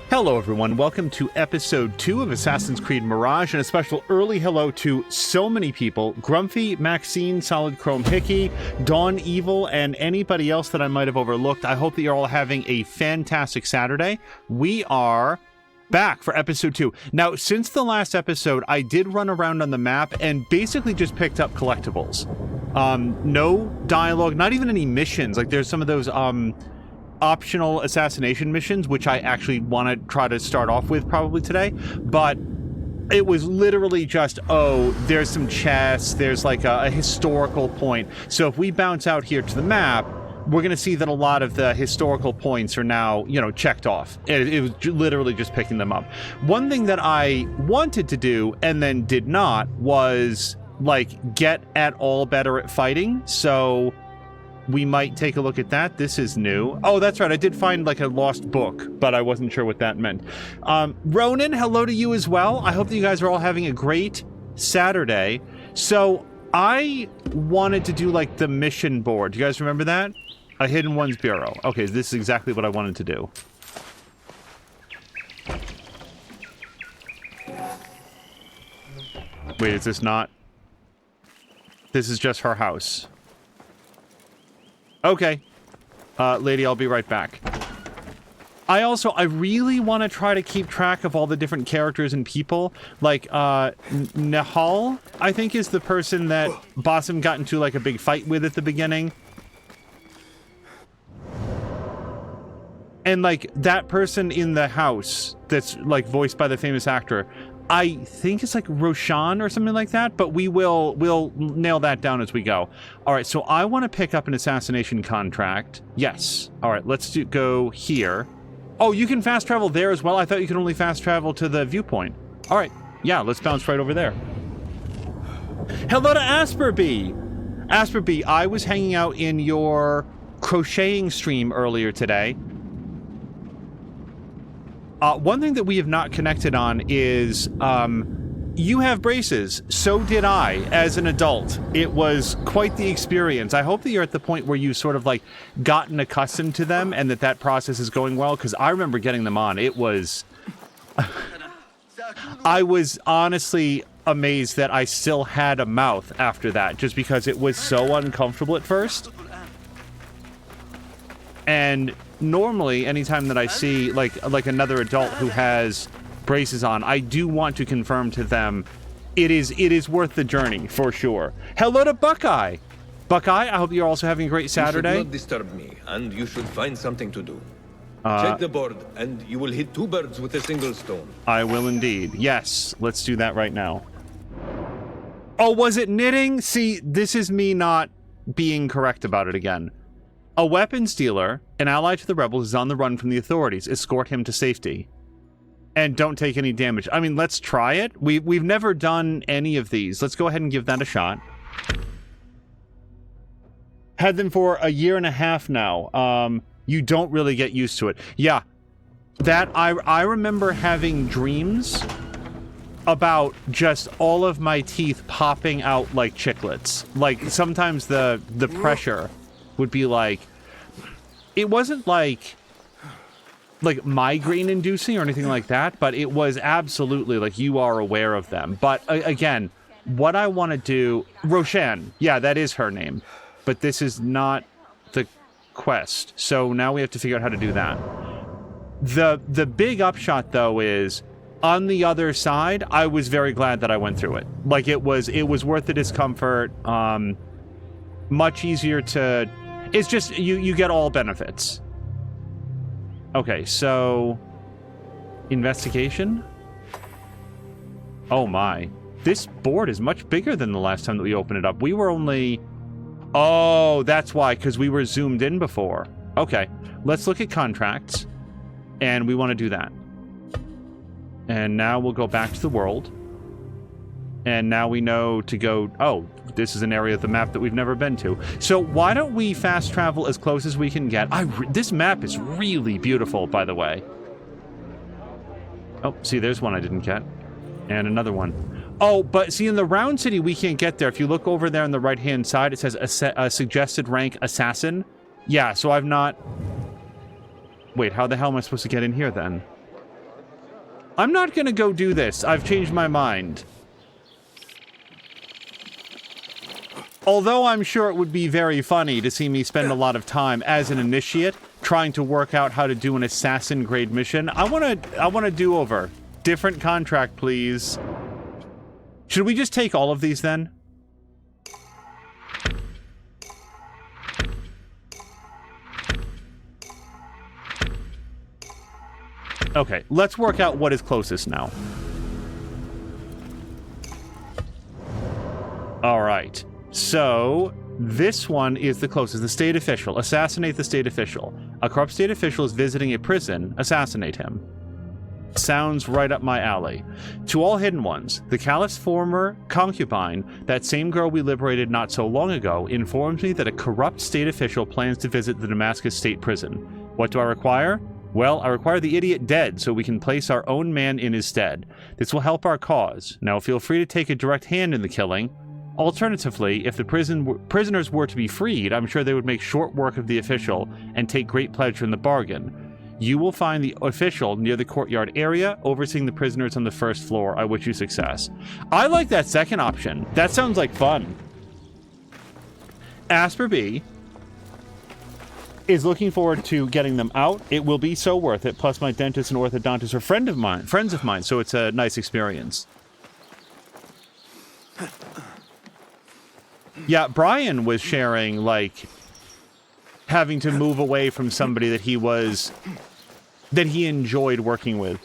Hello everyone, welcome to episode 2 of Assassin's Creed Mirage, and a special early hello to so many people: Grumpy, Maxine, Solid Chrome Hickey, Dawn Evil, and anybody else that I might have overlooked. I hope that you're all having a fantastic Saturday. We are back for episode 2. Now, since the last episode, I did run around on the map and basically just picked up collectibles. No dialogue, not even any missions. Like, there's some of those, optional assassination missions, which I actually want to try to start off with probably today, but it was literally just, oh, there's some chests, there's like a historical point. So if we bounce out here to the map, we're going to see that a lot of the historical points are now, you know, checked off. It was literally just picking them up. One thing that I wanted to do and then did not was, like, get at all better at fighting, so we might take a look at that. This is new. Oh, that's right. I did find like a lost book, but I wasn't sure what that meant. Ronan, hello to you as well. I hope that you guys are all having a great Saturday. So I wanted to do like the mission board. Do you guys remember that? A Hidden Ones Bureau. Okay, this is exactly what I wanted to do. Wait, is this not? This is just her house. Okay. Lady, I'll be right back. I really want to try to keep track of all the different characters and people. Like, Nahal, I think, is the person that Basim got into, like, a big fight with at the beginning. And, like, that person in the house that's, like, voiced by the famous actor, I think it's like Roshan or something like that, but we'll nail that down as we go. All right, so I want to pick up an assassination contract. Yes. All right, let's go here. Oh, you can fast travel there as well? I thought you could only fast travel to the viewpoint. All right, yeah, let's bounce right over there. Hello to Asperby. Asperby, I was hanging out in your crocheting stream earlier today. One thing that we have not connected on is, you have braces. So did I, as an adult. It was quite the experience. I hope that you're at the point where you sort of, like, gotten accustomed to them and that process is going well, because I remember getting them on. It was... I was honestly amazed that I still had a mouth after that, just because it was so uncomfortable at first. And normally, anytime that I see like another adult who has braces on, I do want to confirm to them it is worth the journey for sure. Hello to Buckeye. Buckeye, I hope you're also having a great Saturday. You should not disturb me, and you should find something to do. Check the board, and you will hit 2 birds with a single stone. I will indeed. Yes, let's do that right now. Oh, was it knitting? See, this is me not being correct about it again. A weapons dealer, an ally to the rebels, is on the run from the authorities. Escort him to safety. And don't take any damage. I mean, let's try it. We've never done any of these. Let's go ahead and give that a shot. Had them for a year and a half now. You don't really get used to it. Yeah. That, I remember having dreams about just all of my teeth popping out like chiclets. Like, sometimes the pressure would be like, it wasn't like migraine inducing or anything like that, but it was absolutely like you are aware of them. But again, what I want to do, Roshan, yeah, that is her name, but this is not the quest. So now we have to figure out how to do that. The big upshot though is, on the other side, I was very glad that I went through it. Like, it was worth the discomfort. Much easier to... It's just, you get all benefits. Okay, so... Investigation? Oh my. This board is much bigger than the last time that we opened it up. We were only... Oh, that's why, because we were zoomed in before. Okay, let's look at contracts. And we want to do that. And now we'll go back to the world. And now we know to go... Oh, this is an area of the map that we've never been to. So why don't we fast travel as close as we can get? This map is really beautiful, by the way. Oh, see, there's one I didn't get. And another one. Oh, but see, in the round city, we can't get there. If you look over there on the right-hand side, it says a suggested rank assassin. Yeah, so I've not... Wait, how the hell am I supposed to get in here, then? I'm not gonna go do this. I've changed my mind. Although I'm sure it would be very funny to see me spend a lot of time as an initiate trying to work out how to do an assassin grade mission. I want a do-over. Different contract, please. Should we just take all of these then? Okay, let's work out what is closest now. All right. So, this one is the closest. The state official. Assassinate the state official. A corrupt state official is visiting a prison. Assassinate him. Sounds right up my alley. To all hidden ones, the caliph's former concubine, that same girl we liberated not so long ago, informs me that a corrupt state official plans to visit the Damascus state prison. What do I require? Well, I require the idiot dead so we can place our own man in his stead. This will help our cause. Now feel free to take a direct hand in the killing. Alternatively, if the prisoners were to be freed, I'm sure they would make short work of the official and take great pleasure in the bargain. You will find the official near the courtyard area, overseeing the prisoners on the first floor. I wish you success. I like that second option. That sounds like fun. Asper B is looking forward to getting them out. It will be so worth it. Plus, my dentist and orthodontist are friends of mine, so it's a nice experience. Yeah, Brian was sharing, like, having to move away from somebody that he enjoyed working with.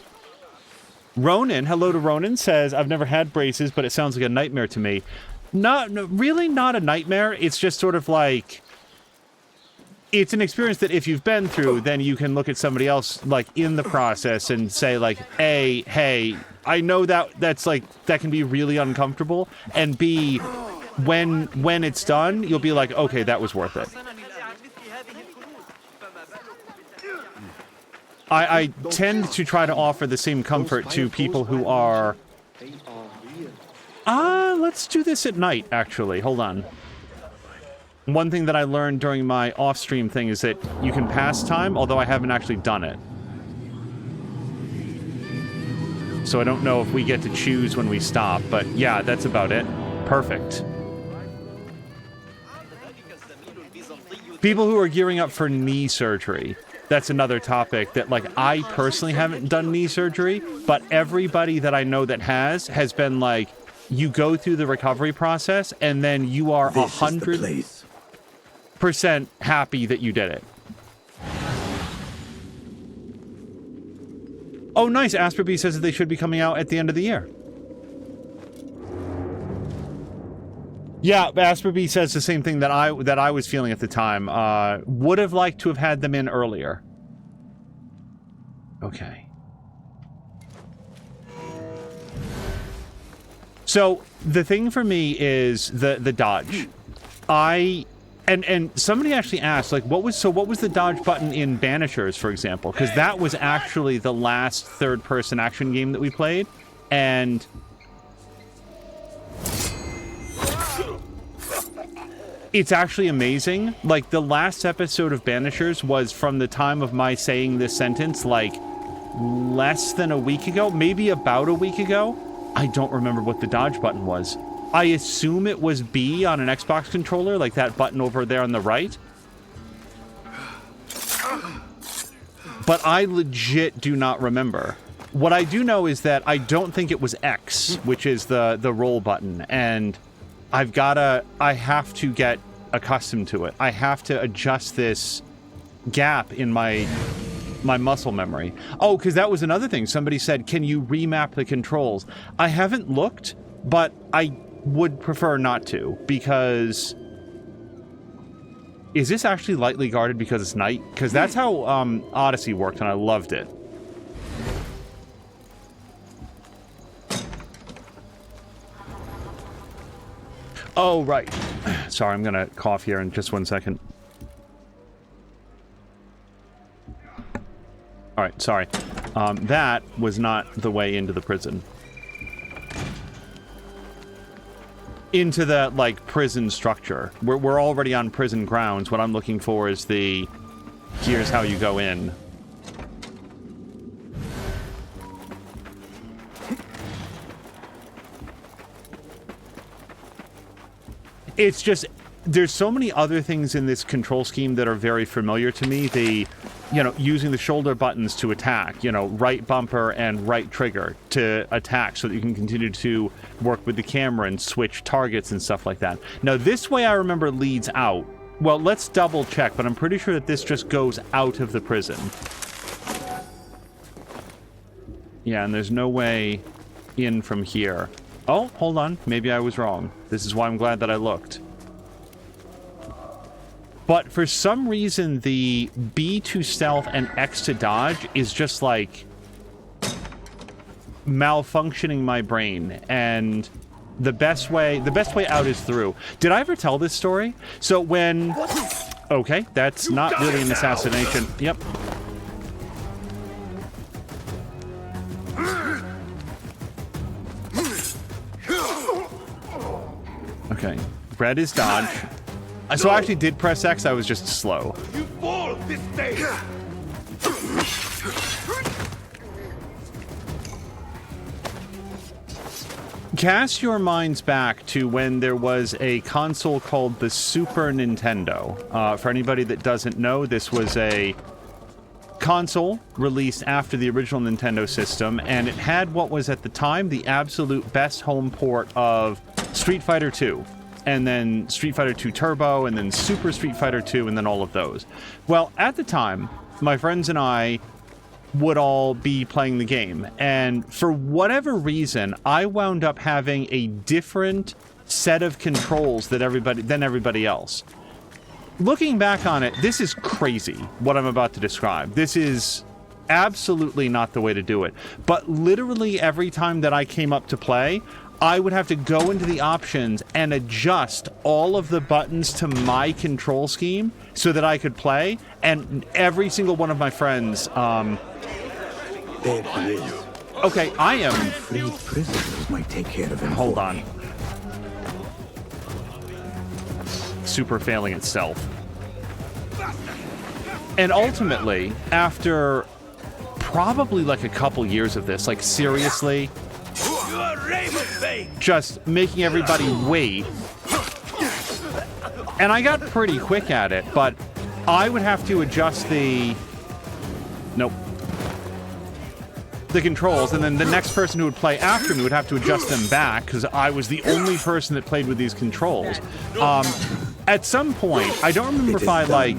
Ronan, hello to Ronan, says, I've never had braces, but it sounds like a nightmare to me. Really not a nightmare. It's just sort of like, it's an experience that if you've been through, then you can look at somebody else, like, in the process and say, like, A, hey, I know that's like, that can be really uncomfortable, and B, when it's done, you'll be like, okay, that was worth it. I tend to try to offer the same comfort to people who are... let's do this at night, actually. Hold on. One thing that I learned during my off-stream thing is that you can pass time, although I haven't actually done it. So I don't know if we get to choose when we stop, but yeah, that's about it. Perfect. People who are gearing up for knee surgery. That's another topic that, like, I personally haven't done knee surgery, but everybody that I know that has been like, you go through the recovery process and then you are 100% happy that you did it. Oh, nice. Asperby says that they should be coming out at the end of the year. Yeah, Asperby says the same thing that I was feeling at the time. Would have liked to have had them in earlier. Okay. So the thing for me is the dodge. And somebody actually asked, like, what was the dodge button in Banishers, for example? Because that was actually the last third-person action game that we played, and it's actually amazing. Like, the last episode of Banishers was from the time of my saying this sentence, like, less than a week ago, maybe about a week ago. I don't remember what the dodge button was. I assume it was B on an Xbox controller, like that button over there on the right. But I legit do not remember. What I do know is that I don't think it was X, which is the roll button, and I have to get accustomed to it. I have to adjust this gap in my muscle memory. Oh, because that was another thing. Somebody said, can you remap the controls? I haven't looked, but I would prefer not to, because... Is this actually lightly guarded because it's night? Because that's how Odyssey worked, and I loved it. Oh, right. Sorry, I'm going to cough here in just 1 second. All right, sorry. That was not the way into the prison. Into the, like, prison structure. We're already on prison grounds. What I'm looking for is the... Here's how you go in. It's just, there's so many other things in this control scheme that are very familiar to me. The, using the shoulder buttons to attack, right bumper and right trigger to attack so that you can continue to work with the camera and switch targets and stuff like that. Now, this way I remember leads out. Well, let's double check, but I'm pretty sure that this just goes out of the prison. Yeah, and there's no way in from here. Oh, hold on. Maybe I was wrong. This is why I'm glad that I looked. But for some reason, the B to stealth and X to dodge is just like malfunctioning my brain. And the best way out is through. Did I ever tell this story? So when... Okay, that's not really an assassination. Yep. Okay, red is dodge. So I actually did press X, I was just slow. You fall this day. Cast your minds back to when there was a console called the Super Nintendo. For anybody that doesn't know, this was a console released after the original Nintendo system, and it had what was at the time the absolute best home port of Street Fighter 2. And then Street Fighter 2 Turbo, and then Super Street Fighter 2, and then all of those. Well, at the time, my friends and I would all be playing the game, and for whatever reason, I wound up having a different set of controls than everybody else. Looking back on it, this is crazy, what I'm about to describe. This is absolutely not the way to do it. But literally every time that I came up to play, I would have to go into the options and adjust all of the buttons to my control scheme so that I could play. And every single one of my friends, There he is. okay, I am... Freed prisoners might take care of him. Hold on. Super failing itself. And ultimately, after probably like a couple years of this, like seriously... just making everybody wait. And I got pretty quick at it, but I would have to adjust the... Nope. The controls, and then the next person who would play after me would have to adjust them back, because I was the only person that played with these controls. At some point, I don't remember if I, like,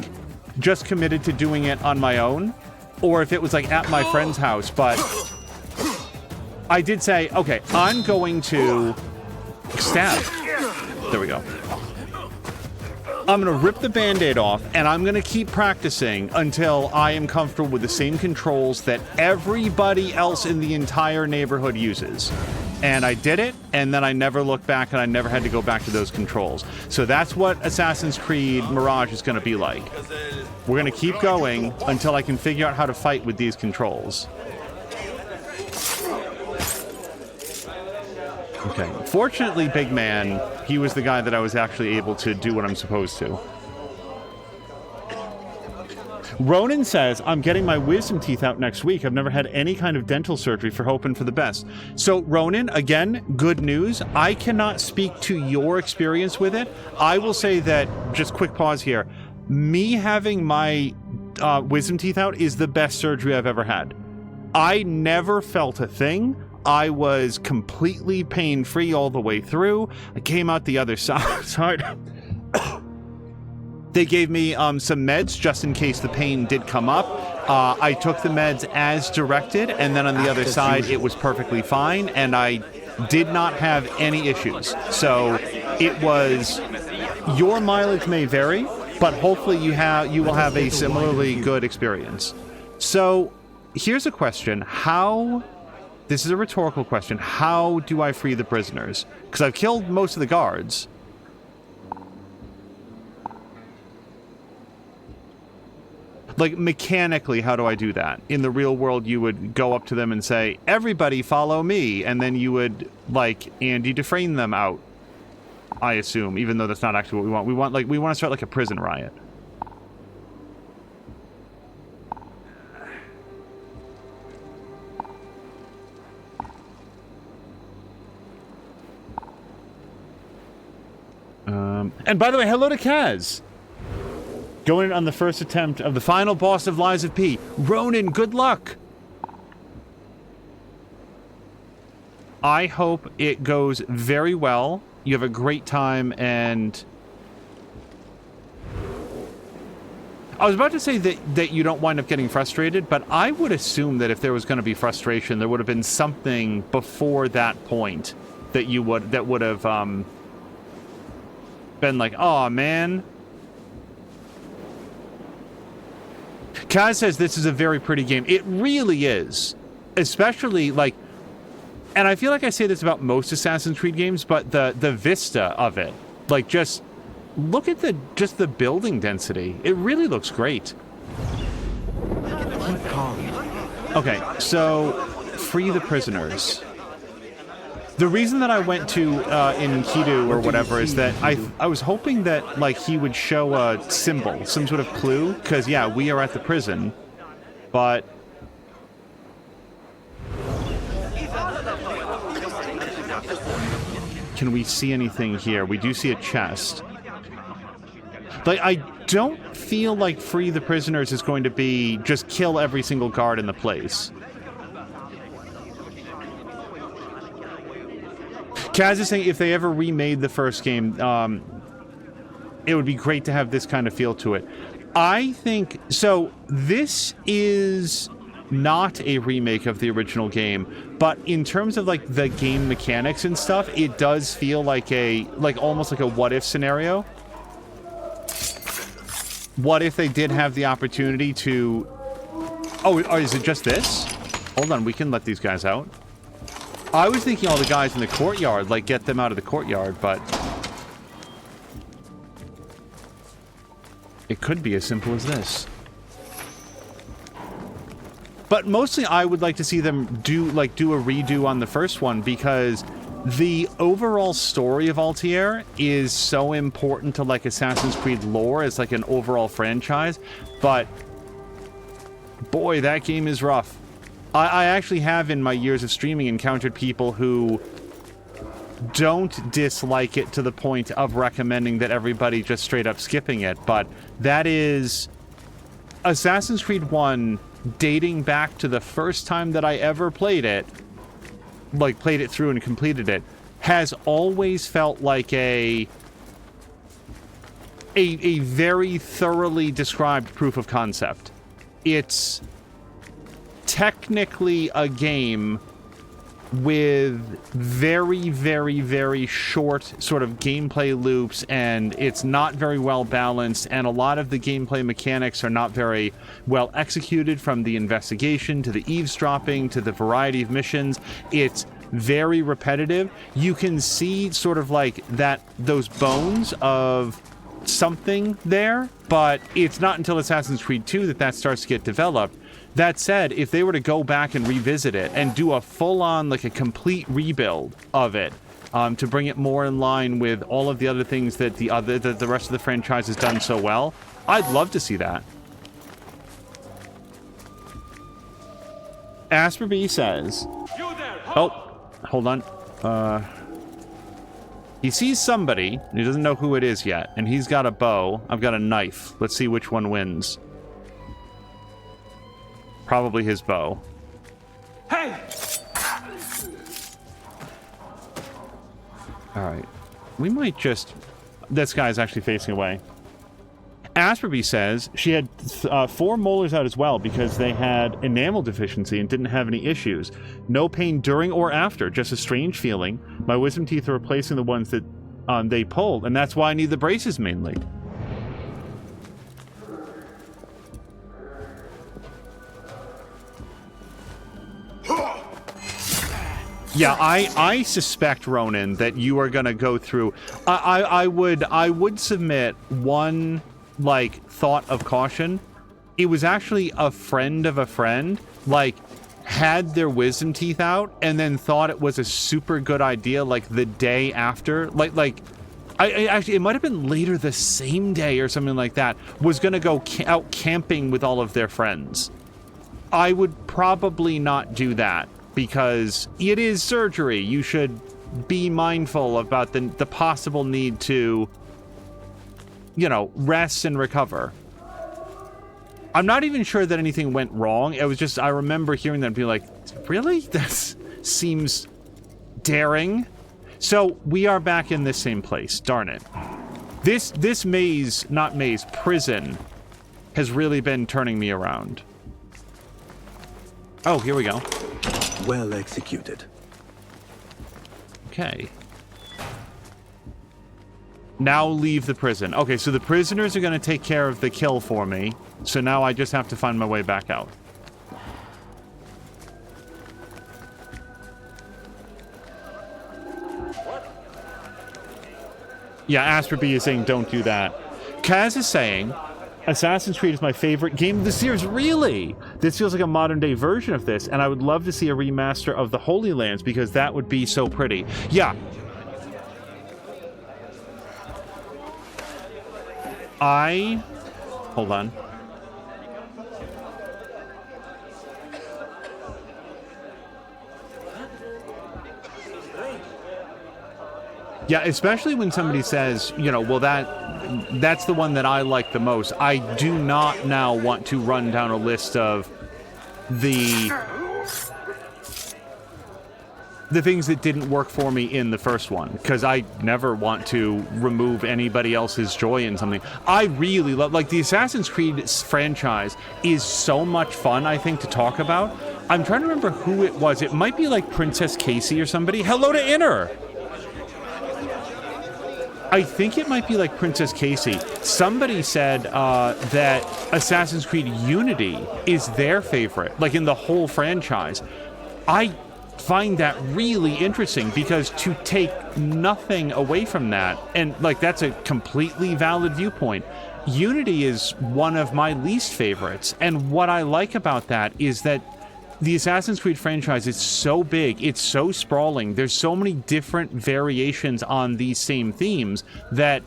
just committed to doing it on my own, or if it was, like, at my friend's house, but... I did say, okay, I'm going to stab. There we go. I'm going to rip the Band-Aid off, and I'm going to keep practicing until I am comfortable with the same controls that everybody else in the entire neighborhood uses. And I did it, and then I never looked back, and I never had to go back to those controls. So that's what Assassin's Creed Mirage is going to be like. We're going to keep going until I can figure out how to fight with these controls. Okay. Fortunately, Big Man, he was the guy that I was actually able to do what I'm supposed to. Ronan says, I'm getting my wisdom teeth out next week. I've never had any kind of dental surgery, for hoping for the best. So, Ronan, again, good news. I cannot speak to your experience with it. I will say that, just quick pause here, me having my wisdom teeth out is the best surgery I've ever had. I never felt a thing. I was completely pain-free all the way through. I came out the other side. Sorry. They gave me some meds just in case the pain did come up. I took the meds as directed, and then on the other side, it was perfectly fine, and I did not have any issues. So it was... Your mileage may vary, but hopefully you will have a similarly good experience. So here's a question. This is a rhetorical question. How do I free the prisoners? Because I've killed most of the guards. Like, mechanically, how do I do that? In the real world, you would go up to them and say, everybody follow me, and then you would, like, Andy Dufresne them out, I assume, even though that's not actually what we want. We want to start, like, a prison riot. And by the way, hello to Kaz. Going on the first attempt of the final boss of Lies of P. Ronan, good luck. I hope it goes very well. You have a great time, and I was about to say that you don't wind up getting frustrated, but I would assume that if there was going to be frustration, there would have been something before that point that would have been like, oh man. Kaz says this is a very pretty game. It really is, especially like, and I feel like I say this about most Assassin's Creed games, but the vista of it, like, just look at the building density. It really looks great. Okay, so free the prisoners. The reason that I went to in Kidu or whatever is that I was hoping that like he would show a symbol, some sort of clue, because yeah, we are at the prison, but can we see anything here? We do see a chest. Like, I don't feel like free the prisoners is going to be just kill every single guard in the place. Kaz is saying if they ever remade the first game, it would be great to have this kind of feel to it. I think, so this is not a remake of the original game, but in terms of like the game mechanics and stuff, it does feel like almost like a what if scenario. What if they did have the opportunity to... Oh, is it just this? Hold on, we can let these guys out. I was thinking all the guys in the courtyard, like, get them out of the courtyard, but... it could be as simple as this. But mostly I would like to see them do a redo on the first one, because the overall story of Altair is so important to, like, Assassin's Creed lore as, like, an overall franchise, but... boy, that game is rough. I actually have, in my years of streaming, encountered people who don't dislike it to the point of recommending that everybody just straight up skipping it, but that is... Assassin's Creed 1, dating back to the first time that I ever played it, like, played it through and completed it, has always felt like a very thoroughly described proof of concept. It's technically a game with very, very, very short sort of gameplay loops, and it's not very well balanced, and a lot of the gameplay mechanics are not very well executed, from the investigation to the eavesdropping to the variety of missions. It's very repetitive. You can see sort of like those bones of something there, but it's not until Assassin's Creed 2 that starts to get developed. That said, if they were to go back and revisit it and do a full-on, like a complete rebuild of it, to bring it more in line with all of the other things that the rest of the franchise has done so well, I'd love to see that. Asper B says, oh, hold on. He sees somebody, and he doesn't know who it is yet, and he's got a bow. I've got a knife. Let's see which one wins. Probably his bow. Hey! Alright. We might just... This guy's actually facing away. Asperby says she had 4 molars out as well because they had enamel deficiency and didn't have any issues. No pain during or after, just a strange feeling. My wisdom teeth are replacing the ones that they pulled, and that's why I need the braces mainly. Yeah, I suspect, Ronan, that you are gonna go through... I would submit one, like, thought of caution. It was actually a friend of a friend, like, had their wisdom teeth out and then thought it was a super good idea, like, the day after. I actually, it might have been later the same day or something like that, was gonna go out camping with all of their friends. I would probably not do that, because it is surgery. You should be mindful about the possible need to you know, rest and recover. I'm not even sure that anything went wrong. It was just, I remember hearing that and being like, really? That seems daring. So we are back in this same place. Darn it. This maze, not maze, prison has really been turning me around. Oh, here we go. Well executed. Okay. Now leave the prison. Okay, so the prisoners are going to take care of the kill for me. So now I just have to find my way back out. Yeah, Asperby is saying don't do that. Kaz is saying Assassin's Creed is my favorite game of the series. Really? This feels like a modern day version of this, and I would love to see a remaster of the Holy Lands because that would be so pretty. Yeah. Hold on. Yeah, especially when somebody says, you know, well, that's the one that I like the most. I do not now want to run down a list of the things that didn't work for me in the first one, because I never want to remove anybody else's joy in something. I really love, like, the Assassin's Creed franchise is so much fun, I think, to talk about. I'm trying to remember who it was. It might be like Princess Casey or somebody. Hello to Inner! I think it might be like Princess Casey. Somebody said that Assassin's Creed Unity is their favorite, like in the whole franchise. I find that really interesting because to take nothing away from that, and like that's a completely valid viewpoint, Unity is one of my least favorites. And what I like about that is that the Assassin's Creed franchise is so big, it's so sprawling, there's so many different variations on these same themes that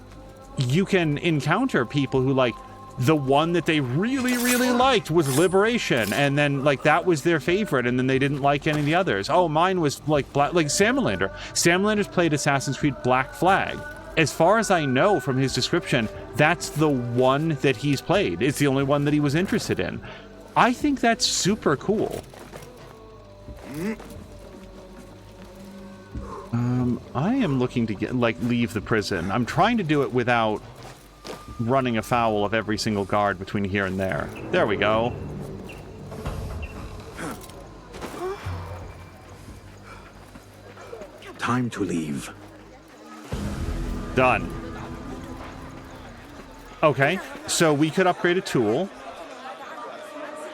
you can encounter people who, like, the one that they really, really liked was Liberation, and then, like, that was their favorite, and then they didn't like any of the others. Oh, mine was, like, Samalander. Samalander's played Assassin's Creed Black Flag. As far as I know from his description, that's the one that he's played. It's the only one that he was interested in. I think that's super cool. I am looking to get, like, leave the prison. I'm trying to do it without running afoul of every single guard between here and there. There we go. Time to leave. Done. Okay, so we could upgrade a tool.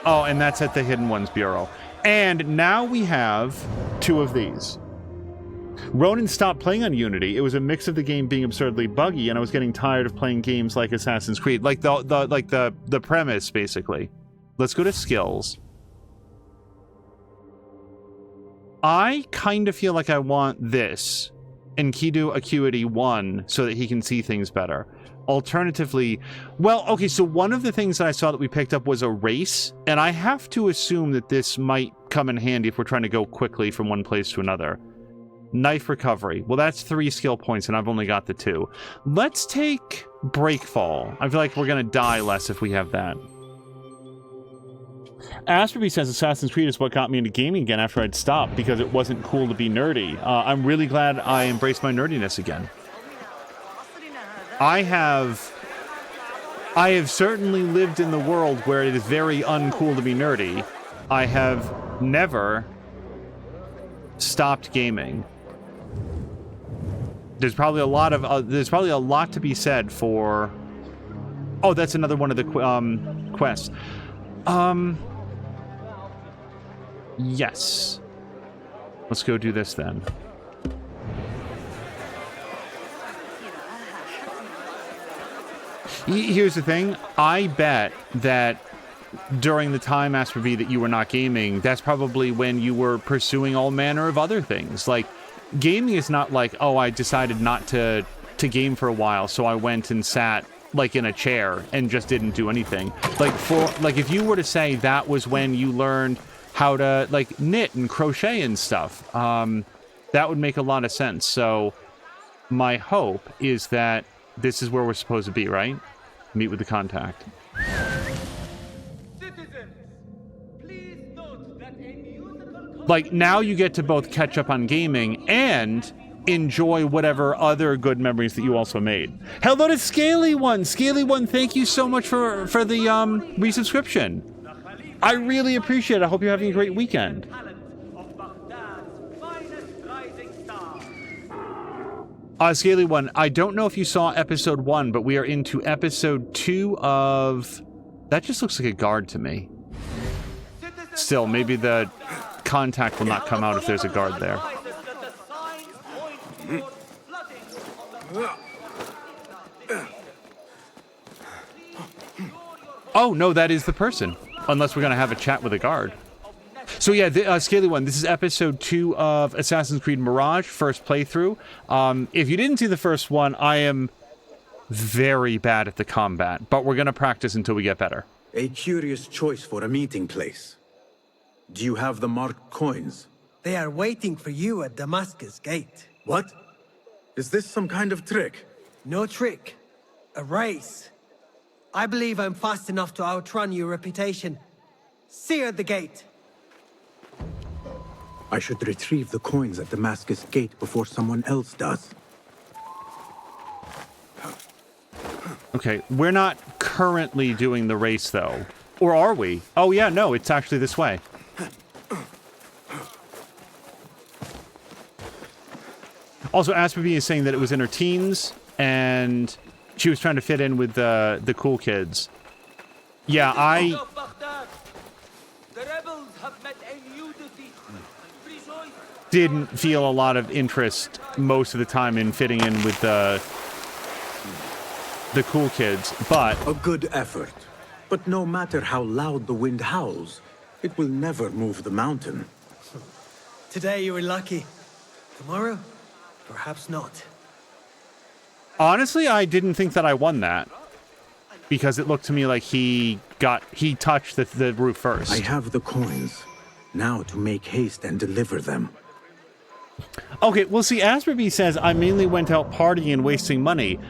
Oh, and that's at the Hidden Ones Bureau. And now we have 2 of these. Ronan stopped playing on Unity. It was a mix of the game being absurdly buggy, and I was getting tired of playing games like Assassin's Creed, like the premise, basically. Let's go to skills. I kind of feel like I want this, Enkidu Acuity 1, so that he can see things better. Alternatively, well, okay, so one of the things that I saw that we picked up was a race, and I have to assume that this might come in handy if we're trying to go quickly from one place to another. Knife recovery. Well, that's 3 skill points, and I've only got the 2. Let's take Breakfall. I feel like we're going to die less if we have that. Asperby says Assassin's Creed is what got me into gaming again after I'd stopped because it wasn't cool to be nerdy. I'm really glad I embraced my nerdiness again. I have certainly lived in the world where it is very uncool to be nerdy. I have never stopped gaming. There's probably a lot to be said for. Oh, that's another one of the quests. Yes. Let's go do this then. Here's the thing. I bet that during the time, Asperby, that you were not gaming, that's probably when you were pursuing all manner of other things. Like, gaming is not like, oh, I decided not to game for a while, so I went and sat, like, in a chair and just didn't do anything. Like, if you were to say that was when you learned how to, like, knit and crochet and stuff, that would make a lot of sense. So my hope is that This is where we're supposed to be, right? Meet with the contact. Citizens, please note that a musical Like, now you get to both catch up on gaming and enjoy whatever other good memories that you also made. Hello to Scaly One! Scaly One, thank you so much for the resubscription. I really appreciate it. I hope you're having a great weekend. talent of Baghdad's finest rising star. Scaly One, I don't know if you saw episode 1, but we are into episode 2 of... That just looks like a guard to me. Still, maybe the contact will not come out if there's a guard there. Oh, no, that is the person. Unless we're going to have a chat with a guard. So yeah, Scaly One, this is episode 2 of Assassin's Creed Mirage, first playthrough. If you didn't see the first one, I am very bad at the combat, but we're going to practice until we get better. A curious choice for a meeting place. Do you have the marked coins? They are waiting for you at Damascus Gate. What? Is this some kind of trick? No trick. A race. I believe I'm fast enough to outrun your reputation. See you at the gate. I should retrieve the coins at Damascus Gate before someone else does. Okay, we're not currently doing the race, though. Or are we? Oh, yeah, no, it's actually this way. Also, Asperby is saying that it was in her teens, and she was trying to fit in with the cool kids. Yeah, I... The rebels have met a new defeat. Rejoice. didn't feel a lot of interest most of the time in fitting in with the cool kids, but... A good effort. But no matter how loud the wind howls, it will never move the mountain. Today you were lucky. Tomorrow, perhaps not. Honestly, I didn't think that I won that. Because it looked to me like he touched the roof first. I have the coins. Now to make haste and deliver them. Okay, well, see, Asperby says I mainly went out partying and wasting money.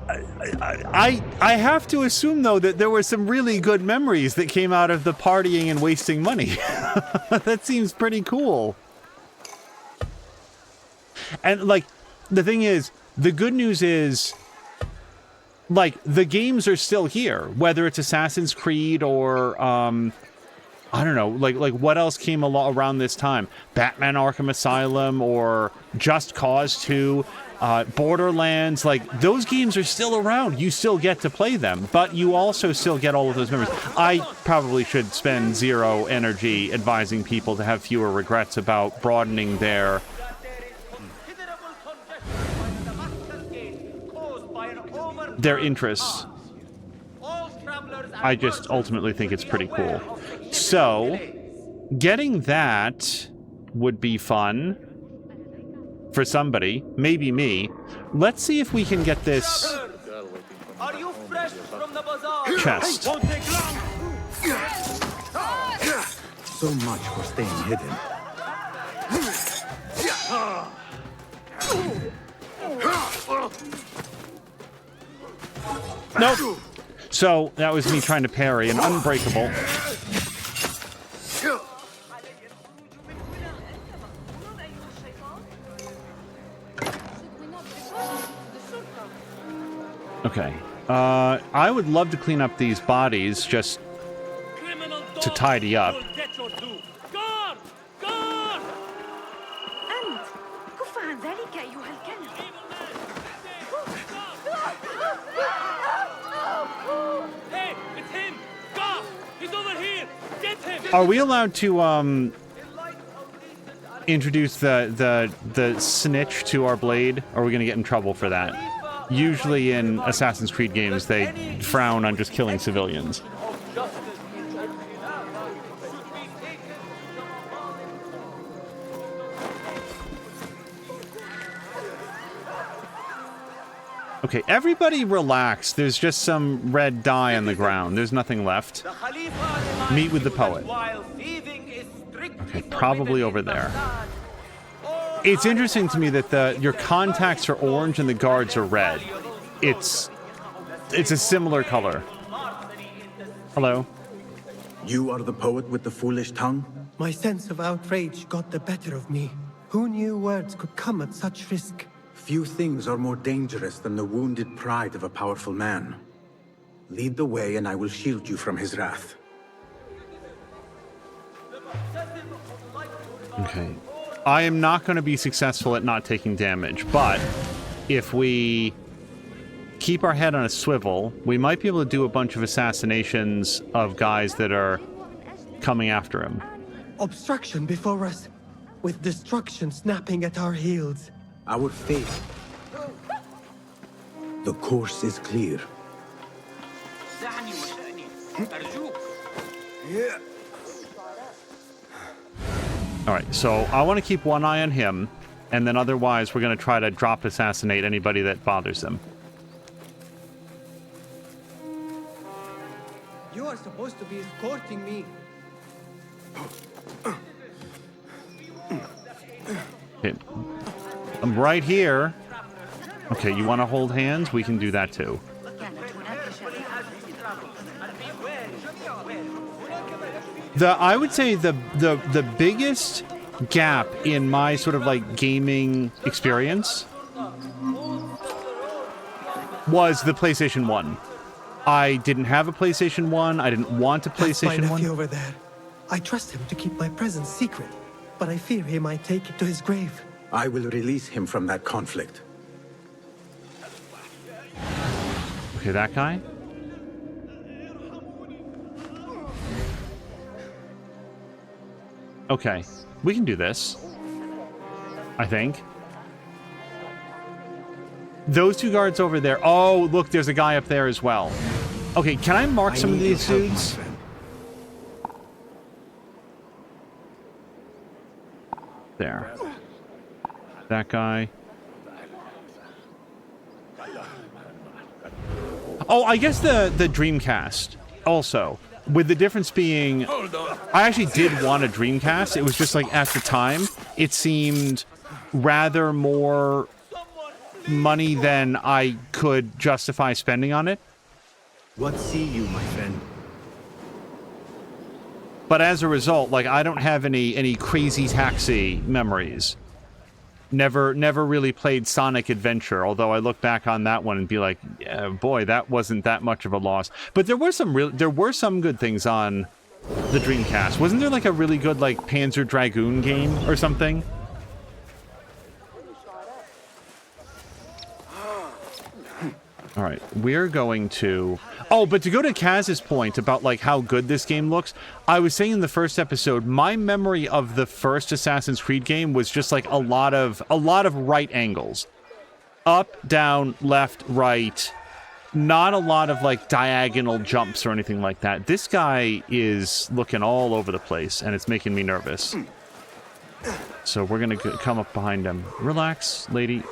I have to assume, though, that there were some really good memories that came out of the partying and wasting money. That seems pretty cool. And, like, the thing is, the good news is, like, the games are still here. Whether it's Assassin's Creed or, I don't know, like what else came around this time? Batman Arkham Asylum or Just Cause 2, Borderlands, like, those games are still around. You still get to play them, but you also still get all of those memories. I probably should spend zero energy advising people to have fewer regrets about broadening their interests. I just ultimately think it's pretty cool. So, getting that would be fun for somebody, maybe me. Let's see if we can get this Are you fresh from the bazaar? chest. Won't take long. So much for staying hidden. Nope. So, that was me trying to parry an unbreakable. Okay. I would love to clean up these bodies just to tidy up. Guard! Guard! أنت كف عن ذلك أيها الكلب. Hey, it's him! Guard! He's over here! Get him! Are we allowed to introduce the snitch to our blade? Or are we going to get in trouble for that? Usually in Assassin's Creed games, they frown on just killing civilians. Okay, everybody relax. There's just some red dye on the ground. There's nothing left. Meet with the poet. Okay, probably over there. It's interesting to me that your contacts are orange and the guards are red. it's a similar color. Hello. You are the poet with the foolish tongue? My sense of outrage got the better of me. Who knew words could come at such risk? Few things are more dangerous than the wounded pride of a powerful man. Lead the way, and I will shield you from his wrath. Okay. I am not going to be successful at not taking damage, but if we keep our head on a swivel, we might be able to do a bunch of assassinations of guys that are coming after him. Obstruction before us, with destruction snapping at our heels. Our fate. The course is clear. All right, so I want to keep one eye on him, and then otherwise we're going to try to drop assassinate anybody that bothers him. You are supposed to be escorting me. Okay. I'm right here. Okay, you want to hold hands? We can do that too. I would say the biggest gap in my sort of like gaming experience was the PlayStation 1. I didn't have a PlayStation 1. I didn't want a PlayStation 1. That's my nephew over there. I trust him to keep my presence secret, but I fear he might take it to his grave. I will release him from that conflict. Okay, that guy. Okay, we can do this. I think. Those two guards over there. Oh, look, there's a guy up there as well. Okay, can I mark some of these dudes? There. That guy. Oh, I guess the Dreamcast also. With the difference being, I actually did want a Dreamcast. It was just like at the time, it seemed rather more money than I could justify spending on it. What see you, my friend? But as a result, like I don't have any crazy taxi memories. Never really played Sonic Adventure, although I look back on that one and be like, yeah, boy, that wasn't that much of a loss. But there were some good things on the Dreamcast. Wasn't there like a really good like Panzer Dragoon game or something? All right, we're going to... Oh, but to go to Kaz's point about like how good this game looks, I was saying in the first episode, my memory of the first Assassin's Creed game was just like a lot of right angles. Up, down, left, right. Not a lot of like diagonal jumps or anything like that. This guy is looking all over the place and it's making me nervous. So we're going to come up behind him. Relax, lady.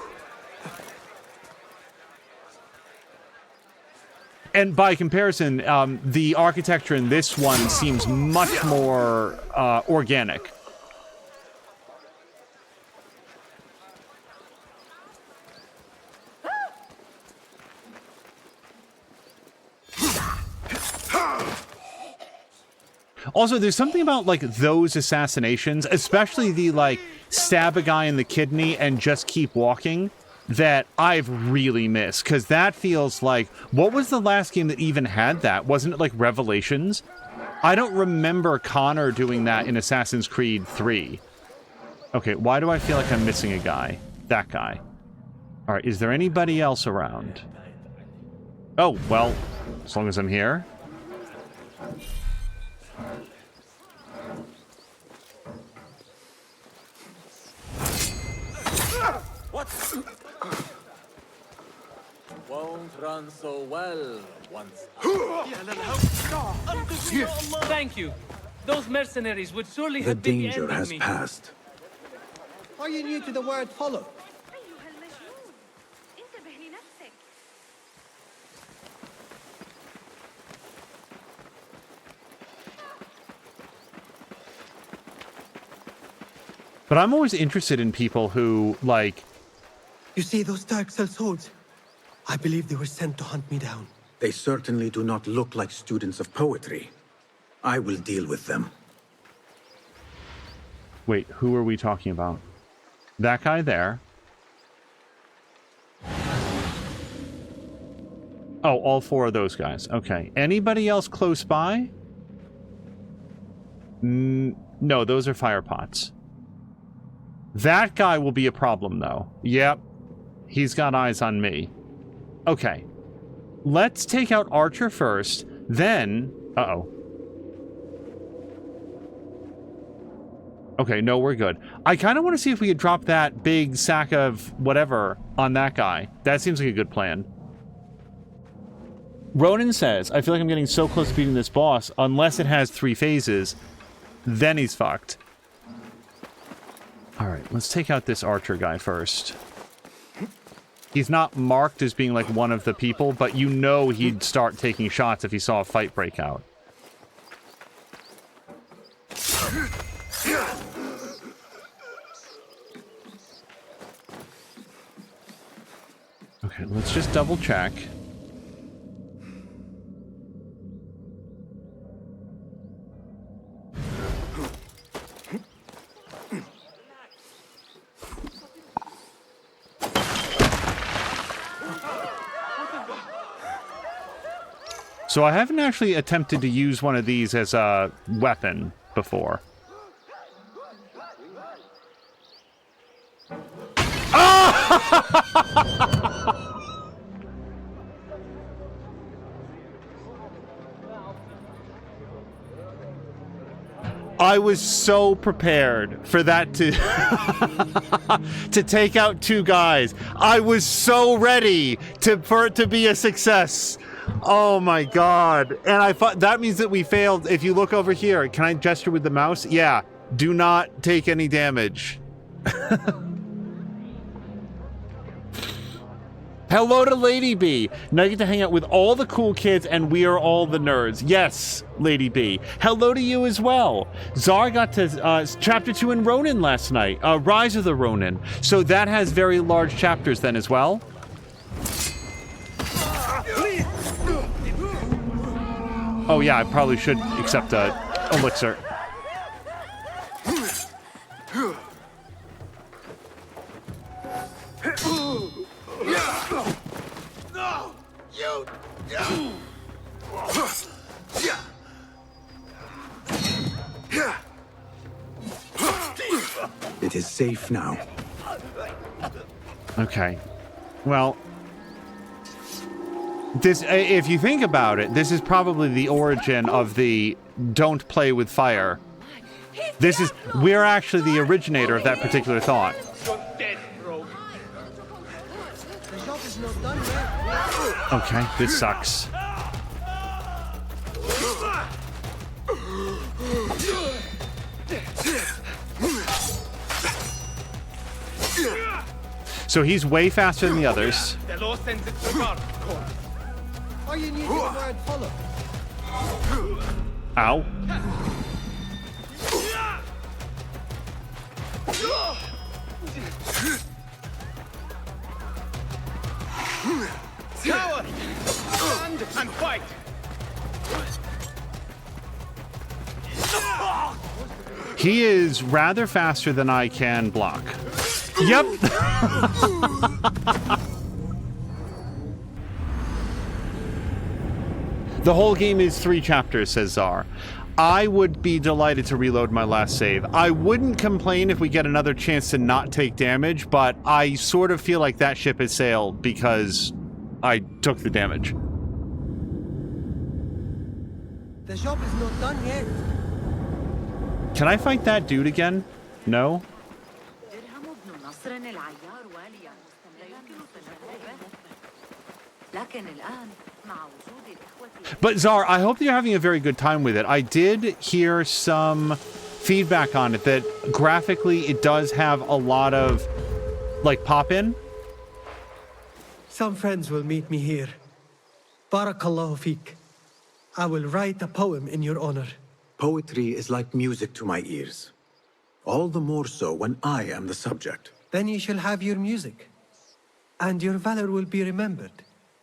And by comparison, the architecture in this one seems much more organic. Also, there's something about, like, those assassinations, especially the, like, stab a guy in the kidney and just keep walking, that I've really missed, because that feels like... What was the last game that even had that? Wasn't it, like, Revelations? I don't remember Connor doing that in Assassin's Creed 3. Okay, why do I feel like I'm missing a guy? That guy. Alright, is there anybody else around? Oh, well, as long as I'm here. What? Won't run so well once. Thank you. Those mercenaries would surely The have been danger ending has me. passed. Are you new to the word follow? أيها المجنون انتبه لنفسك. But I'm always interested in people who, like... You see those Turks sell swords? I believe they were sent to hunt me down. They certainly do not look like students of poetry. I will deal with them. Wait, who are we talking about? That guy there. Oh, all four of those guys. Okay. Anybody else close by? No, those are fire pots. That guy will be a problem, though. Yep. He's got eyes on me. Okay. Let's take out Archer first, then... Uh-oh. Okay, no, we're good. I kind of want to see if we could drop that big sack of whatever on that guy. That seems like a good plan. Ronan says, I feel like I'm getting so close to beating this boss, unless it has 3 phases, then he's fucked. Alright, let's take out this Archer guy first. He's not marked as being like one of the people, but you know he'd start taking shots if he saw a fight break out. Okay, let's just double check. So I haven't actually attempted to use one of these as a weapon before. I was so prepared for that to to take out 2 guys. I was so ready for it to be a success. Oh my god. And I thought that means that we failed. If you look over here, can I gesture with the mouse? Yeah. Do not take any damage. Hello to Lady B. Now you get to hang out with all the cool kids and we are all the nerds. Yes, Lady B. Hello to you as well. Zar got to chapter 2 in Ronin last night. Rise of the Ronin. So that has very large chapters then as well. Oh yeah, I probably should accept a elixir. No! You! It is safe now. Okay. Well, this, if you think about it, this is probably the origin of the don't play with fire. We're actually the originator of that particular thought. Okay, this sucks. So he's way faster than the others. All you need is a word follow. Ow. Coward! Stand and fight! He is rather faster than I can block. Yep. The whole game is 3 chapters, says Zar. I would be delighted to reload my last save. I wouldn't complain if we get another chance to not take damage, but I sort of feel like that ship has sailed because I took the damage. The job is not done yet. Can I fight that dude again? No? But Zar, I hope you're having a very good time with it. I did hear some feedback on it that graphically it does have a lot of, like, pop-in. Some friends will meet me here. Barakallahu feek. I will write a poem in your honor. Poetry is like music to my ears. All the more so when I am the subject. Then you shall have your music. And your valor will be remembered.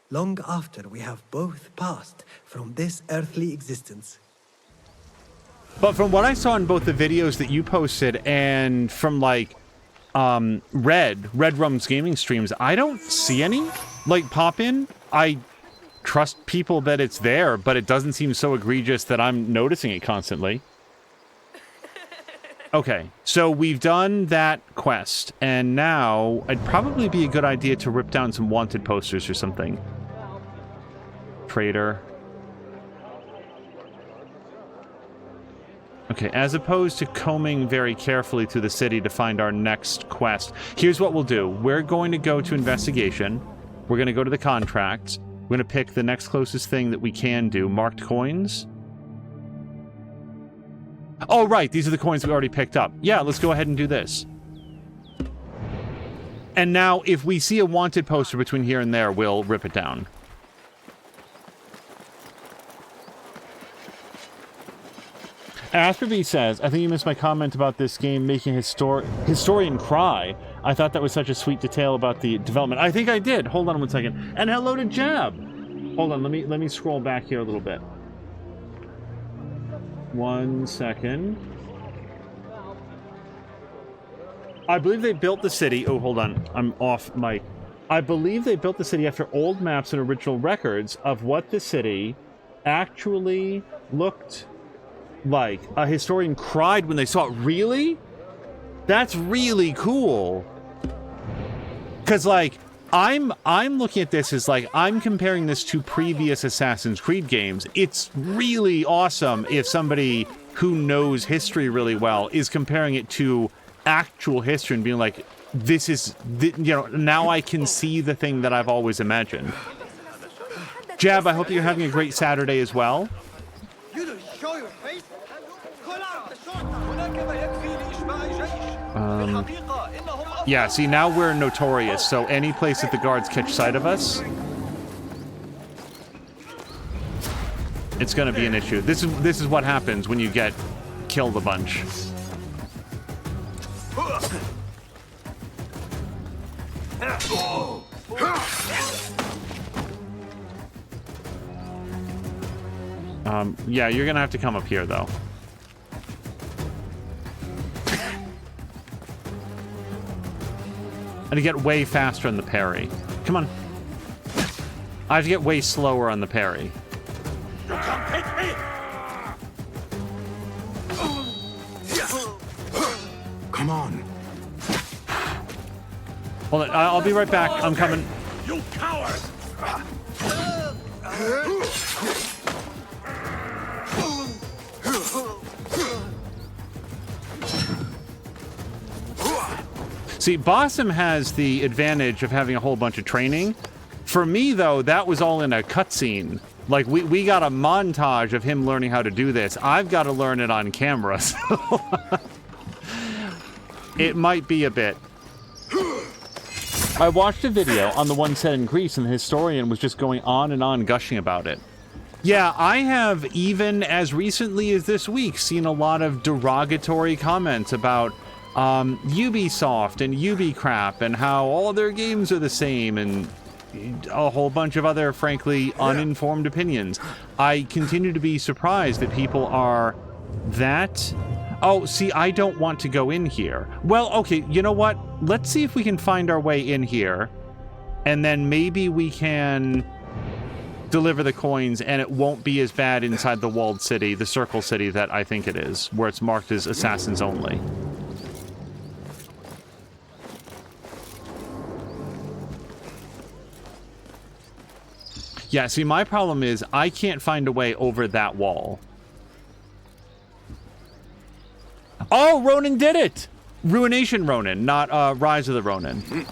long after we have both passed from this earthly existence. But from what I saw in both the videos that you posted and from like Red Rum's gaming streams, I don't see any like pop in. I trust people that it's there, but it doesn't seem so egregious that I'm noticing it constantly. Okay, so we've done that quest, and now it'd probably be a good idea to rip down some wanted posters or something. Traitor. Okay, as opposed to combing very carefully through the city to find our next quest, here's what we'll do. We're going to go to investigation. We're going to go to the contracts. We're going to pick the next closest thing that we can do. Marked coins. Oh, right. These are the coins we already picked up. Yeah, let's go ahead and do this. And now, if we see a wanted poster between here and there, we'll rip it down. Asperby says, I think you missed my comment about this game making historian cry. I thought that was such a sweet detail about the development. I think I did. Hold on one second. And hello to Jab. Hold on, let me scroll back here a little bit. 1 second. I believe they built the city. Oh, hold on. I'm off mic. I believe they built the city after old maps and original records of what the city actually looked like. A historian cried when they saw it. Really? That's really cool. Because, like, I'm looking at this as, like, I'm comparing this to previous Assassin's Creed games. It's really awesome if somebody who knows history really well is comparing it to actual history and being like, this is, you know, now I can see the thing that I've always imagined. Jab, I hope you're having a great Saturday as well. You don't show your face. Yeah, see, now we're notorious, so any place that the guards catch sight of us, it's gonna be an issue. This is what happens when you get killed a bunch. Yeah, you're gonna have to come up here, though. And to get way faster on the parry. Come on. I have to get way slower on the parry. Come on. Hold on, I'll be right back. I'm coming. You coward! See, Basim has the advantage of having a whole bunch of training. For me, though, that was all in a cutscene. Like, we got a montage of him learning how to do this. I've got to learn it on camera, so... it might be a bit. I watched a video on the one set in Greece, and the historian was just going on and on gushing about it. Yeah, I have, even as recently as this week, seen a lot of derogatory comments about Ubisoft and Ubicrap and how all their games are the same and a whole bunch of other, frankly, uninformed opinions. I continue to be surprised that people are that... Oh, see, I don't want to go in here. Well, okay, you know what? Let's see if we can find our way in here, and then maybe we can deliver the coins, and it won't be as bad inside the walled city, the circle city that I think it is, where it's marked as assassins only. Yeah, see, my problem is I can't find a way over that wall. Oh, Ronin did it! Ruination Ronin, not Rise of the Ronin.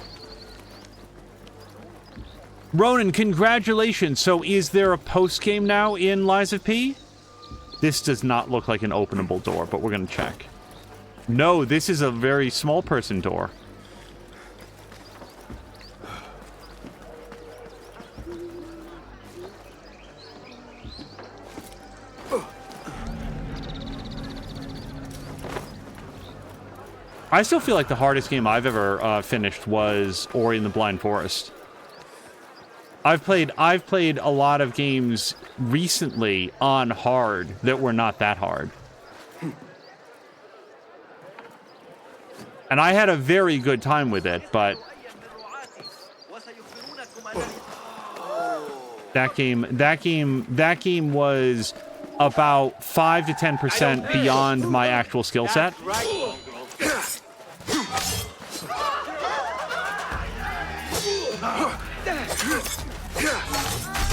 Ronin, congratulations. So is there a post-game now in Lies of P? This does not look like an openable door, but we're going to check. No, this is a very small person door. I still feel like the hardest game I've ever finished was Ori and the Blind Forest. I've played a lot of games recently on hard that were not that hard. And I had a very good time with it, but that game was about 5 to 10% beyond my actual skill set.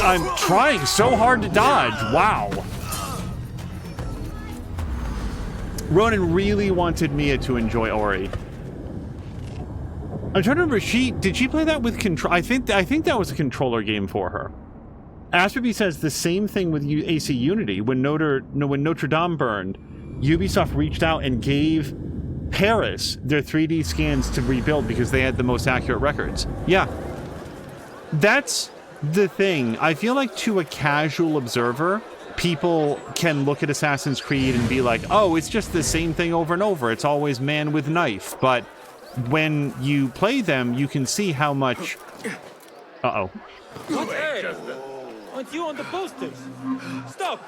I'm trying so hard to dodge. Wow. Ronan really wanted Mia to enjoy Ori. I'm trying to remember. Did she play that with control? I think that was a controller game for her. Asperby says the same thing with AC Unity. When Notre Dame burned, Ubisoft reached out and gave Paris their 3D scans to rebuild because they had the most accurate records. Yeah. That's the thing. I feel like to a casual observer, people can look at Assassin's Creed and be like, oh, it's just the same thing over and over. It's always man with knife. But when you play them, you can see how much... Uh-oh. Hey, aren't you on the posters? Stop!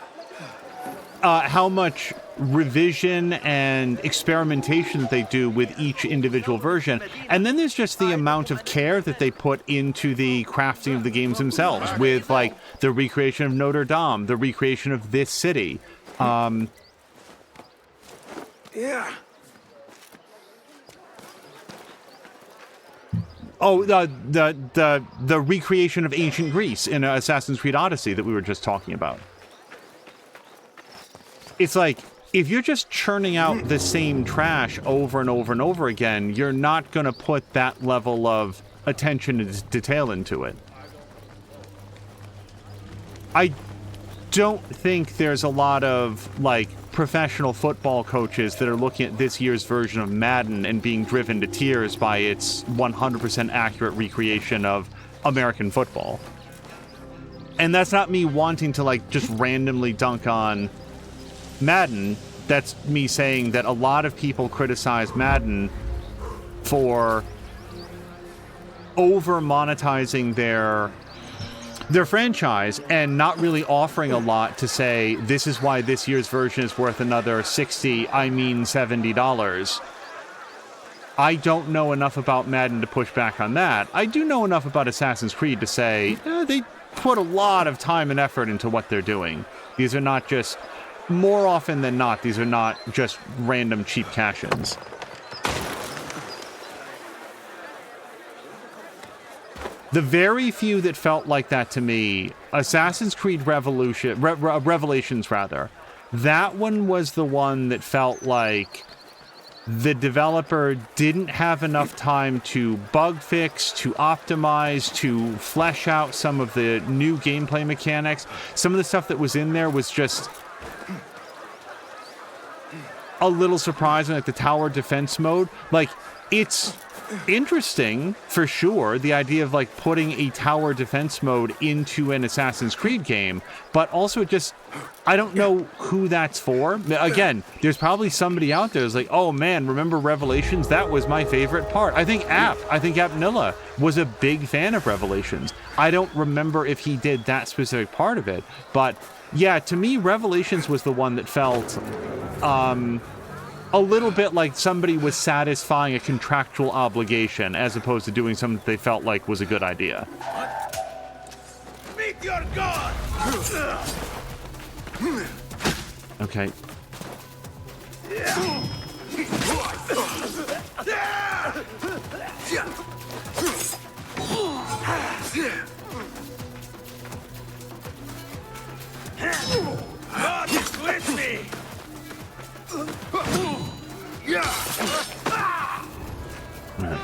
How much revision and experimentation that they do with each individual version. And then there's just the amount of care that they put into the crafting of the games themselves with, like, the recreation of Notre Dame, the recreation of this city. Yeah. Oh, the recreation of ancient Greece in Assassin's Creed Odyssey that we were just talking about. It's like, if you're just churning out the same trash over and over and over again, you're not going to put that level of attention and detail into it. I don't think there's a lot of, like, professional football coaches that are looking at this year's version of Madden and being driven to tears by its 100% accurate recreation of American football. And that's not me wanting to, like, just randomly dunk on Madden. That's me saying that a lot of people criticize Madden for over monetizing their franchise and not really offering a lot to say, this is why this year's version is worth another $70. I don't know enough about Madden to push back on that. I do know enough about Assassin's Creed to say, they put a lot of time and effort into what they're doing. These are not just... More often than not, these are not just random cheap cash-ins. The very few that felt like that to me, Assassin's Creed Revelations, that one was the one that felt like the developer didn't have enough time to bug fix, to optimize, to flesh out some of the new gameplay mechanics. Some of the stuff that was in there was just a little surprising, like the tower defense mode. Like, it's interesting for sure, the idea of, like, putting a tower defense mode into an Assassin's Creed game, but also just, I don't know who that's for. Again, there's probably somebody out there who's like, oh man, remember Revelations? That was my favorite part. I think App Nilla was a big fan of Revelations. I don't remember if he did that specific part of it, but yeah, to me, Revelations was the one that felt a little bit like somebody was satisfying a contractual obligation as opposed to doing something that they felt like was a good idea. Meet your god! Okay. God is with me! Right.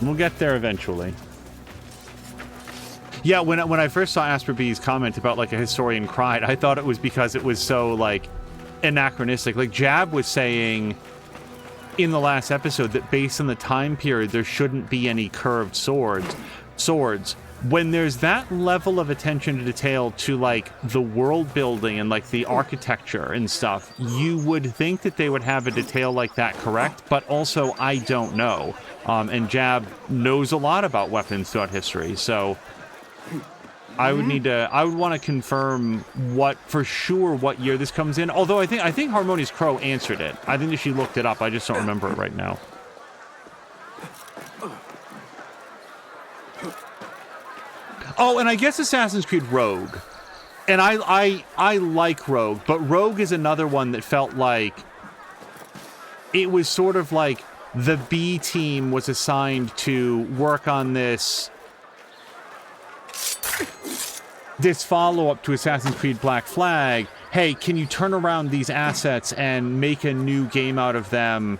We'll get there eventually. Yeah, when I first saw Asper B's comment about, like, a historian cried, I thought it was because it was so, like, anachronistic. Like, Jab was saying in the last episode that based on the time period, there shouldn't be any curved swords. When there's that level of attention to detail to, like, the world building and, like, the architecture and stuff, you would think that they would have a detail like that correct, but also I don't know. And Jab knows a lot about weapons throughout history, so I would need to. I would want to confirm what year this comes in. Although I think Harmonious Crow answered it. I think that she looked it up. I just don't remember it right now. Oh, and I guess Assassin's Creed Rogue. And I like Rogue, but Rogue is another one that felt like it was sort of like the B team was assigned to work on this follow-up to Assassin's Creed Black Flag. Hey, can you turn around these assets and make a new game out of them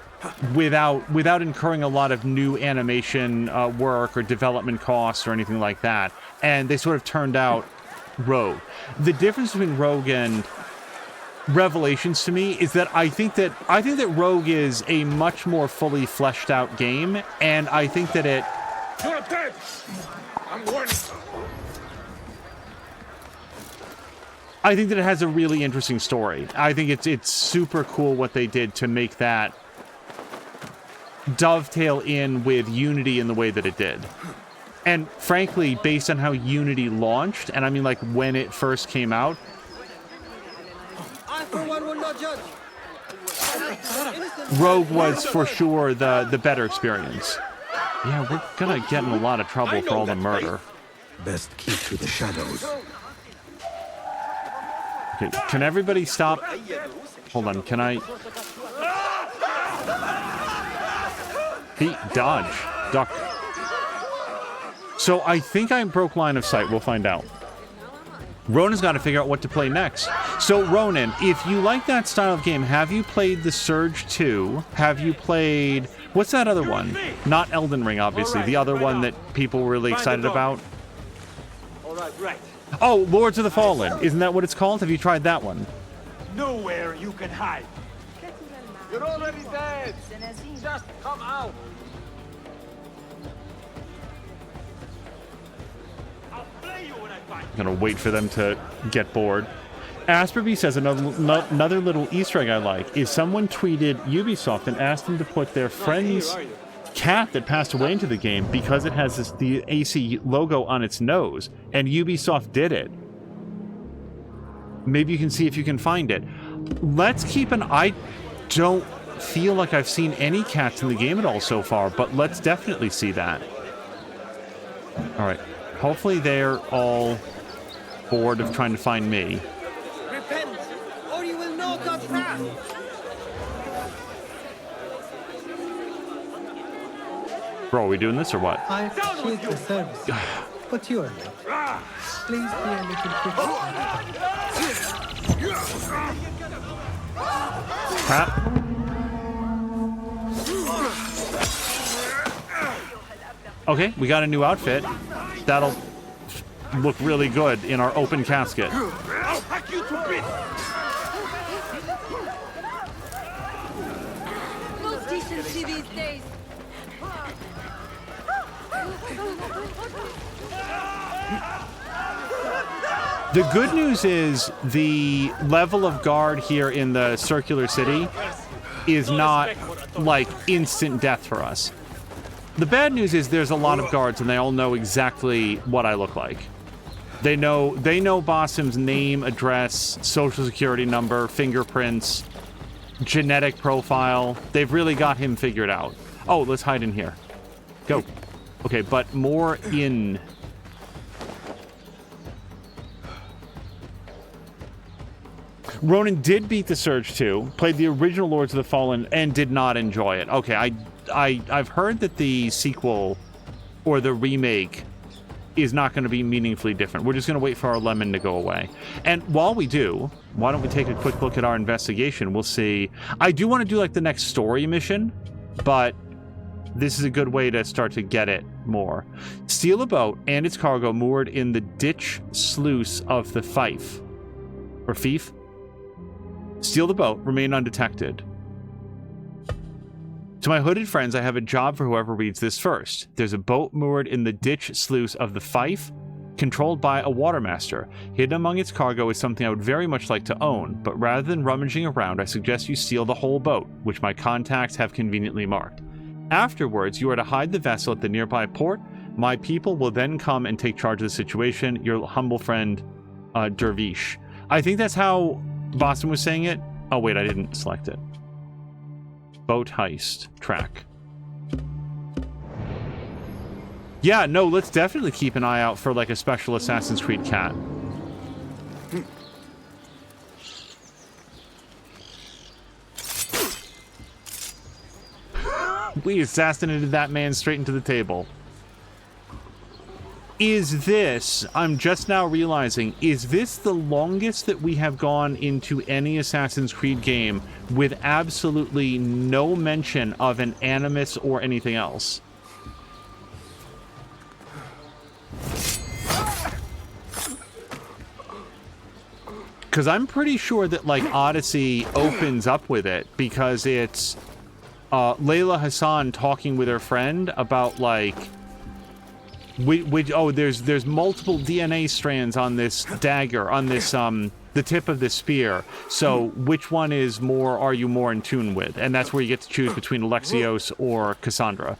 without incurring a lot of new animation work or development costs or anything like that? And they sort of turned out Rogue. The difference between Rogue and Revelations to me is that I think that Rogue is a much more fully fleshed out game, and I think that it. You're dead. I'm warning. I think that it has a really interesting story. I think it's super cool what they did to make that dovetail in with Unity in the way that it did. And frankly, based on how Unity launched, and I mean like when it first came out, I, for one, will not judge. Rogue was for sure the better experience. Yeah, we're gonna get in a lot of trouble for all the murder. Best keep to the shadows. Okay, can everybody stop? Hold on, can I? He dodge, duck. So I think I broke line of sight. We'll find out. Ronan's got to figure out what to play next. So Ronan, if you like that style of game, have you played The Surge 2? Have you played... What's that other one? Not Elden Ring, obviously. The other one that people were really excited about. All right. Oh, Lords of the Fallen. Isn't that what it's called? Have you tried that one? Nowhere you can hide. You're already dead. Just come out. I'll play you when I find I'm gonna wait for them to get bored. Asperby says another little Easter egg I like is someone tweeted Ubisoft and asked them to put their friend's cat that passed away into the game because it has the AC logo on its nose, and Ubisoft did it. Maybe you can see if you can find it. Let's keep an eye. Don't feel like I've seen any cats in the game at all so far, but let's definitely see that. All right. Hopefully they're all bored of trying to find me. Repent, or you will know God's wrath. Bro, are we doing this or what? I appreciate the service, but you are late. Please be a little quicker. Crap. Okay, we got a new outfit. That'll look really good in our open casket. I'll hack you to bits. No decency these days. The good news is the level of guard here in the circular city is not like instant death for us. The bad news is there's a lot of guards and they all know exactly what I look like. They know Basim's name, address, social security number, fingerprints, genetic profile. They've really got him figured out. Oh, let's hide in here. Go. Okay, but more in. Ronan did beat The Surge 2, played the original Lords of the Fallen, and did not enjoy it. Okay, I've heard that the sequel or the remake is not going to be meaningfully different. We're just going to wait for our lemon to go away. And while we do, why don't we take a quick look at our investigation? We'll see. I do want to do like the next story mission, but this is a good way to start to get it more. Steal a boat and its cargo moored in the ditch sluice of the Fife. Or Fief? Steal the boat, remain undetected. To my hooded friends, I have a job for whoever reads this first. There's a boat moored in the ditch sluice of the Fife, controlled by a watermaster. Hidden among its cargo is something I would very much like to own, but rather than rummaging around, I suggest you steal the whole boat, which my contacts have conveniently marked. Afterwards, you are to hide the vessel at the nearby port. My people will then come and take charge of the situation. Your humble friend, Dervish. I think that's how Basim was saying it. Oh, wait, I didn't select it. Boat heist track. Yeah, no, let's definitely keep an eye out for, like, a special Assassin's Creed cat. We assassinated that man straight into the table. Is this, I'm just now realizing, is this the longest that we have gone into any Assassin's Creed game with absolutely no mention of an animus or anything else? Because I'm pretty sure that, like, Odyssey opens up with it because it's Layla Hassan talking with her friend about, like, there's multiple DNA strands on this dagger, on this, the tip of this spear. So which one is more, are you more in tune with? And that's where you get to choose between Alexios or Cassandra.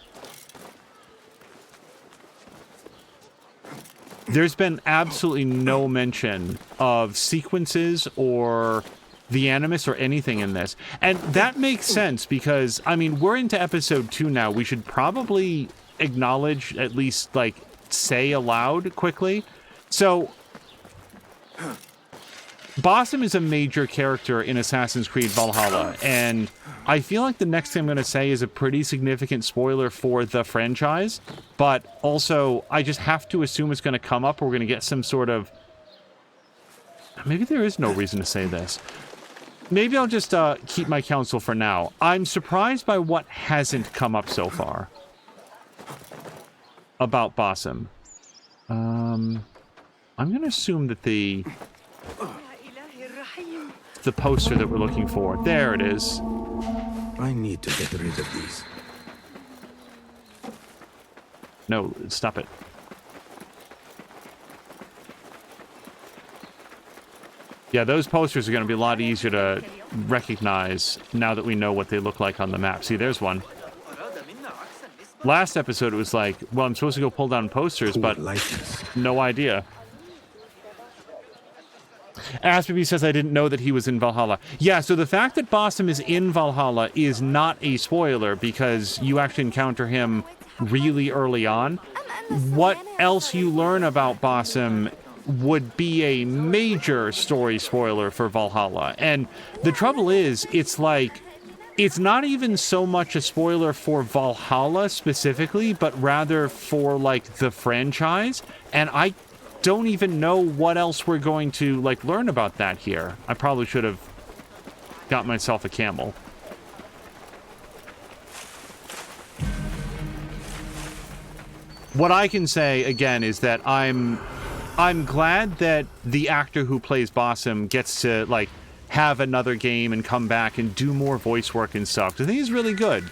There's been absolutely no mention of sequences or the Animus or anything in this. And that makes sense because, I mean, we're into episode 2 now. We should probably acknowledge, at least, like, say aloud quickly. So, Basim is a major character in Assassin's Creed Valhalla, and I feel like the next thing I'm going to say is a pretty significant spoiler for the franchise, but also I just have to assume it's going to come up, or we're going to get some sort of... Maybe there is no reason to say this. Maybe I'll just keep my counsel for now. I'm surprised by what hasn't come up so far about Basim. I'm going to assume that the poster that we're looking for. There it is. I need to get rid of these. No, stop it. Yeah, those posters are going to be a lot easier to recognize now that we know what they look like on the map. See, there's one. Last episode, it was like, well, I'm supposed to go pull down posters, but no idea. Asperby says, I didn't know that he was in Valhalla. Yeah, so the fact that Basim is in Valhalla is not a spoiler because you actually encounter him really early on. What else you learn about Basim would be a major story spoiler for Valhalla. And the trouble is, it's like, it's not even so much a spoiler for Valhalla specifically, but rather for, like, the franchise. And I don't even know what else we're going to, like, learn about that here. I probably should have got myself a camel. What I can say, again, is that I'm glad that the actor who plays Basim gets to, like, have another game and come back and do more voice work and stuff. I think he's really good.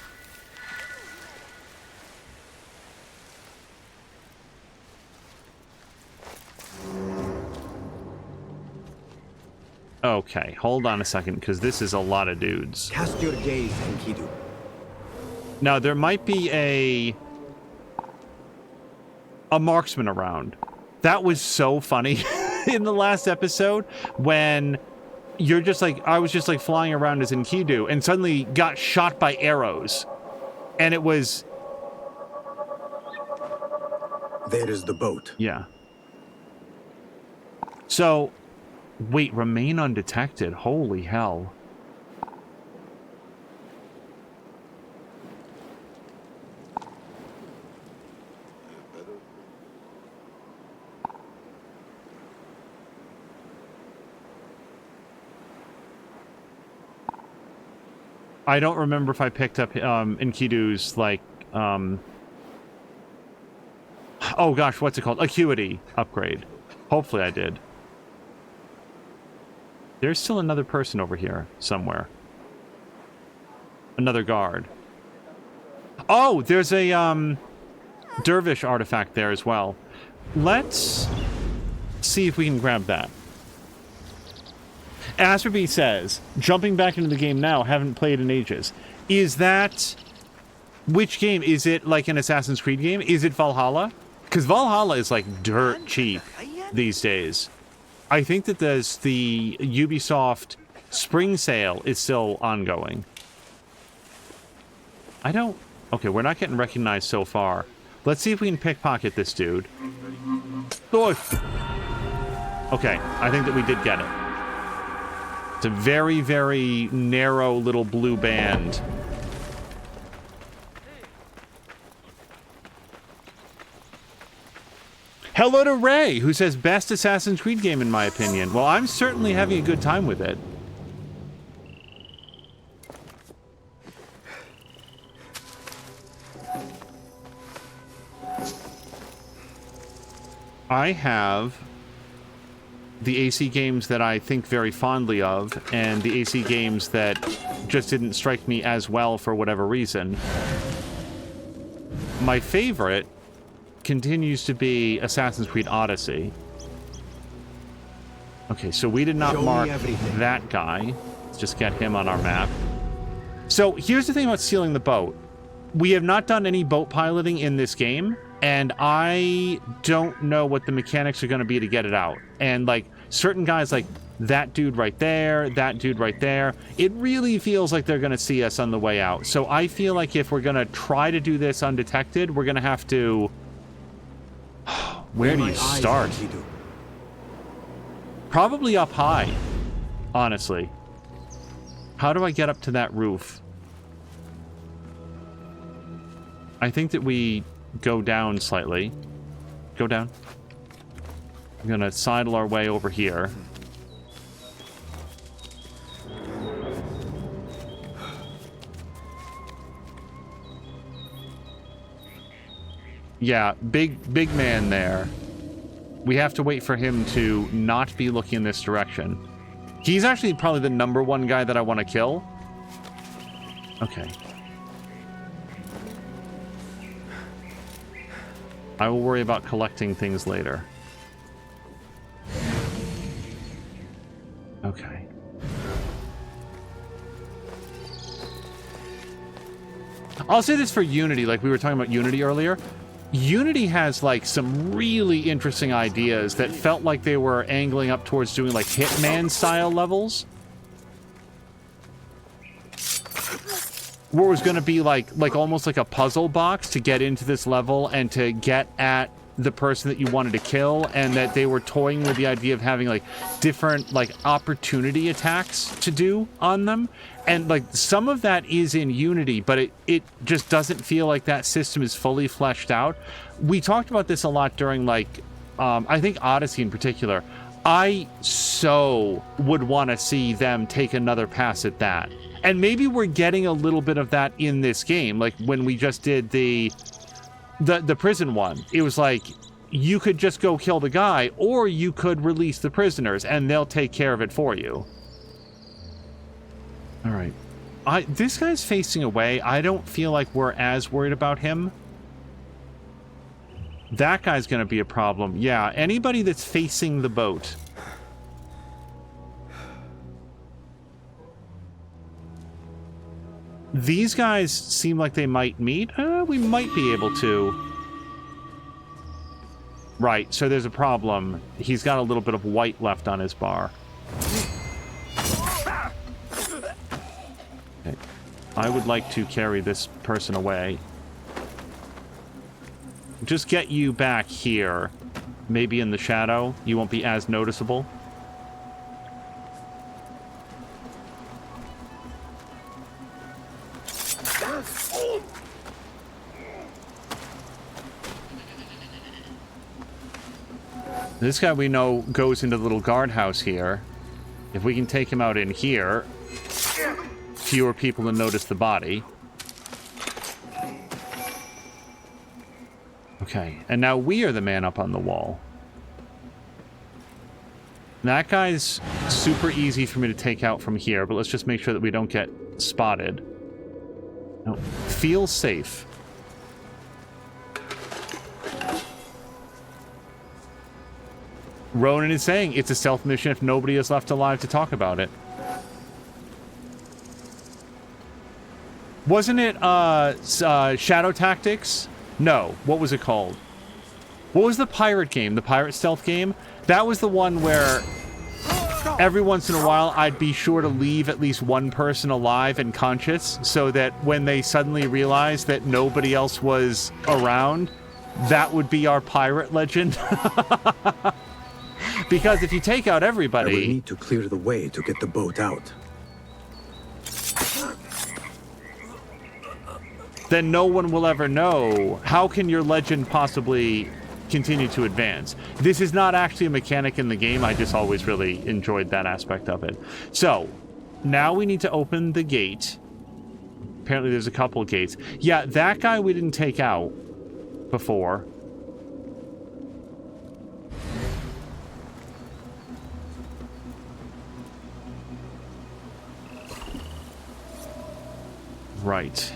Okay, hold on a second, because this is a lot of dudes. Cast your gaze, Enkidu. Now, there might be a marksman around. That was so funny in the last episode when you're just like, I was just like flying around as Enkidu and suddenly got shot by arrows. And it was... There is the boat. Yeah. So, wait, remain undetected. Holy hell. I don't remember if I picked up Enkidu's, like, oh gosh, what's it called? Acuity upgrade. Hopefully I did. There's still another person over here somewhere. Another guard. Oh, there's a dervish artifact there as well. Let's see if we can grab that. Asperby says, jumping back into the game now, haven't played in ages. Is that... Which game? Is it like an Assassin's Creed game? Is it Valhalla? Because Valhalla is like dirt cheap these days. I think that there's the Ubisoft Spring Sale is still ongoing. I don't... Okay, we're not getting recognized so far. Let's see if we can pickpocket this dude. Oh. Okay, I think that we did get it. It's a very, very narrow little blue band. Hello to Ray, who says best Assassin's Creed game in my opinion. Well, I'm certainly having a good time with it. I have the AC games that I think very fondly of, and the AC games that just didn't strike me as well for whatever reason. My favorite continues to be Assassin's Creed Odyssey. Okay, so we did not mark that guy. Let's just get him on our map. So here's the thing about stealing the boat. We have not done any boat piloting in this game, and I don't know what the mechanics are going to be to get it out. And, like, certain guys, like that dude right there, that dude right there, it really feels like they're going to see us on the way out. So I feel like if we're going to try to do this undetected, we're going to have to... Where do you start? Probably up high, honestly. How do I get up to that roof? I think that we go down slightly. Go down. I'm gonna sidle our way over here. Yeah, big man there. We have to wait for him to not be looking in this direction. He's actually probably the #1 guy that I want to kill. Okay. I will worry about collecting things later. Okay. I'll say this for Unity, like we were talking about Unity earlier. Unity has, like, some really interesting ideas that felt like they were angling up towards doing, like, Hitman-style levels. Where it was going to be, like almost like a puzzle box to get into this level and to get at the person that you wanted to kill, and that they were toying with the idea of having, like, different, like, opportunity attacks to do on them. And, like, some of that is in Unity, but it just doesn't feel like that system is fully fleshed out. We talked about this a lot during, like, I think Odyssey in particular. I so would want to see them take another pass at that. And maybe we're getting a little bit of that in this game. Like, when we just did the prison one, it was like, you could just go kill the guy, or you could release the prisoners, and they'll take care of it for you. All right. This guy's facing away. I don't feel like we're as worried about him. That guy's going to be a problem. Yeah, anybody that's facing the boat. These guys seem like they might meet. We might be able to. Right, so there's a problem. He's got a little bit of white left on his bar. Okay. I would like to carry this person away. Just get you back here. Maybe in the shadow. You won't be as noticeable. This guy we know goes into the little guardhouse here. If we can take him out in here, fewer people will notice the body. Okay, and now we are the man up on the wall. That guy's super easy for me to take out from here, but let's just make sure that we don't get spotted. No, feel safe. Ronan is saying it's a stealth mission if nobody is left alive to talk about it. Wasn't it Shadow Tactics? No. What was it called? What was the pirate game? The pirate stealth game? That was the one where every once in a while I'd be sure to leave at least one person alive and conscious so that when they suddenly realized that nobody else was around, that would be our pirate legend. Because if you take out everybody... I will need to clear the way to get the boat out. Then no one will ever know. How can your legend possibly continue to advance? This is not actually a mechanic in the game. I just always really enjoyed that aspect of it. So, now we need to open the gate. Apparently there's a couple of gates. Yeah, that guy we didn't take out before. Right.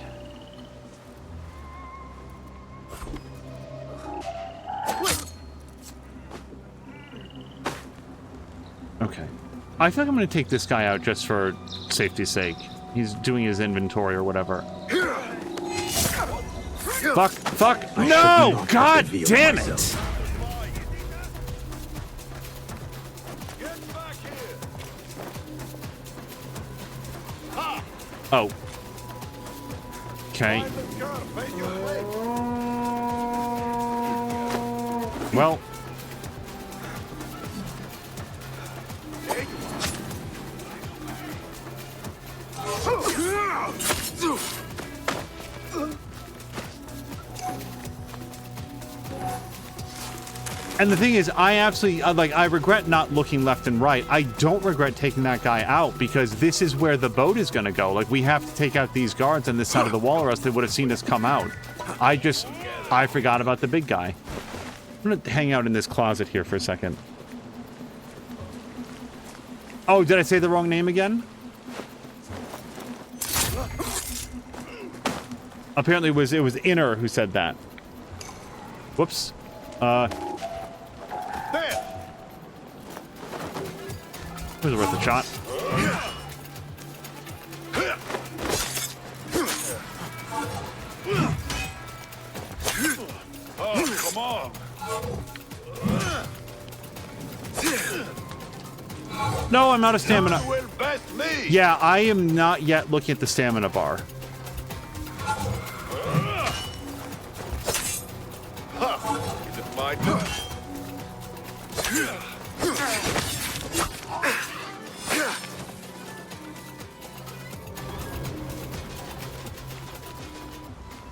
Okay. I feel like I'm going to take this guy out just for safety's sake. He's doing his inventory or whatever. Fuck, fuck, no! God damn it! Oh. Okay. Well. And the thing is, I absolutely, I regret not looking left and right. I don't regret taking that guy out because this is where the boat is going to go. Like, we have to take out these guards on this side of the wall or else they would have seen us come out. I forgot about the big guy. I'm going to hang out in this closet here for a second. Oh, did I say the wrong name again? Apparently it was Inner who said that. Whoops. It was worth a shot. Oh, come on. No, I'm out of stamina. Yeah, I am not yet looking at the stamina bar. Is it my turn?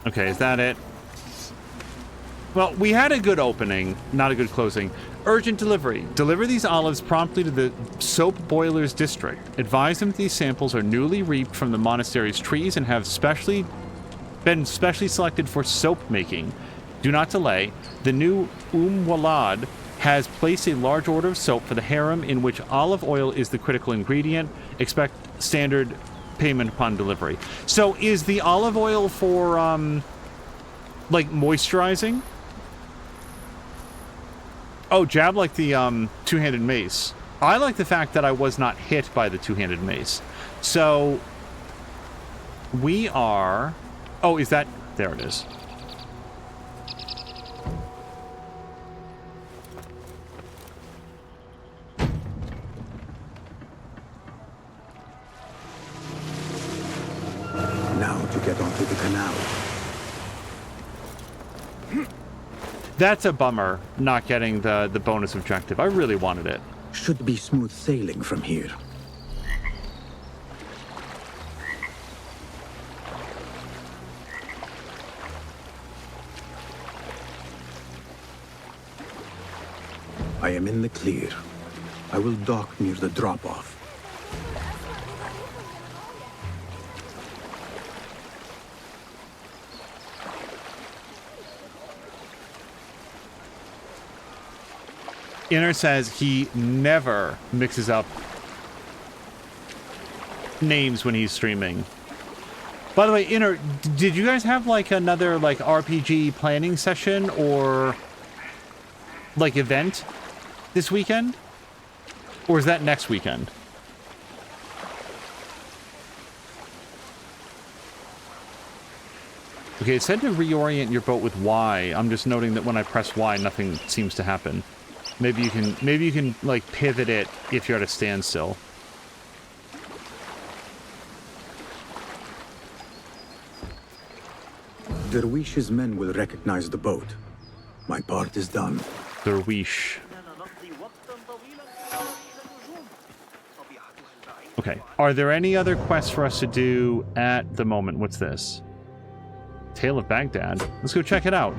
Okay, is that it? Well, we had a good opening, not a good closing. Urgent delivery. Deliver these olives promptly to the soap boilers district. Advise them that these samples are newly reaped from the monastery's trees and have been specially selected for soap making. Do not delay. The new Walad has placed a large order of soap for the harem in which olive oil is the critical ingredient. Expect standard payment upon delivery. So is the olive oil for, like, moisturizing? Oh, Jab like the, two-handed mace. I like the fact that I was not hit by the two-handed mace. So, we are... Oh, is that... There it is. Now to get onto the canal. That's a bummer, not getting the bonus objective. I really wanted it. Should be smooth sailing from here. I am in the clear. I will dock near the drop-off. Inner says he never mixes up names when he's streaming. By the way, Inner, did you guys have like another like RPG planning session or like event this weekend? Or is that next weekend? Okay, it said to reorient your boat with Y. I'm just noting that when I press Y, nothing seems to happen. Maybe you can like pivot it if you're at a standstill. Derwish's men will recognize the boat. My part is done. Derwish. Okay. Are there any other quests for us to do at the moment? What's this? Tale of Baghdad. Let's go check it out.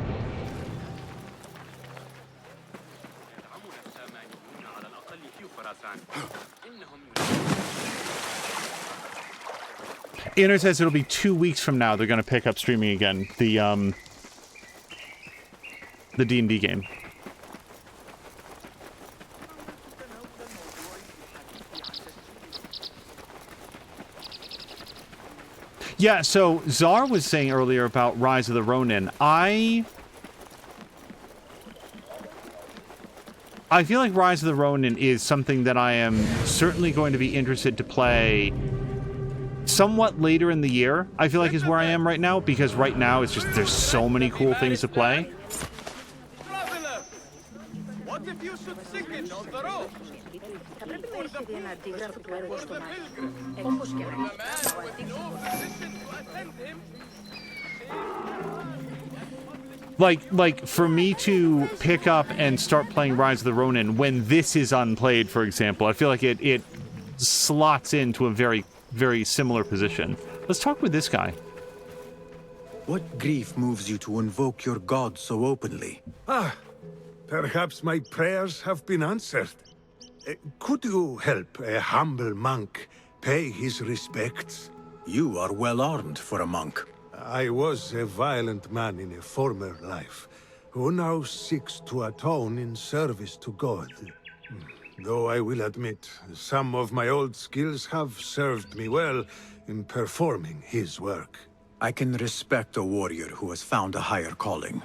Inner says it'll be 2 weeks from now they're going to pick up streaming again. The D&D game. Yeah, so Czar was saying earlier about Rise of the Ronin. I feel like Rise of the Ronin is something that I am certainly going to be interested to play somewhat later in the year. I feel like is where I am right now, because right now it's just there's so many cool things to play. Traveler, what if you should sink it on the road? For the pilgrim, the man with no physician to attend him. Like for me to pick up and start playing Rise of the Ronin when this is unplayed, for example, I feel like it slots into a very, very similar position. Let's talk with this guy. What grief moves you to invoke your god so openly? Perhaps my prayers have been answered. Could you help a humble monk pay his respects? You are well armed for a monk. I was a violent man in a former life, who now seeks to atone in service to God. Though I will admit, some of my old skills have served me well in performing his work. I can respect a warrior who has found a higher calling.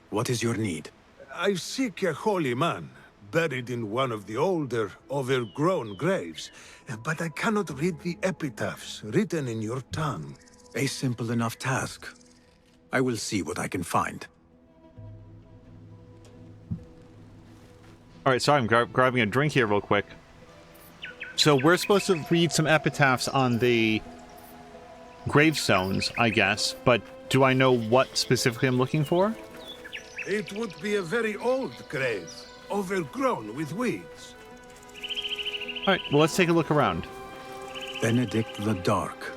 What is your need? I seek a holy man, buried in one of the older, overgrown graves, but I cannot read the epitaphs written in your tongue. A simple enough task. I will see what I can find. All right, sorry, I'm grabbing a drink here real quick. So we're supposed to read some epitaphs on the gravestones, I guess, but do I know what specifically I'm looking for? It would be a very old grave, overgrown with weeds. All right, well, let's take a look around. Benedict the Dark,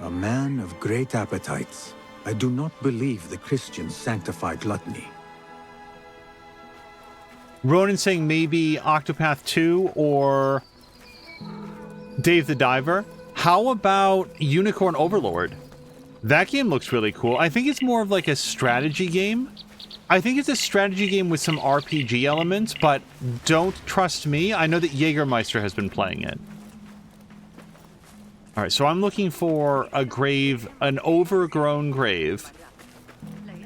a man of great appetites. I do not believe the Christians sanctify gluttony. Ronan saying maybe Octopath 2 or Dave the Diver. How about Unicorn Overlord? That game looks really cool. I think it's more of like a strategy game. I think it's a strategy game with some RPG elements, but don't trust me. I know that Jägermeister has been playing it. All right, so I'm looking for a grave, an overgrown grave,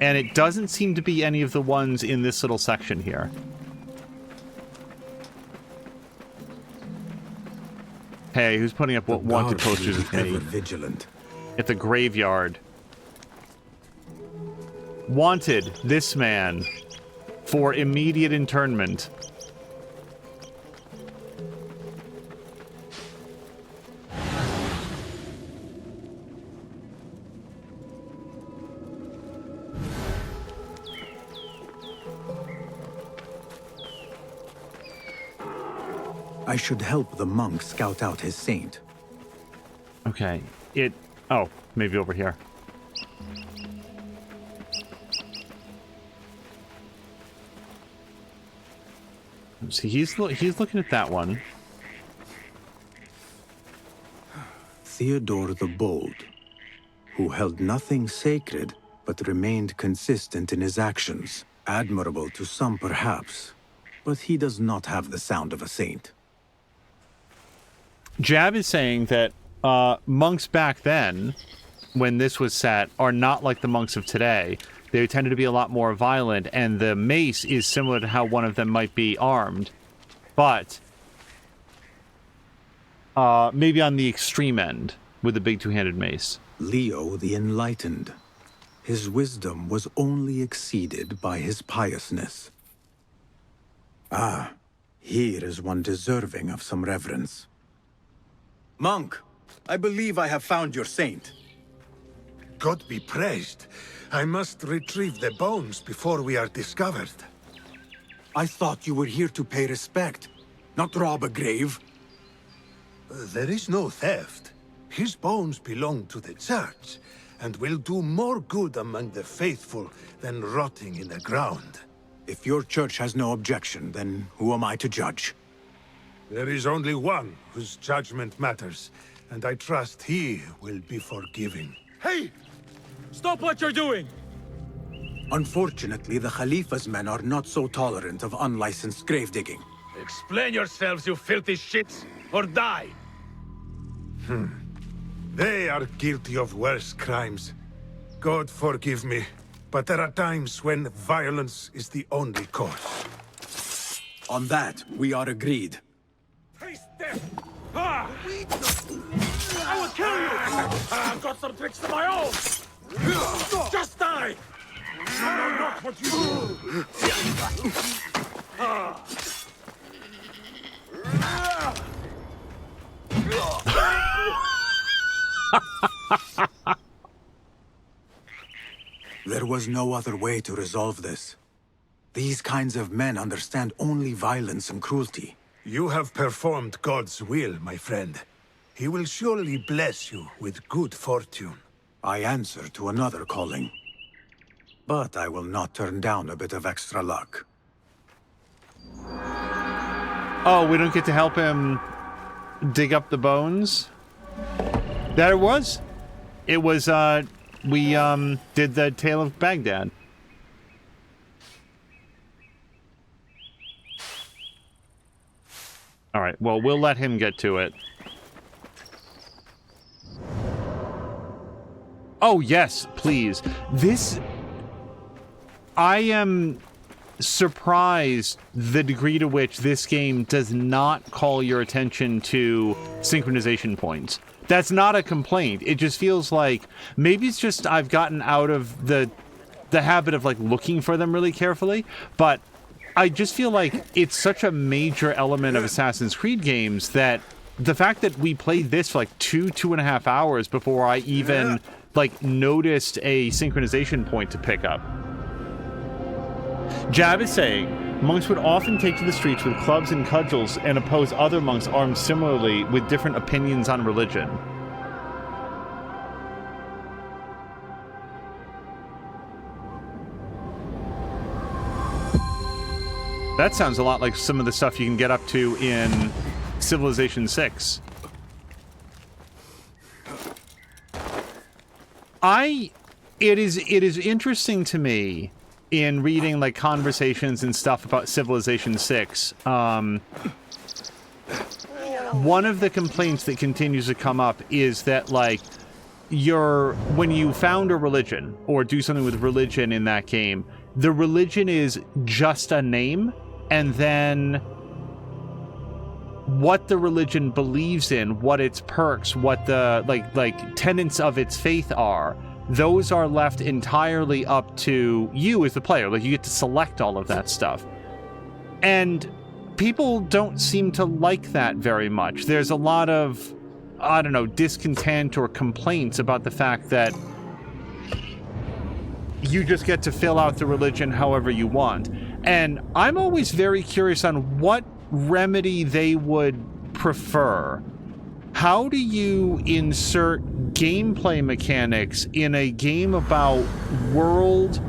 and it doesn't seem to be any of the ones in this little section here. Hey, who's putting up what wanted posters of me? Vigilant. At the graveyard. Wanted, this man, for immediate internment. I should help the monk scout out his saint. Okay, oh, maybe over here. See, he's looking at that one. Theodore the Bold, who held nothing sacred, but remained consistent in his actions. Admirable to some, perhaps, but he does not have the sound of a saint. Jab is saying that monks back then, when this was set, are not like the monks of today. They tended to be a lot more violent, and the mace is similar to how one of them might be armed, but maybe on the extreme end with the big two-handed mace. Leo the Enlightened, his wisdom was only exceeded by his piousness. Ah, here is one deserving of some reverence. Monk, I believe I have found your saint. God be praised. I must retrieve the bones before we are discovered. I thought you were here to pay respect, not rob a grave. There is no theft. His bones belong to the church, and will do more good among the faithful than rotting in the ground. If your church has no objection, then who am I to judge? There is only one whose judgment matters, and I trust he will be forgiving. Hey! Stop what you're doing! Unfortunately, the Khalifa's men are not so tolerant of unlicensed grave digging. Explain yourselves, you filthy shits, or die! They are guilty of worse crimes. God forgive me, but there are times when violence is the only course. On that, we are agreed. Taste death! Ah! I will kill you! I've got some tricks of my own! Just die! I know not what you do! Ah! There was no other way to resolve this. These kinds of men understand only violence and cruelty. You have performed God's will, my friend. He will surely bless you with good fortune. I answer to another calling. But I will not turn down a bit of extra luck. Oh, we don't get to help him dig up the bones? That it was? It was, we, did the Tale of Baghdad. Alright, well, we'll let him get to it. Oh, yes, please. I am surprised the degree to which this game does not call your attention to synchronization points. That's not a complaint. It just feels like maybe it's just I've gotten out of the habit of like looking for them really carefully, but I just feel like it's such a major element of Assassin's Creed games that the fact that we played this for like 2.5 hours before I even like noticed a synchronization point to pick up. Jab is saying, monks would often take to the streets with clubs and cudgels and oppose other monks armed similarly with different opinions on religion. That sounds a lot like some of the stuff you can get up to in Civilization 6. It is interesting to me in reading like conversations and stuff about Civilization 6. One of the complaints that continues to come up is that like when you found a religion or do something with religion in that game, the religion is just a name, and then what the religion believes in, what its perks, what the like tenets of its faith are, those are left entirely up to you as the player. Like, you get to select all of that stuff. And people don't seem to like that very much. There's a lot of, I don't know, discontent or complaints about the fact that you just get to fill out the religion however you want. And I'm always very curious on what remedy they would prefer. How do you insert gameplay mechanics in a game about world,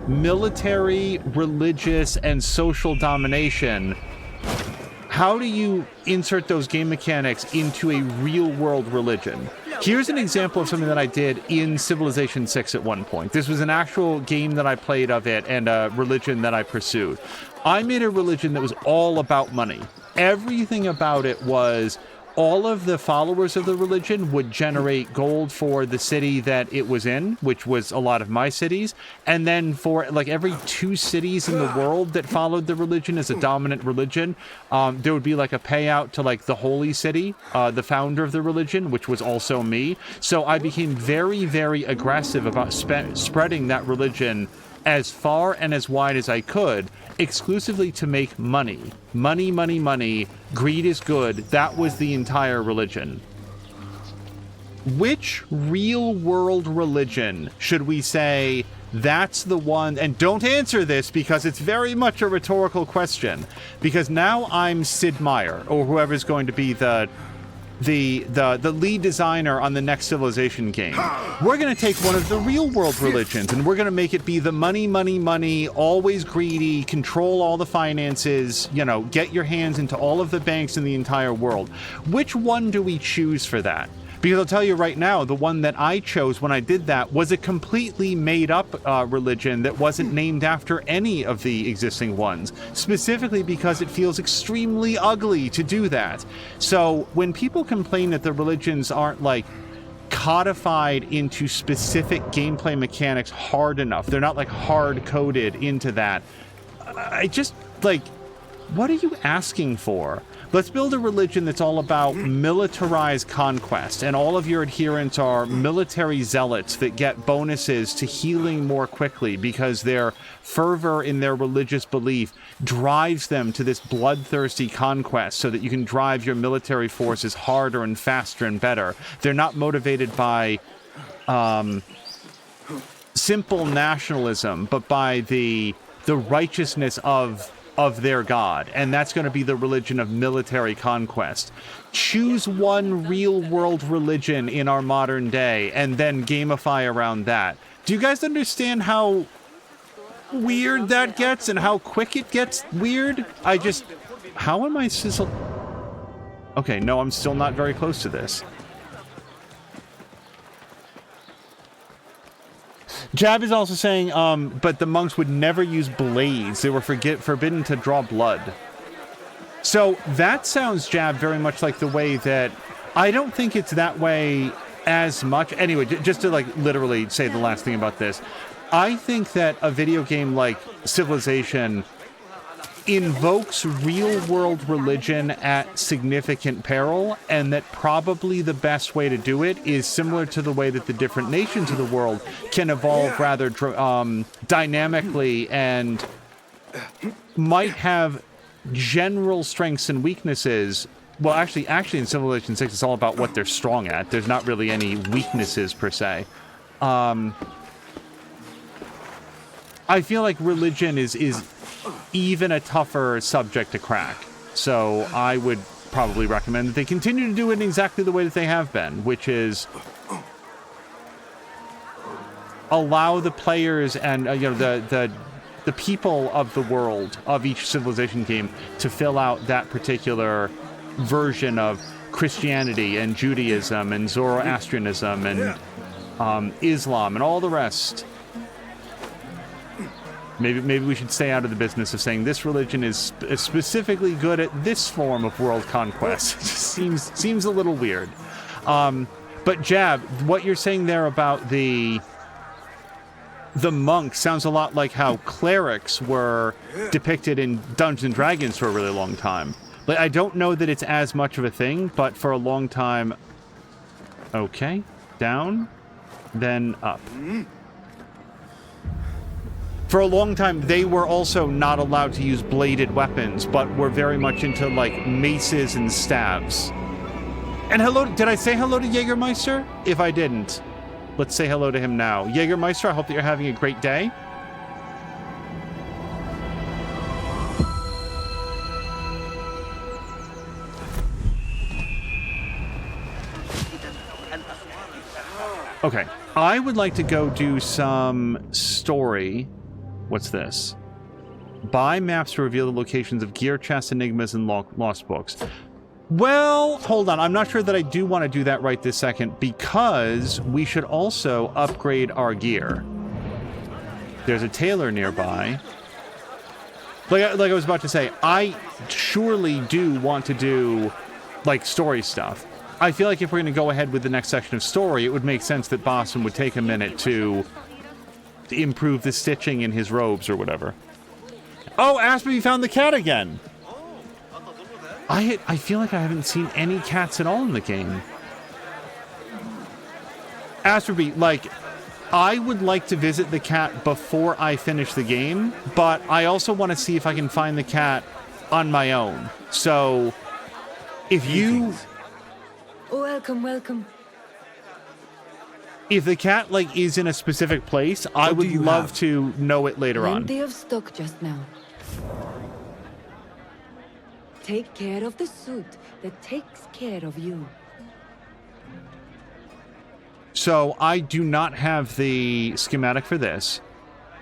military, religious, and social domination? How do you insert those game mechanics into a real-world religion? Here's an example of something that I did in Civilization 6 at one point. This was an actual game that I played of it and a religion that I pursued. I made a religion that was all about money. Everything about it was all of the followers of the religion would generate gold for the city that it was in, which was a lot of my cities. And then for like every 2 cities in the world that followed the religion as a dominant religion, there would be like a payout to like the holy city, the founder of the religion, which was also me. So I became very, very aggressive about spreading that religion as far and as wide as I could, exclusively to make money. Money, money, money. Greed is good. That was the entire religion. Which real-world religion should we say that's the one? And don't answer this because it's very much a rhetorical question. Because now I'm Sid Meier, or whoever's going to be the lead designer on the next Civilization game. We're going to take one of the real world religions and we're going to make it be the money, money, money, always greedy, control all the finances, you know, get your hands into all of the banks in the entire world. Which one do we choose for that? Because I'll tell you right now, the one that I chose when I did that was a completely made-up religion that wasn't named after any of the existing ones, specifically because it feels extremely ugly to do that. So when people complain that the religions aren't, like, codified into specific gameplay mechanics hard enough, they're not, like, hard-coded into that, I just, like, what are you asking for? Let's build a religion that's all about militarized conquest, and all of your adherents are military zealots that get bonuses to healing more quickly because their fervor in their religious belief drives them to this bloodthirsty conquest so that you can drive your military forces harder and faster and better. They're not motivated by simple nationalism, but by the righteousness of their god, and that's going to be the religion of military conquest. Choose one real-world religion in our modern day, and then gamify around that. Do you guys understand how weird that gets, and how quick it gets weird? How am I sizzle? Okay, no, I'm still not very close to this. Jab is also saying, but the monks would never use blades. They were forbidden to draw blood. So that sounds, Jab, very much like the way that... I don't think it's that way as much. Anyway, just to, like, literally say the last thing about this. I think that a video game like Civilization invokes real-world religion at significant peril, and that probably the best way to do it is similar to the way that the different nations of the world can evolve rather dynamically and might have general strengths and weaknesses. Well, actually in Civilization 6, it's all about what they're strong at. There's not really any weaknesses, per se. I feel like religion is even a tougher subject to crack. So I would probably recommend that they continue to do it in exactly the way that they have been, which is allow the players and the people of the world of each Civilization game to fill out that particular version of Christianity and Judaism and Zoroastrianism and Islam and all the rest. Maybe we should stay out of the business of saying this religion is specifically good at this form of world conquest. It just seems a little weird. But Jab, what you're saying there about the monks sounds a lot like how clerics were depicted in Dungeons & Dragons for a really long time. Like, I don't know that it's as much of a thing, but for a long time... Okay. Down. Then up. For a long time, they were also not allowed to use bladed weapons, but were very much into, like, maces and stabs. And hello, did I say hello to Jägermeister? If I didn't, let's say hello to him now. Jägermeister, I hope that you're having a great day. Okay, I would like to go do some story. What's this? Buy maps to reveal the locations of gear chests, enigmas, and lost books. Well, hold on. I'm not sure that I do want to do that right this second, because we should also upgrade our gear. There's a tailor nearby. Like I was about to say, I surely do want to do like, story stuff. I feel like if we're going to go ahead with the next section of story, it would make sense that Basim would take a minute to improve the stitching in his robes or whatever. Oh, Aspen found the cat again! I feel like I haven't seen any cats at all in the game. Asperby, like, I would like to visit the cat before I finish the game, but I also want to see if I can find the cat on my own. So, if you... Welcome, welcome. If the cat, like, is in a specific place, I would love to know it later on. Plenty of stock just now. Take care of the suit that takes care of you. So I do not have the schematic for this.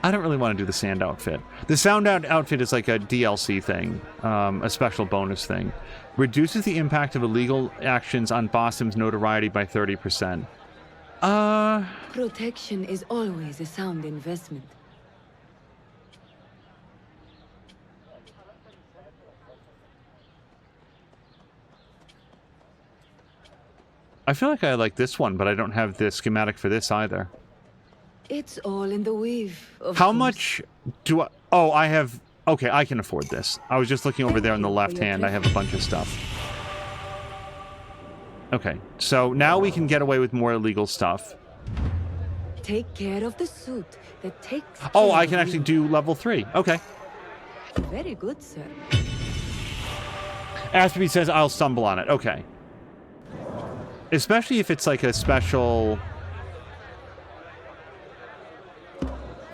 I don't really want to do the sand outfit. The sound outfit is like a DLC thing, a special bonus thing. Reduces the impact of illegal actions on Basim's notoriety by 30%. Protection is always a sound investment. I feel like I like this one, but I don't have the schematic for this either. It's all in the weave, of How course. much do I... Oh, I have... Okay, I can afford this. I was just looking over there on the left hand. I have a bunch of stuff. Okay, so now we can get away with more illegal stuff. Take care of the suit that takes Oh, care I can of actually you. do level 3. Okay. Very good, sir. Asperby says I'll stumble on it. Okay. Especially if it's like a special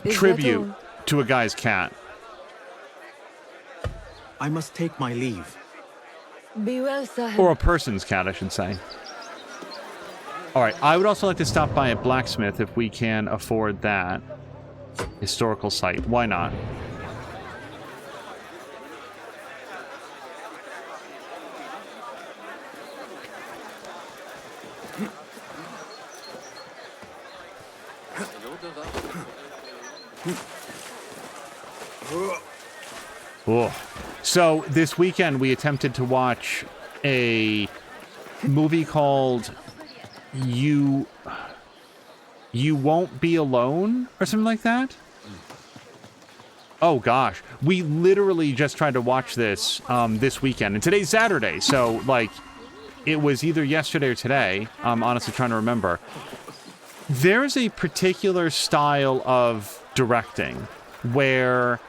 Is tribute that all? to a guy's cat. I must take my leave. Be well, Sahib. Or a person's cat, I should say. Alright, I would also like to stop by a blacksmith if we can afford that. Historical site. Why not? Oh. So this weekend we attempted to watch a movie called You Won't Be Alone or something like that. Oh gosh, we literally just tried to watch this this weekend, and today's Saturday, so like it was either yesterday or today. I'm honestly trying to remember. There's a particular style of directing where,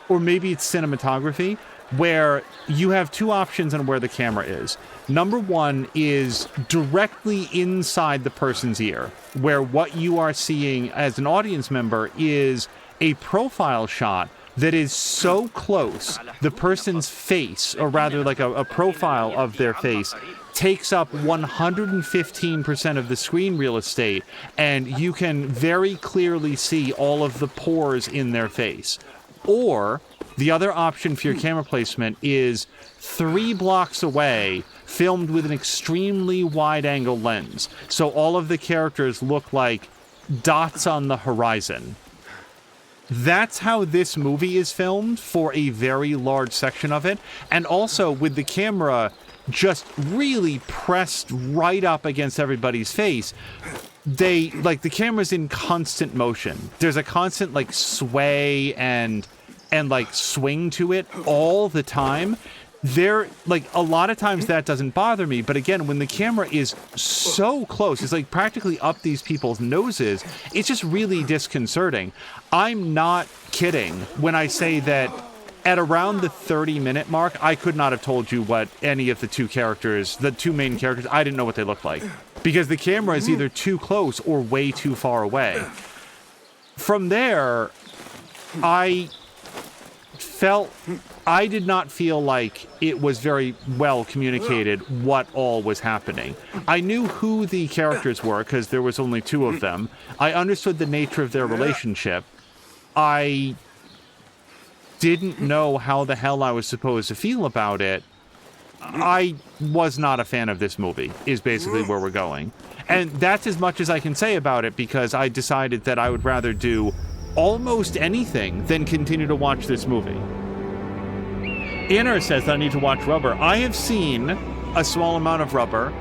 or maybe it's cinematography, where you have two options on where the camera is. Number one is directly inside the person's ear, where what you are seeing as an audience member is a profile shot that is so close, the person's face, or rather like a profile of their face, takes up 115% of the screen real estate, and you can very clearly see all of the pores in their face. Or the other option for your camera placement is 3 blocks away, filmed with an extremely wide-angle lens. So all of the characters look like dots on the horizon. That's how this movie is filmed for a very large section of it. And also with the camera just really pressed right up against everybody's face, they, like, the camera's in constant motion. There's a constant, like, sway and like swing to it all the time. There, like, a lot of times that doesn't bother me, but again, when the camera is so close, it's like practically up these people's noses, it's just really disconcerting. I'm not kidding when I say that at around the 30-minute mark, I could not have told you what any of the two main characters, I didn't know what they looked like, because the camera is either too close or way too far away. From there, I did not feel like it was very well communicated what all was happening. I knew who the characters were because there was only 2 of them. I understood the nature of their relationship. I didn't know how the hell I was supposed to feel about it. I was not a fan of this movie, is basically where we're going. And that's as much as I can say about it, because I decided that I would rather do almost anything than continue to watch this movie. Inner says that I need to watch Rubber. I have seen a small amount of rubber.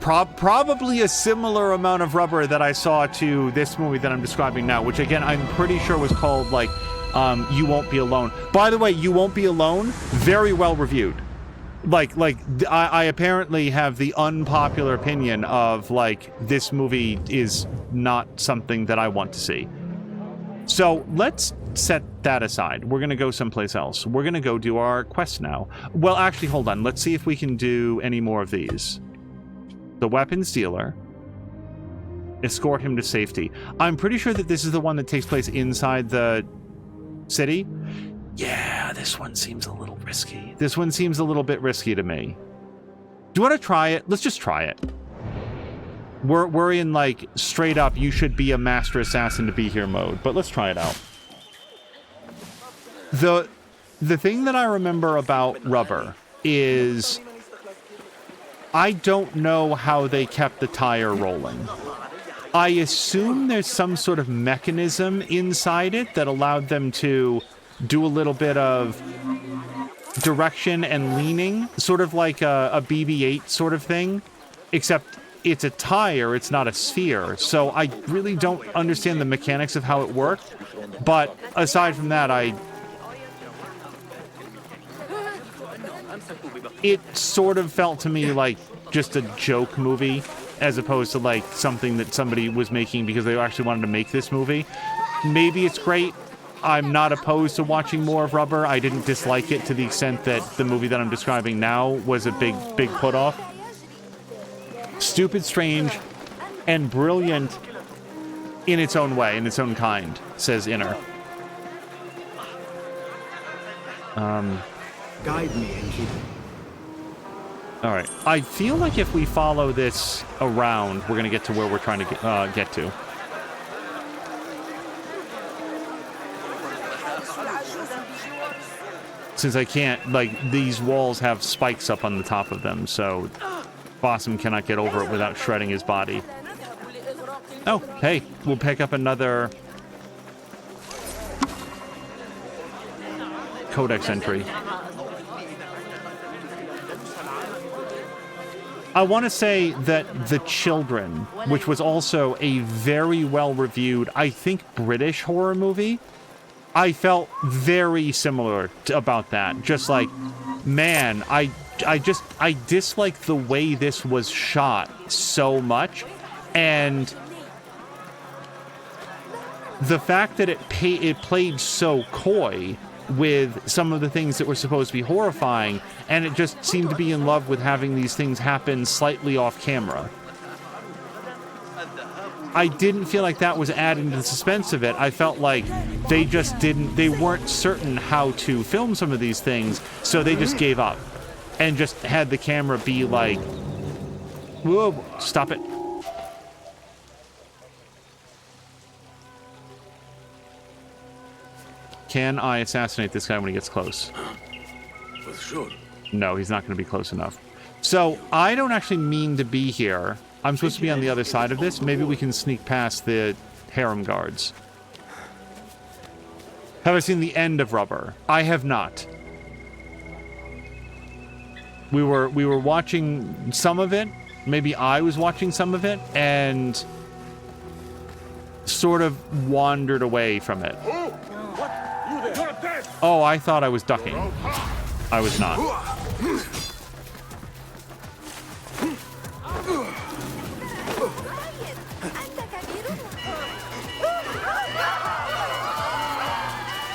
Probably a similar amount of rubber that I saw to this movie that I'm describing now, which again, I'm pretty sure was called like, You Won't Be Alone. By the way, You Won't Be Alone, very well reviewed. I apparently have the unpopular opinion of like, this movie is not something that I want to see. So let's set that aside. We're going to go someplace else. We're going to go do our quest now. Well, actually, hold on. Let's see if we can do any more of these. The weapons dealer. Escort him to safety. I'm pretty sure that this is the one that takes place inside the city. Yeah, this one seems a little risky. This one seems a little bit risky to me. Do you want to try it? Let's just try it. We're in like straight up, you should be a master assassin to be here mode, but let's try it out. The thing that I remember about rubber is I don't know how they kept the tire rolling. I assume there's some sort of mechanism inside it that allowed them to do a little bit of direction and leaning, sort of like a BB-8 sort of thing, except it's a tire, it's not a sphere. So I really don't understand the mechanics of how it worked. But aside from that, it sort of felt to me like just a joke movie, as opposed to like something that somebody was making because they actually wanted to make this movie. Maybe it's great. I'm not opposed to watching more of Rubber. I didn't dislike it to the extent that the movie that I'm describing now was a big put-off. Stupid, strange, and brilliant in its own way, in its own kind, says Inner. Guide me and keep. All right. I feel like if we follow this around, we're going to get to where we're trying to get to. Since I can't, like, these walls have spikes up on the top of them, so Basim cannot get over it without shredding his body. Oh, hey, we'll pick up another codex entry. I want to say that The Children, which was also a very well-reviewed, I think, British horror movie, I felt very similar about that. Just like, man, I dislike the way this was shot so much, and the fact that it played so coy with some of the things that were supposed to be horrifying, and it just seemed to be in love with having these things happen slightly off camera. I didn't feel like that was adding to the suspense of it. I felt like they weren't certain how to film some of these things, so they just gave up and just had the camera be like, whoa, stop it. Can I assassinate this guy when he gets close? For sure. No, he's not going to be close enough. So, I don't actually mean to be here. I'm supposed to be on the other side of this. Maybe we can sneak past the harem guards. Have I seen the end of Rubber? I have not. We were watching some of it. Maybe I was watching some of it, and sort of wandered away from it. Oh, I thought I was ducking. I was not.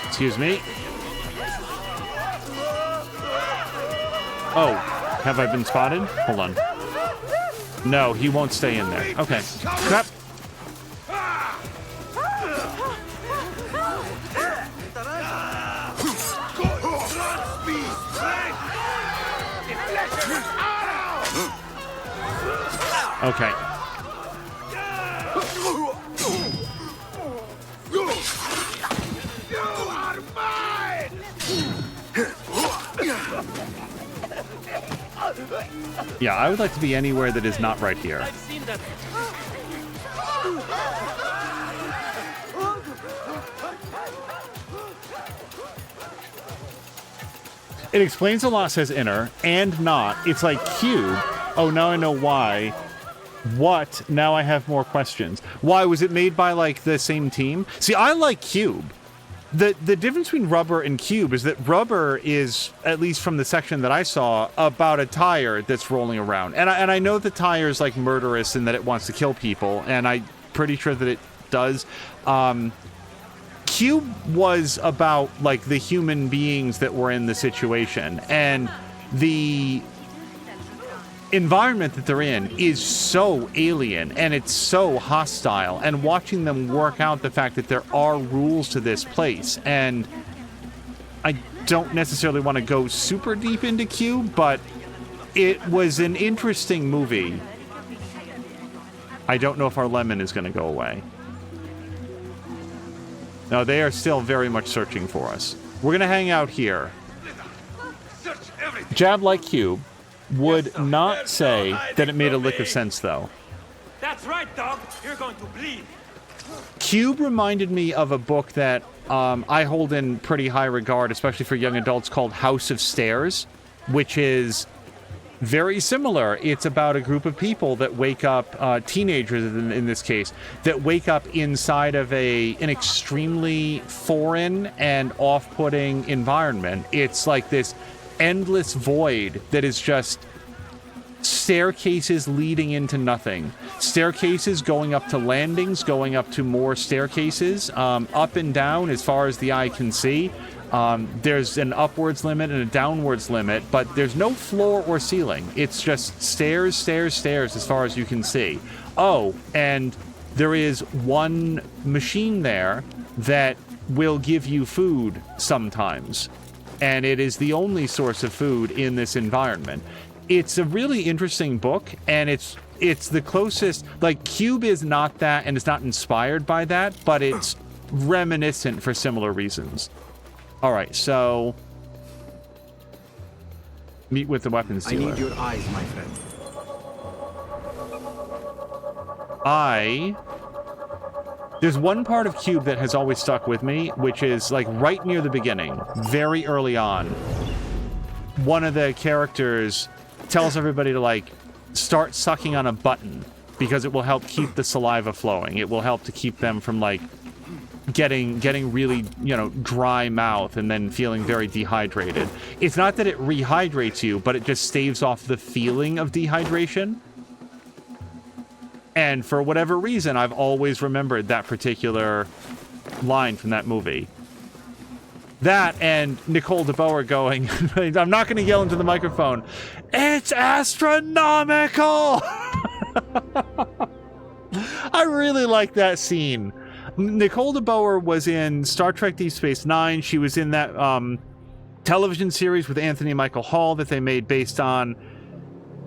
Excuse me. Oh, have I been spotted? Hold on. No, he won't stay in there. Okay. Crap. Okay. Yeah, I would like to be anywhere that is not right here. It explains a lot, says Inner, and not. It's like Cube. Oh, now I know why. What? Now I have more questions. Why? Was it made by, like, the same team? See, I like Cube. The difference between Rubber and Cube is that Rubber is, at least from the section that I saw, about a tire that's rolling around. And I know the tire is, like, murderous and that it wants to kill people, and I'm pretty sure that it does. Cube was about, like, the human beings that were in the situation, and the environment that they're in is so alien and it's so hostile, and watching them work out the fact that there are rules to this place. And I don't necessarily want to go super deep into Cube, but it was an interesting movie. I don't know if our lemon is going to go away. No, they are still very much searching for us. We're going to hang out here. Jab like Cube would not say that it made a lick of sense, though. That's right, dog. You're going to bleed. Cube reminded me of a book that I hold in pretty high regard, especially for young adults, called House of Stairs, which is very similar. It's about a group of people that wake up, teenagers in this case, that wake up inside of an extremely foreign and off-putting environment. It's like this endless void that is just staircases leading into nothing. Staircases going up to landings, going up to more staircases, up and down as far as the eye can see. There's an upwards limit and a downwards limit, but there's no floor or ceiling. It's just stairs, stairs, stairs as far as you can see. Oh, and there is one machine there that will give you food sometimes. And it is the only source of food in this environment. It's a really interesting book, and it's the closest, like, Cube is not that, and it's not inspired by that, but it's reminiscent for similar reasons. All right, so meet with the weapons dealer. I need your eyes, my friend. There's one part of Cube that has always stuck with me, which is, like, right near the beginning, very early on. One of the characters tells everybody to, like, start sucking on a button because it will help keep the saliva flowing. It will help to keep them from, like, getting really, you know, dry mouth and then feeling very dehydrated. It's not that it rehydrates you, but it just staves off the feeling of dehydration. And for whatever reason, I've always remembered that particular line from that movie. That and Nicole DeBoer going, I'm not going to yell into the microphone, it's astronomical! I really like that scene. Nicole DeBoer was in Star Trek Deep Space Nine. She was in that television series with Anthony Michael Hall that they made based on,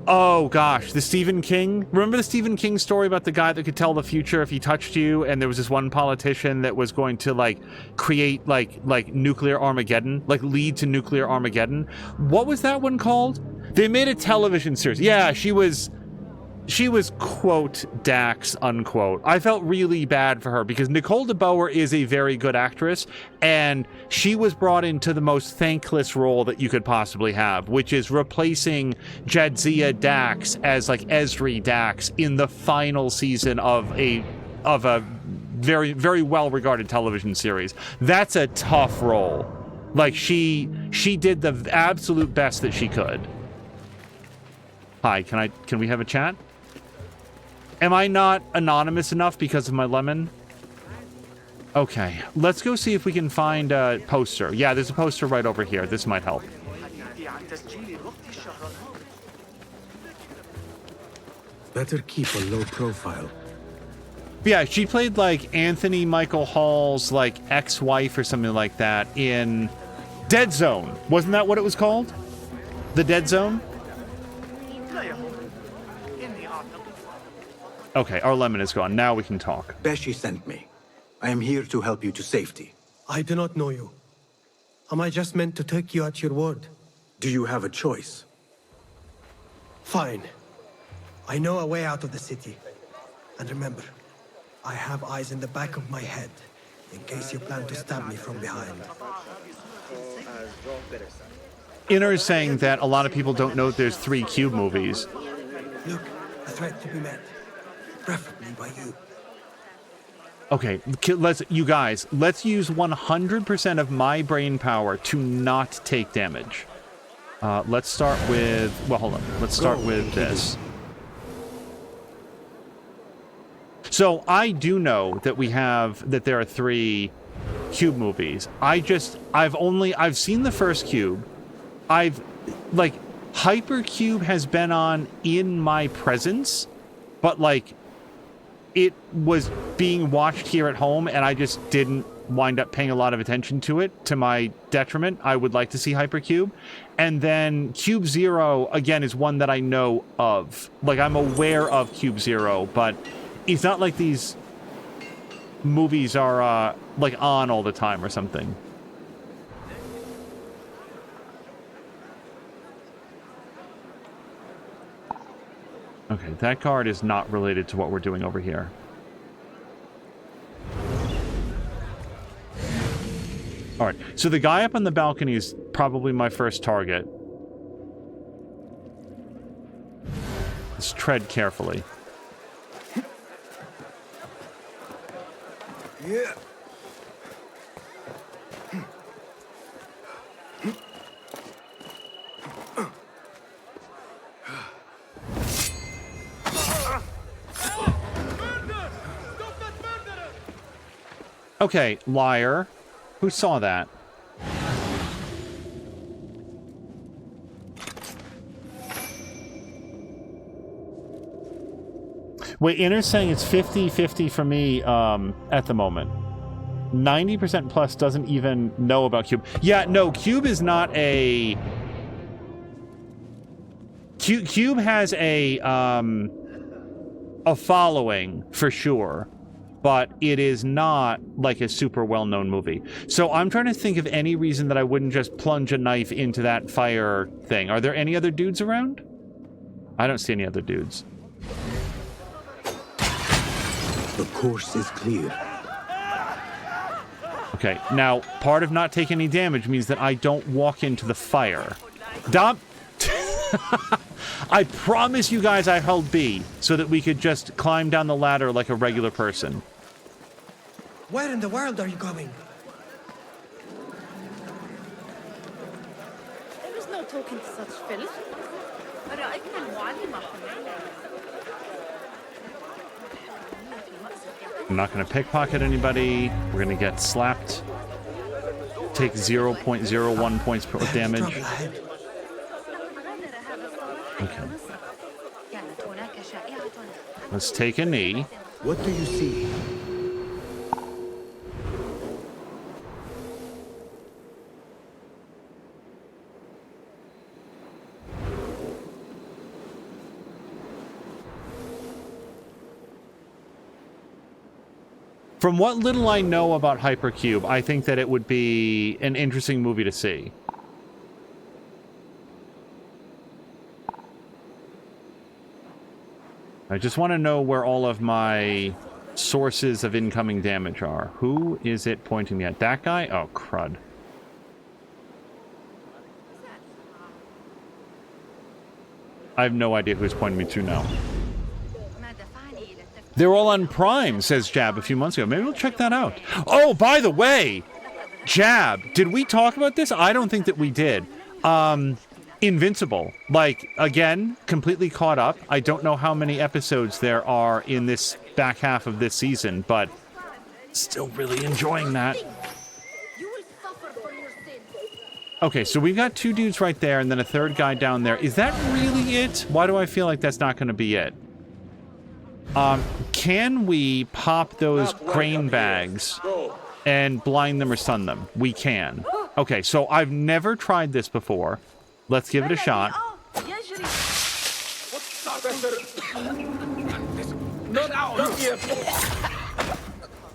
oh gosh, the Stephen King. Remember the Stephen King story about the guy that could tell the future if he touched you, and there was this one politician that was going to, like, create like nuclear Armageddon, like lead to nuclear Armageddon? What was that one called? They made a television series. Yeah, she was quote Dax unquote. I felt really bad for her because Nicole DeBoer is a very good actress, and she was brought into the most thankless role that you could possibly have, which is replacing Jadzia Dax as, like, Esri Dax in the final season of a very, very well-regarded television series. That's a tough role. Like, she did the absolute best that she could. Hi, can we have a chat? Am I not anonymous enough because of my lemon? Okay, let's go see if we can find a poster. Yeah, there's a poster right over here. This might help. Better keep a low profile. Yeah, she played, like, Anthony Michael Hall's, like, ex-wife or something like that in Dead Zone. Wasn't that what it was called? The Dead Zone? Okay, our lemon is gone. Now we can talk. Beshi sent me. I am here to help you to safety. I do not know you. Am I just meant to take you at your word? Do you have a choice? Fine. I know a way out of the city. And remember, I have eyes in the back of my head, in case you plan to stab me from behind. Inner is saying that a lot of people don't know there's 3 Cube movies. Look, a threat to be met. Preferably by you. Okay, let's use 100% of my brain power to not take damage. Let's start with, well, hold on. Let's start with this. So I do know that there are 3 Cube movies. I've seen the first Cube. Hypercube has been on in my presence, but it was being watched here at home, and I just didn't wind up paying a lot of attention to it, to my detriment. I would like to see Hypercube. And then Cube Zero, again, is one that I know of. I'm aware of Cube Zero, but it's not like these movies are, on all the time or something. Okay, that guard is not related to what we're doing over here. All right, so the guy up on the balcony is probably my first target. Let's tread carefully. Yeah. Okay, liar. Who saw that? Wait, Inner's saying it's 50-50 for me at the moment. 90% plus doesn't even know about Cube. Yeah, no, Cube is not a... Cube has a following, for sure. But it is not a super well-known movie. So I'm trying to think of any reason that I wouldn't just plunge a knife into that fire thing. Are there any other dudes around? I don't see any other dudes. The course is clear. Okay, now, part of not taking any damage means that I don't walk into the fire. Dom! I promise you guys I held B so that we could just climb down the ladder like a regular person. Where in the world are you going? There was no talking to such filth. I'm not going to pickpocket anybody. We're going to get slapped. Take 0.01 points of damage. Okay. Let's take a knee. What do you see? From what little I know about Hypercube, I think that it would be an interesting movie to see. I just want to know where all of my sources of incoming damage are. Who is it pointing at? That guy? Oh, crud. I have no idea who's pointing me to now. They're all on Prime, says Jab a few months ago. Maybe we'll check that out. Oh, by the way, Jab, did we talk about this? I don't think that we did. Invincible. Again, completely caught up. I don't know how many episodes there are in this back half of this season, but still really enjoying that. Okay, so we've got 2 dudes right there and then a 3rd guy down there. Is that really it? Why do I feel like that's not going to be it? Can we pop those grain bags and blind them or stun them? We can. Okay, so I've never tried this before. Let's give it a shot. Not out here.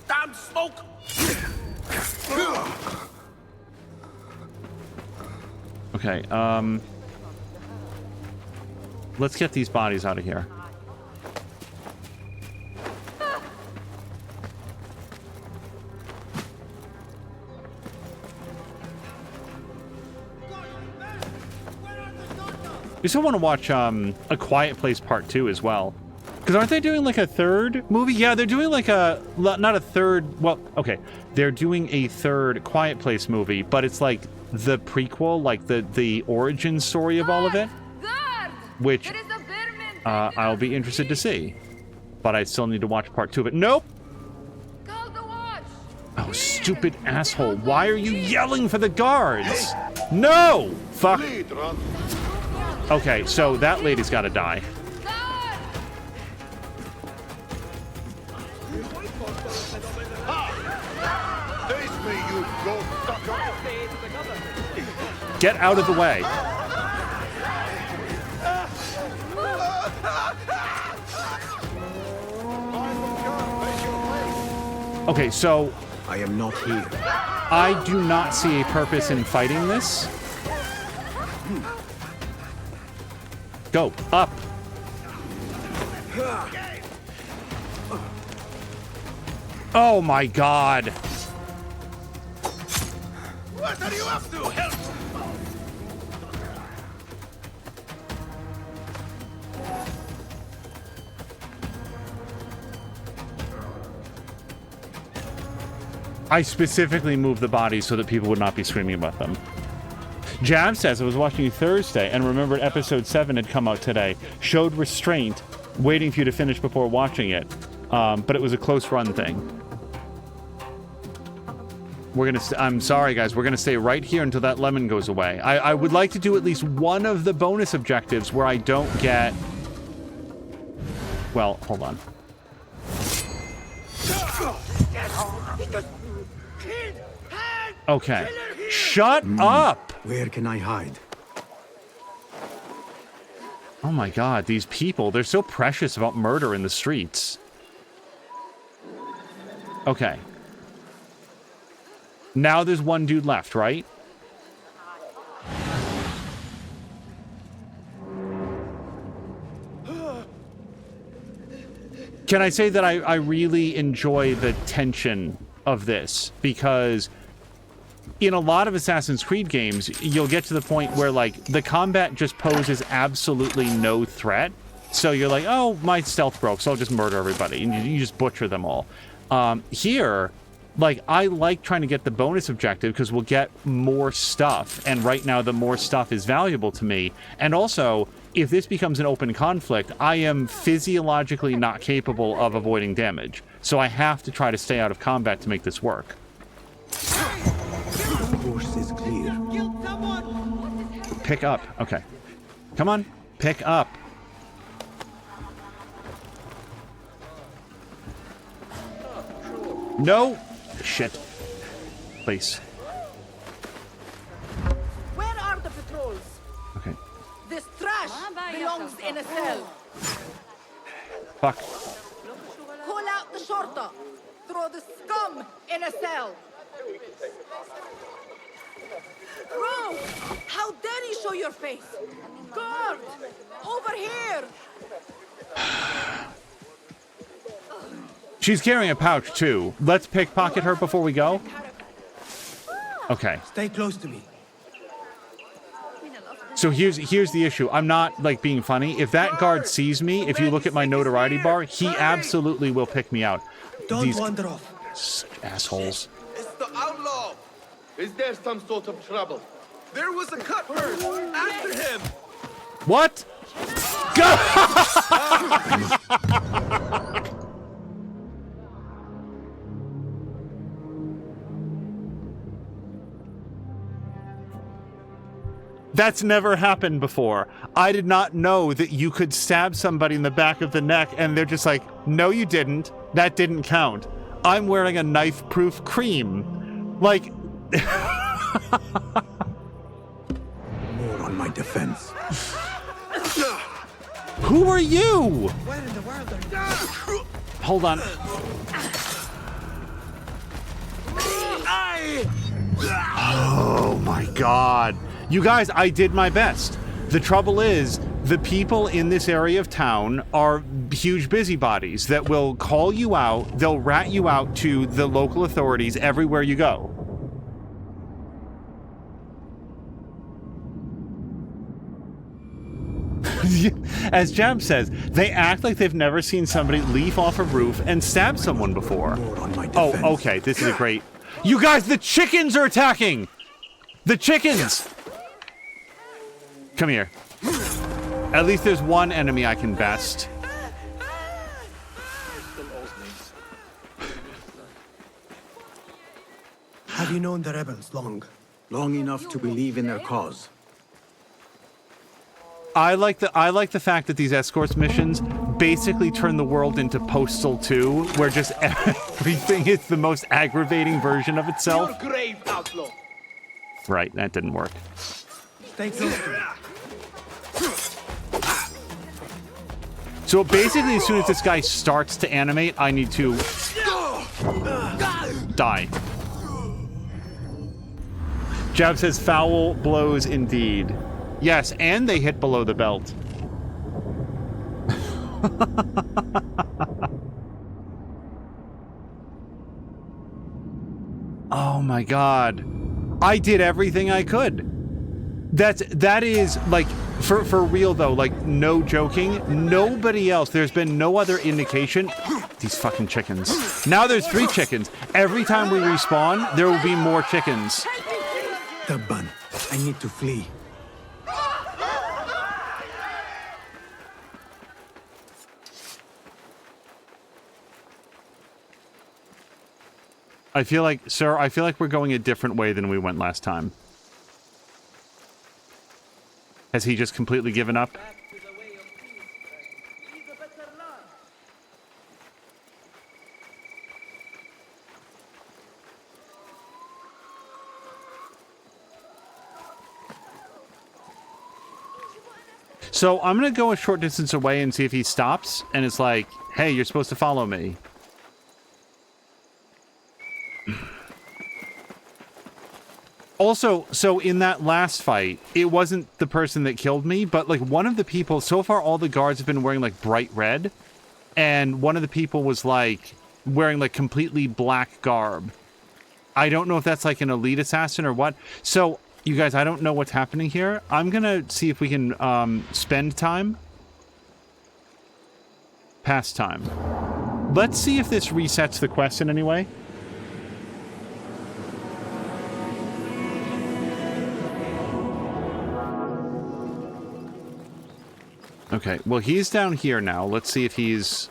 Damn smoke. Okay, let's get these bodies out of here. I still want to watch A Quiet Place Part 2 as well. Because aren't they doing like a third movie? Yeah, they're doing like a, not a third, well, okay. They're doing a third Quiet Place movie, but it's like the prequel, like the origin story of all of it. Which I'll be interested to see. But I still need to watch part 2 of it. Nope! Oh, stupid asshole. Why are you yelling for the guards? No! Fuck. Okay, so that lady's gotta die. Get out of the way. Okay, so I am not here. I do not see a purpose in fighting this. Go up. Oh my god. What are you up to? Help! I specifically moved the bodies so that people would not be screaming about them. Jab says, I was watching you Thursday and remembered episode 7 had come out today. Showed restraint, waiting for you to finish before watching it. But it was a close run thing. We're gonna, I'm sorry guys, we're gonna stay right here until that lemon goes away. I would like to do at least one of the bonus objectives where I don't get... Well, hold on. Okay. Shut up! Where can I hide? Oh my god, these people, they're so precious about murder in the streets. Okay. Now there's one dude left, right? Can I say that I really enjoy the tension of this? Because in a lot of Assassin's Creed games, you'll get to the point where, like, the combat just poses absolutely no threat. So you're like, oh, my stealth broke, so I'll just murder everybody. And you just butcher them all. Here, like, I like trying to get the bonus objective because we'll get more stuff. And right now, the more stuff is valuable to me. And also, if this becomes an open conflict, I am physiologically not capable of avoiding damage. So I have to try to stay out of combat to make this work. The course is clear. Pick up. Okay. Come on. Pick up. No. Shit. Please. Where are the patrols? Okay. This trash belongs in a cell. Fuck. Call out the shorter. Throw the scum in a cell. Bro, how dare you show your face? Guard, over here. She's carrying a pouch, too. Let's pickpocket her before we go. Okay. Stay close to me. So here's the issue. I'm not, like, being funny. If that guard sees me, if you look at my notoriety bar, he absolutely will pick me out. Don't wander off. Such assholes. It's the outlaw. Is there some sort of trouble? There was a cutpurse. After him. What? Go! That's never happened before. I did not know that you could stab somebody in the back of the neck and they're just like, no, you didn't. That didn't count. I'm wearing a knife-proof cream. Like... More on my defense. Who are you? Where in the world are you? Hold on. Oh my god. You guys, I did my best. The trouble is, the people in this area of town are huge busybodies that will call you out, they'll rat you out to the local authorities everywhere you go. As Jab says, they act like they've never seen somebody leap off a roof and stab someone before. Oh, okay, this is a great... You guys, the chickens are attacking! The chickens! Come here. At least there's one enemy I can best. Have you known the rebels long? Long enough to believe in their cause. I like the fact that these escorts missions basically turn the world into Postal 2, where just everything is the most aggravating version of itself. Your grave, outlaw. Right, that didn't work. Stay close to me. So basically, as soon as this guy starts to animate, I need to die. Jab says foul blows indeed. Yes, and they hit below the belt. Oh my god. I did everything I could. That is like for real though, like no joking, nobody else, there's been no other indication. These fucking chickens. Now there's 3 chickens. Every time we respawn, there will be more chickens. Tabban, I need to flee. I feel like, sir, I feel like we're going a different way than we went last time. Has he just completely given up? So I'm going to go a short distance away and see if he stops and it's like, hey, you're supposed to follow me. Also, so in that last fight, it wasn't the person that killed me, but like one of the people, so far all the guards have been wearing like bright red, and one of the people was like wearing like completely black garb. I don't know if that's like an elite assassin or what. So, you guys, I don't know what's happening here. I'm gonna see if we can spend time. Pass time. Let's see if this resets the quest in any way. Okay, well, he's down here now. Let's see if he's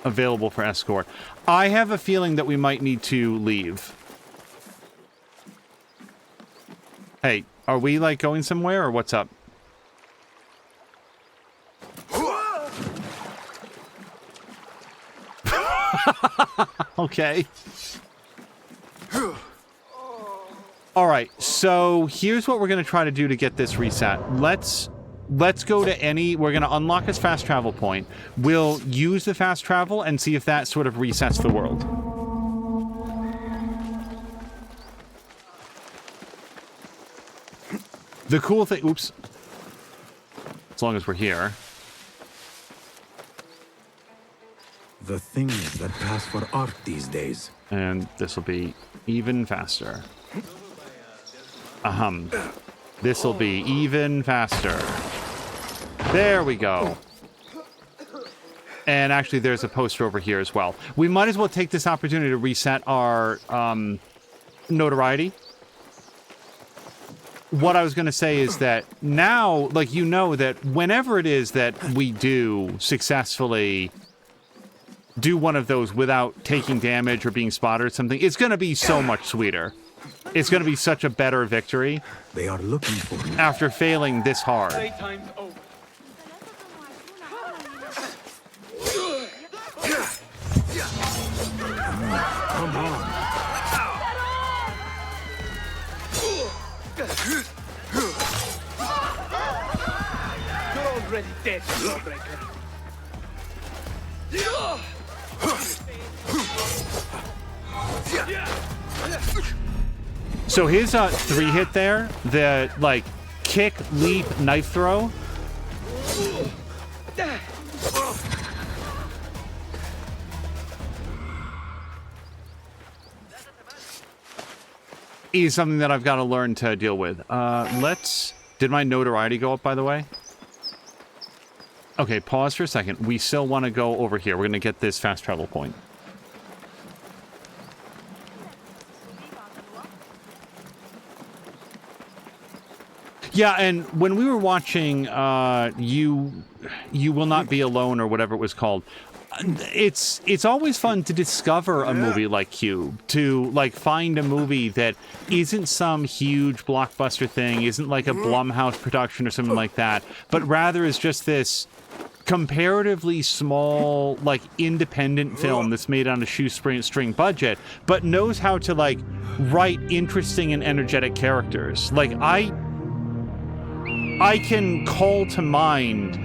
available for escort. I have a feeling that we might need to leave. Hey, are we, like, going somewhere, or what's up? Okay. Alright, so here's what we're going to try to do to get this reset. Let's go to any... We're going to unlock his fast travel point. We'll use the fast travel and see if that sort of resets the world. The cool thing... Oops. As long as we're here. The things that pass for art these days. And this will be even faster. This will be even faster. There we go. And actually, there's a poster over here as well. We might as well take this opportunity to reset our notoriety. What I was going to say is that now, like, you know that whenever it is that we do successfully do one of those without taking damage or being spotted or something, it's going to be so much sweeter. It's going to be such a better victory. They are looking for me. After failing this hard. Playtime's over. Come on. You're already dead, lawbreaker. So his 3-hit there, the like kick, leap, knife throw. Is something that I've got to learn to deal with. Did my notoriety go up, by the way? Okay, pause for a second. We still want to go over here. We're going to get this fast travel point. Yeah, and when we were watching You Will Not Be Alone, or whatever it was called, it's always fun to discover a movie like Cube, to like find a movie that isn't some huge blockbuster thing, isn't like a Blumhouse production or something like that, but rather is just this comparatively small, like, independent film that's made on a shoestring budget, but knows how to like write interesting and energetic characters. Like, I can call to mind,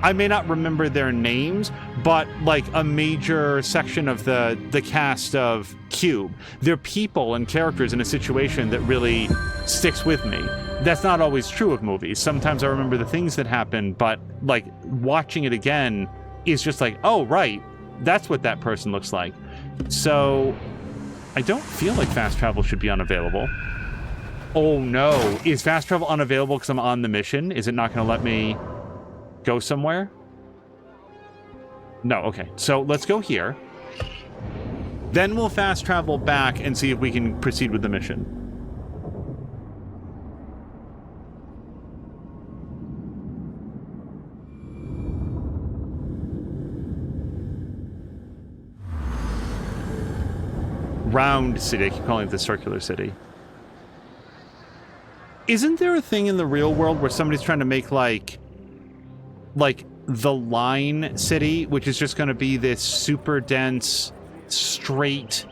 I may not remember their names, but like a major section of the cast of Cube. They're people and characters in a situation that really sticks with me. That's not always true of movies. Sometimes I remember the things that happen, but like watching it again is just like, oh, right, that's what that person looks like. So I don't feel like fast travel should be unavailable. Oh no, is fast travel unavailable because I'm on the mission? Is it not going to let me go somewhere? No, okay. So let's go here. Then we'll fast travel back and see if we can proceed with the mission. Round city. I keep calling it the circular city. Isn't there a thing in the real world where somebody's trying to make like the Line City, which is just going to be this super dense, straight,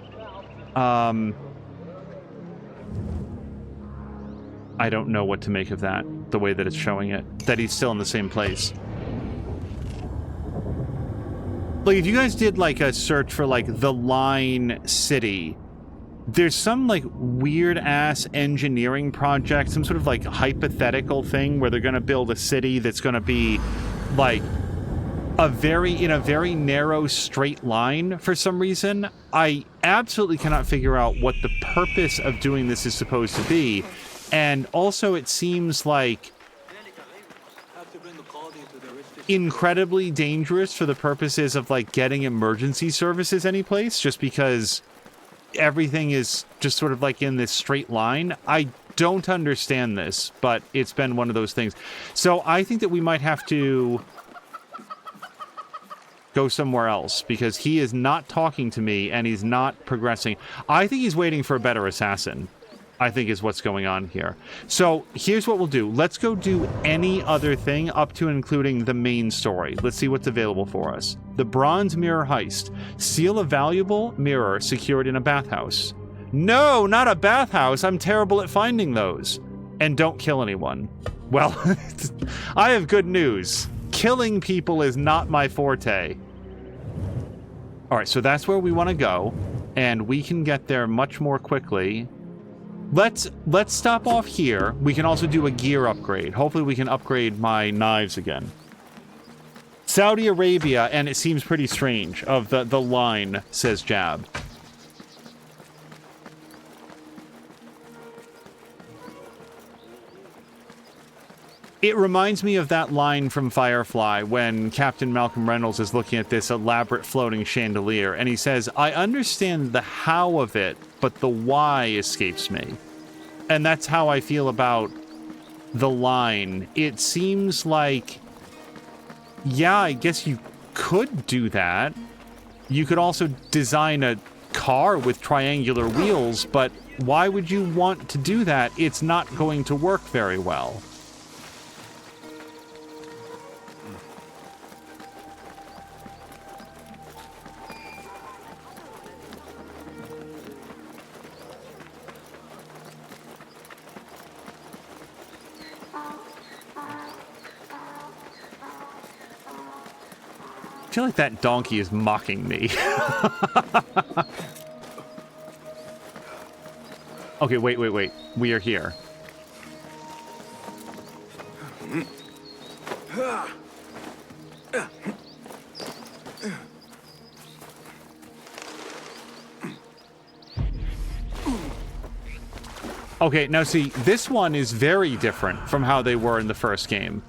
I don't know what to make of that, the way that it's showing it, that he's still in the same place. Like, if you guys did like a search for like the Line City, there's some like weird ass engineering project, some sort of like hypothetical thing where they're going to build a city that's going to be like in a very narrow straight line for some reason. I absolutely cannot figure out what the purpose of doing this is supposed to be. And also it seems like incredibly dangerous for the purposes of like getting emergency services anyplace, just because everything is just sort of like in this straight line. I don't understand this, but it's been one of those things. So I think that we might have to go somewhere else, because he is not talking to me and he's not progressing. I think he's waiting for a better assassin, I think is what's going on here. So here's what we'll do. Let's go do any other thing up to and including the main story. Let's see what's available for us. The Bronze Mirror Heist. Steal a valuable mirror secured in a bathhouse. No, not a bathhouse. I'm terrible at finding those. And don't kill anyone. Well, I have good news. Killing people is not my forte. All right, so that's where we want to go, and we can get there much more quickly. Let's stop off here. We can also do a gear upgrade. Hopefully we can upgrade my knives again. Saudi Arabia, and it seems pretty strange, of the line, says Jab. It reminds me of that line from Firefly when Captain Malcolm Reynolds is looking at this elaborate floating chandelier, and he says, I understand the how of it, but the why escapes me. And that's how I feel about the line. It seems like, yeah, I guess you could do that. You could also design a car with triangular wheels, but why would you want to do that? It's not going to work very well. I feel like that donkey is mocking me. Okay, wait. We are here. Okay, now see, this one is very different from how they were in the first game.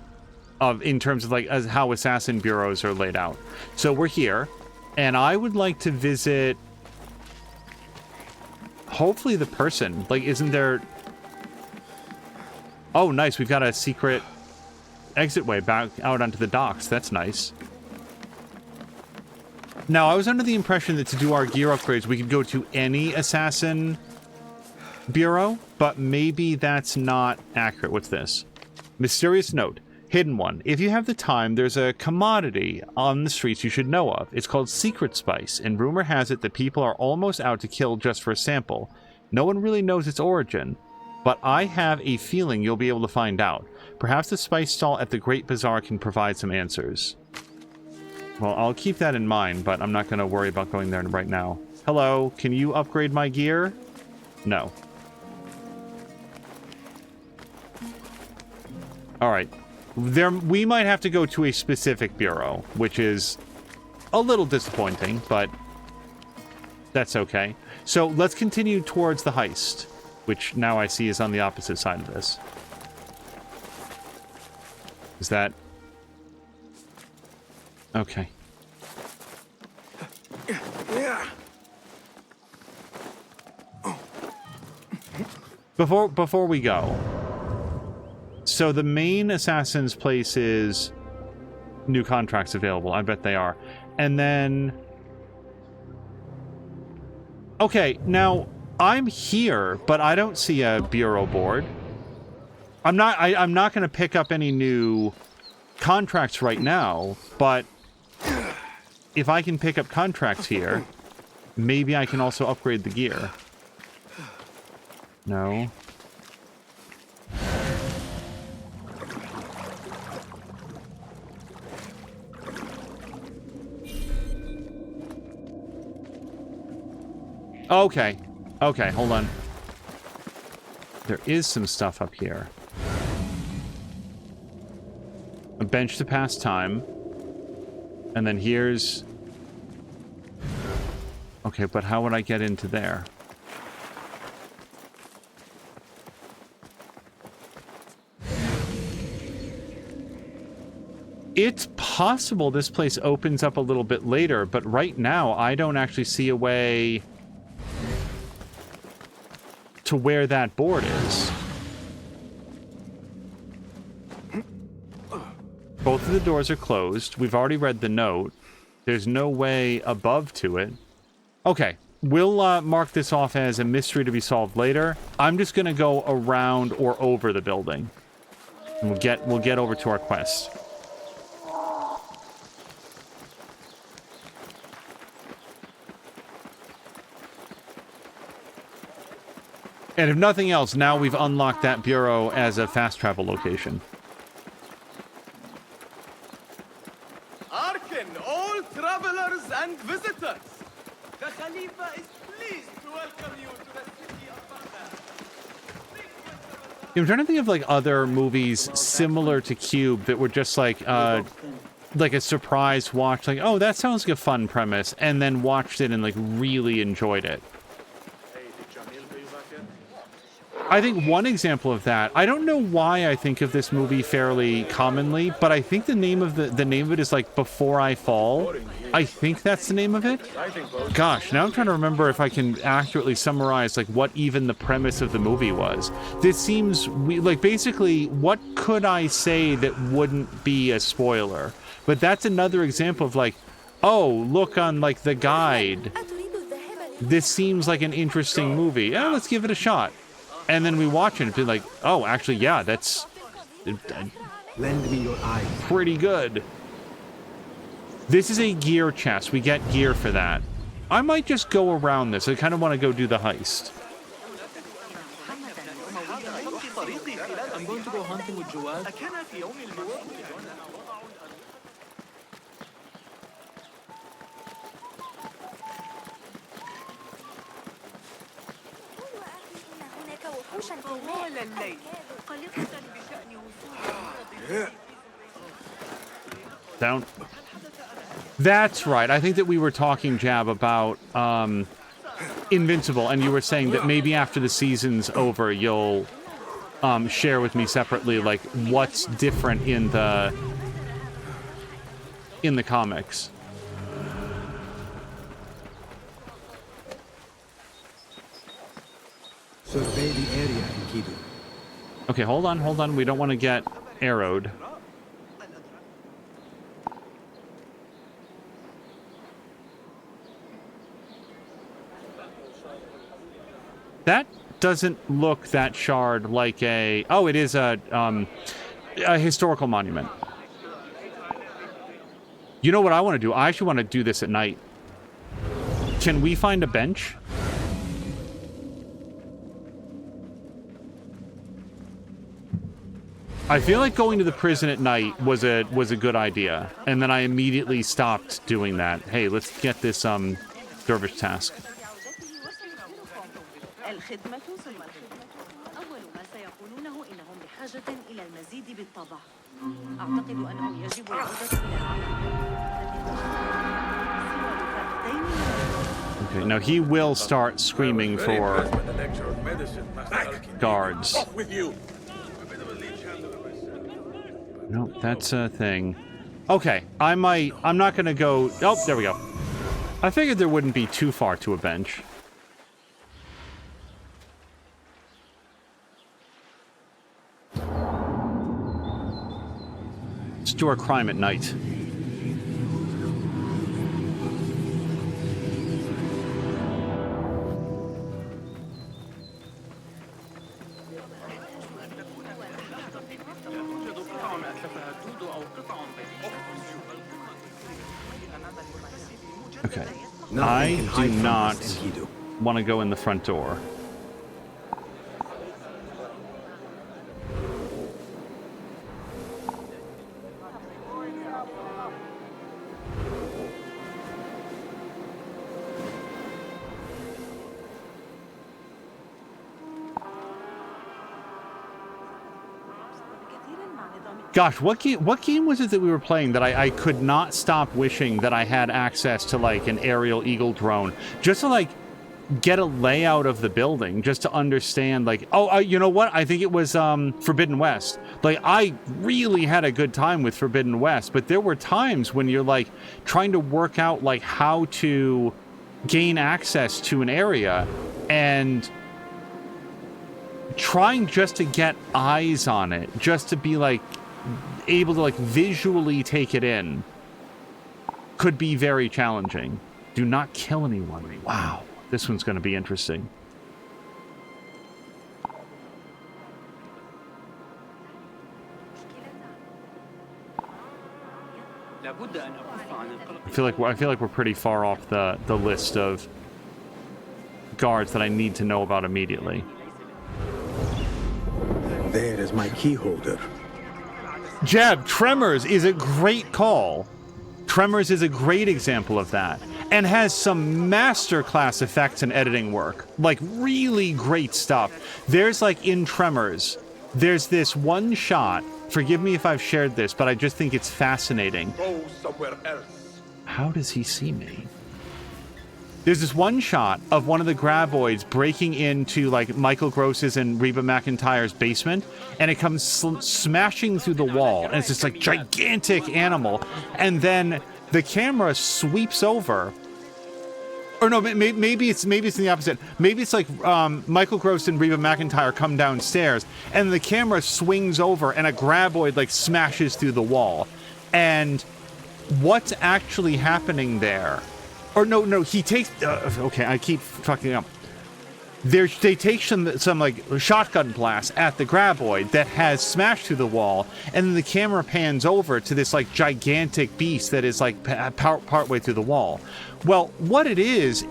in terms of like as how assassin bureaus are laid out. So we're here, and I would like to visit hopefully the person. Like, isn't there... Oh, nice. We've got a secret exit way back out onto the docks. That's nice. Now, I was under the impression that to do our gear upgrades, we could go to any assassin bureau, but maybe that's not accurate. What's this? Mysterious note. Hidden one. If you have the time, there's a commodity on the streets you should know of. It's called secret spice, and rumor has it that people are almost out to kill just for a sample. No one really knows its origin, but I have a feeling you'll be able to find out. Perhaps the spice stall at the Great Bazaar can provide some answers. Well, I'll keep that in mind, but I'm not going to worry about going there right now. Hello, can you upgrade my gear? No. Alright. We might have to go to a specific bureau, which is a little disappointing, but that's okay. So let's continue towards the heist, which now I see is on the opposite side of this. Is that... Okay. Before we go, so the main assassin's place is new contracts available. I bet they are. And then... Okay, now, I'm here, but I don't see a bureau board. I'm not going to pick up any new contracts right now, but if I can pick up contracts here, maybe I can also upgrade the gear. No. Okay. Okay, hold on. There is some stuff up here. A bench to pass time. And then here's... Okay, but how would I get into there? It's possible this place opens up a little bit later, but right now I don't actually see a way to where that board is. Both of the doors are closed. We've already read the note. There's no way above to it. Okay, we'll mark this off as a mystery to be solved later. I'm just gonna go around or over the building. And we'll get over to our quest. And if nothing else, now we've unlocked that bureau as a fast travel location. Hearken, all travelers and visitors. The Khalifa is pleased to welcome you to the city of Baghdad. I'm trying to think of like other movies similar to Cube that were just like a surprise watch. Like, oh, that sounds like a fun premise, and then watched it and like really enjoyed it. I think one example of that, I don't know why I think of this movie fairly commonly, but I think the name of it is like Before I Fall. I think that's the name of it. Gosh, now I'm trying to remember if I can accurately summarize like what even the premise of the movie was. This seems like basically what could I say that wouldn't be a spoiler? But that's another example of like, oh, look on like the guide. This seems like an interesting movie. Yeah, let's give it a shot. And then we watch it and be like, oh, actually, yeah, that's Lend me your eyes. pretty good. This is a gear chest. We get gear for that. I might just go around this. I kind of want to go do the heist. I'm going to go hunting with Jawad. Down. That's right. I think that we were talking, Jab, about Invincible, and you were saying that maybe after the season's over, you'll share with me separately, like, what's different in the comics. Survey the area, Enkidu. Okay, hold on. We don't want to get arrowed. That doesn't look that shard like a... Oh, it is a historical monument. You know what I want to do? I actually want to do this at night. Can we find a bench? I feel like going to the prison at night was a good idea, and then I immediately stopped doing that. Hey, let's get this dervish task. Okay, now he will start screaming for guards. Off with you. No, that's a thing. Okay, I'm not gonna go... Oh, there we go. I figured there wouldn't be too far to a bench. Let's do our crime at night. Okay. I do not want to go in the front door. Gosh, what game was it that we were playing that I could not stop wishing that I had access to, like, an aerial eagle drone just to, like, get a layout of the building, just to understand, like, you know what? I think it was Forbidden West. Like, I really had a good time with Forbidden West, but there were times when you're, like, trying to work out, like, how to gain access to an area and trying just to get eyes on it, just to be, like, able to, like, visually take it in could be very challenging. Do not kill anyone. Wow, this one's going to be interesting. I feel like we're pretty far off the list of guards that I need to know about immediately. There is my key holder. Jeb, Tremors is a great call. Tremors is a great example of that, and has some masterclass effects and editing work. Like, really great stuff. There's, like, in Tremors, there's this one shot, forgive me if I've shared this, but I just think it's fascinating. Go somewhere else. How does he see me? There's this one shot of one of the graboids breaking into, like, Michael Gross's and Reba McEntire's basement, and it comes smashing through the wall, and it's this, like, gigantic animal, and then the camera sweeps over. Or no, maybe it's in the opposite. Maybe it's like Michael Gross and Reba McEntire come downstairs, and the camera swings over, and a graboid, like, smashes through the wall. And what's actually happening there? Or no, he takes... okay, I keep fucking up. They take some like shotgun blasts at the graboid that has smashed through the wall, and then the camera pans over to this, like, gigantic beast that is, like, partway through the wall. Well, what it is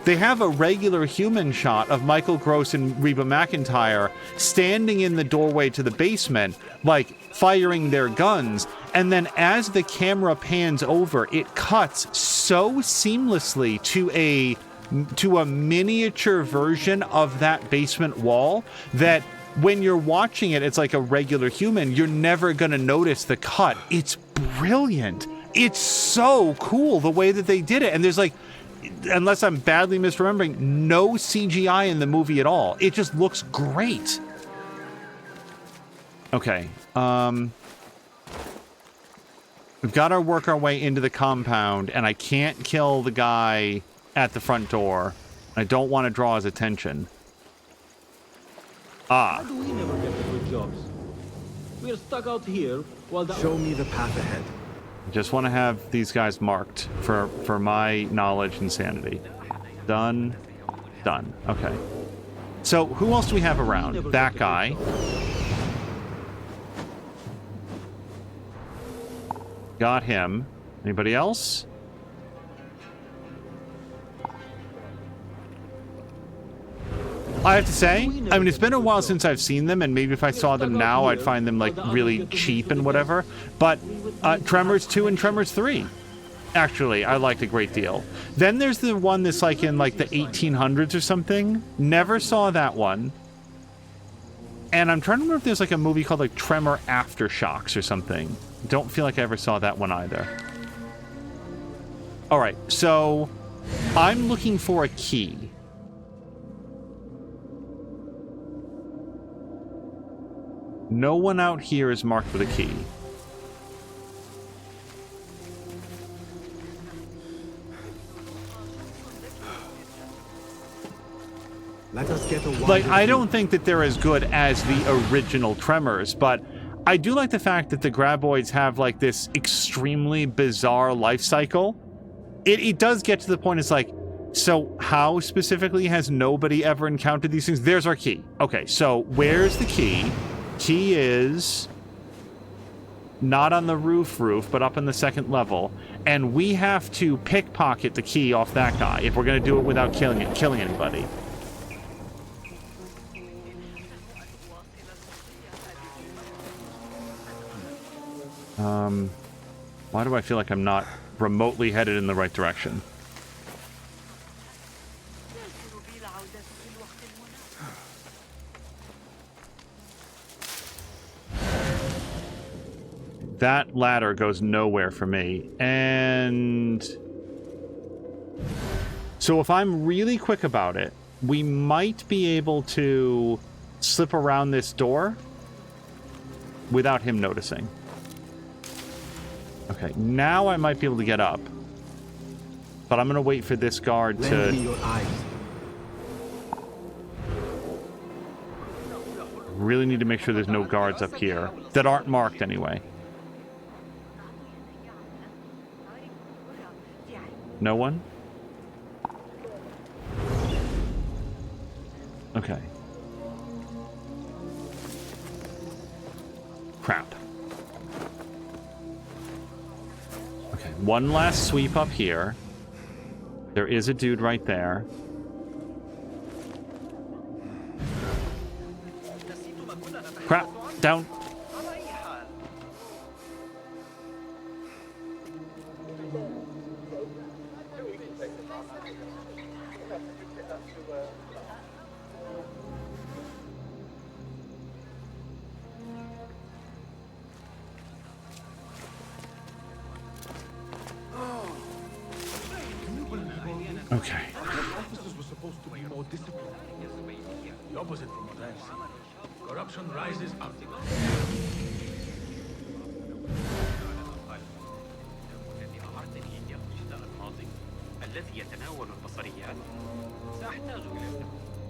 they have a regular human shot of Michael Gross and Reba McEntire standing in the doorway to the basement, like, firing their guns, and then as the camera pans over, it cuts so seamlessly to a miniature version of that basement wall that when you're watching it, it's like a regular human. You're never going to notice the cut. It's brilliant. It's so cool the way that they did it. And there's, like, unless I'm badly misremembering, no CGI in the movie at all. It just looks great. Okay. We've got to work our way into the compound, and I can't kill the guy at the front door. I don't want to draw his attention. How do we never get the good jobs? We're stuck out here while the... Show me the path ahead. I just want to have these guys marked for my knowledge and sanity. Done. Done. Okay. So, who else do we have around? That guy. Got him. Anybody else? I have to say, I mean, it's been a while since I've seen them, and maybe if I saw them now, I'd find them, like, really cheap and whatever. But Tremors 2 and Tremors 3, actually, I liked a great deal. Then there's the one that's, like, in, like, the 1800s or something. Never saw that one. And I'm trying to remember if there's, like, a movie called, like, Tremor Aftershocks or something. Don't feel like I ever saw that one either. All right, so I'm looking for a key. No one out here is marked with a key. Let us get a like, I don't think that they're as good as the original Tremors, but I do like the fact that the Graboids have, like, this extremely bizarre life cycle. It does get to the point, it's like, so how specifically has nobody ever encountered these things? There's our key. Okay, so where's the key? Key is not on the roof, but up on the second level. And we have to pickpocket the key off that guy if we're going to do it without killing anybody. Why do I feel like I'm not remotely headed in the right direction? That ladder goes nowhere for me. And so if I'm really quick about it, we might be able to slip around this door without him noticing. Okay, now I might be able to get up. But I'm going to wait for this guard to... Lend me your eyes. Really need to make sure there's no guards up here. That aren't marked anyway. No one? Okay. Crap. Okay, one last sweep up here. There is a dude right there. Crap, down. Okay. Officers were supposed to be more disciplined. The opposite from what I've seen. Corruption rises up.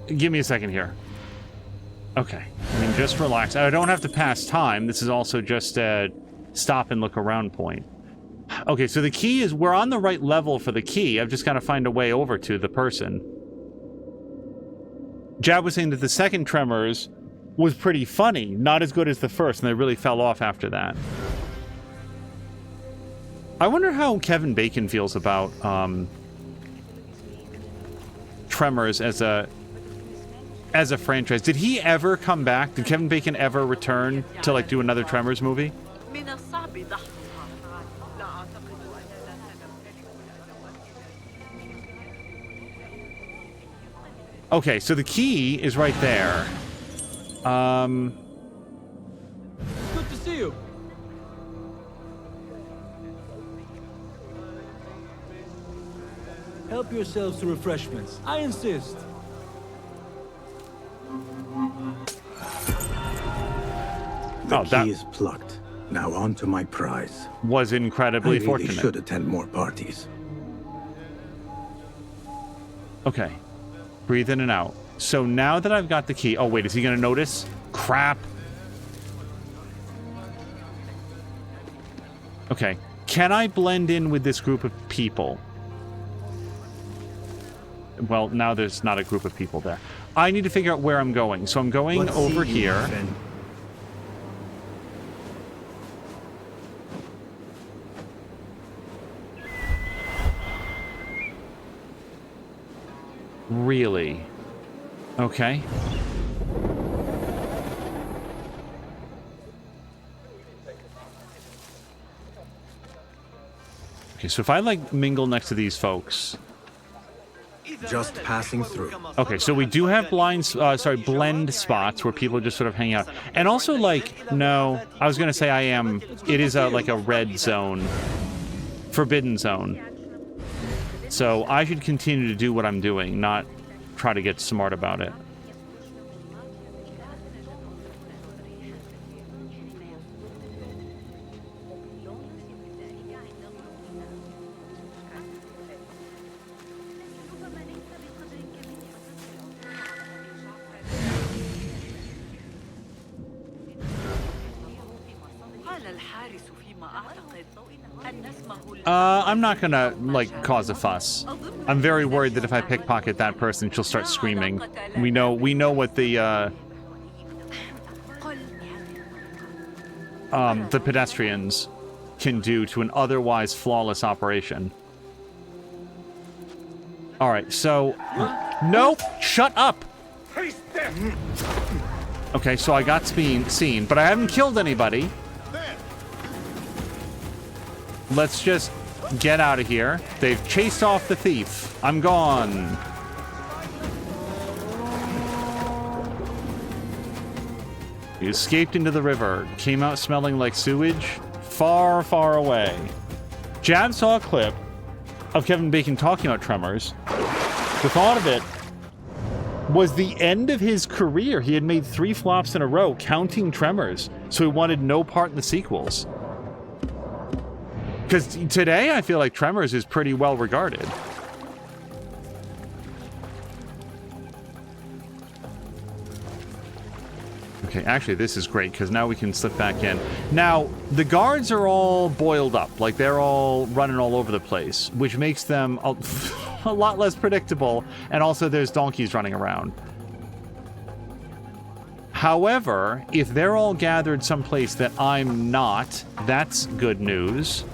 Give me a second here. Okay. I mean, just relax. I don't have to pass time. This is also just a stop and look around point. Okay, so the key is... We're on the right level for the key. I've just got to find a way over to the person. Jab was saying that the second Tremors was pretty funny. Not as good as the first, and they really fell off after that. I wonder how Kevin Bacon feels about Tremors as a franchise. Did he ever come back? Did Kevin Bacon ever return to, like, do another Tremors movie? Okay, so the key is right there. Good to see you. Help yourselves to refreshments. I insist. The that key is plucked. Now on to my prize. was incredibly I really fortunate. should attend more parties. Okay. Breathe in and out. So now that I've got the key... Oh, wait, is he going to notice? Crap. Okay. Can I blend in with this group of people? Well, now there's not a group of people there. I need to figure out where I'm going. So I'm going over here. Really? Okay. Okay, so if I, like, mingle next to these folks... Just passing through. Okay, so we do have blend spots where people just sort of hang out. And also, like, no, I was going to say it is like a red zone. Forbidden zone. So I should continue to do what I'm doing, not try to get smart about it. I'm not gonna, like, cause a fuss. I'm very worried that if I pickpocket that person, she'll start screaming. We know what the pedestrians can do to an otherwise flawless operation. Alright, so... Nope! Shut up! Okay, so I got seen, but I haven't killed anybody. Let's just get out of here. They've chased off the thief. I'm gone. He escaped into the river. Came out smelling like sewage. Far, far away. Jab saw a clip of Kevin Bacon talking about Tremors. The thought of it was the end of his career. He had made 3 flops in a row, counting Tremors. So he wanted no part in the sequels. Because today, I feel like Tremors is pretty well regarded. Okay, actually, this is great, because now we can slip back in. Now, the guards are all boiled up. Like, they're all running all over the place, which makes them a lot less predictable. And also, there's donkeys running around. However, if they're all gathered someplace that I'm not, that's good news.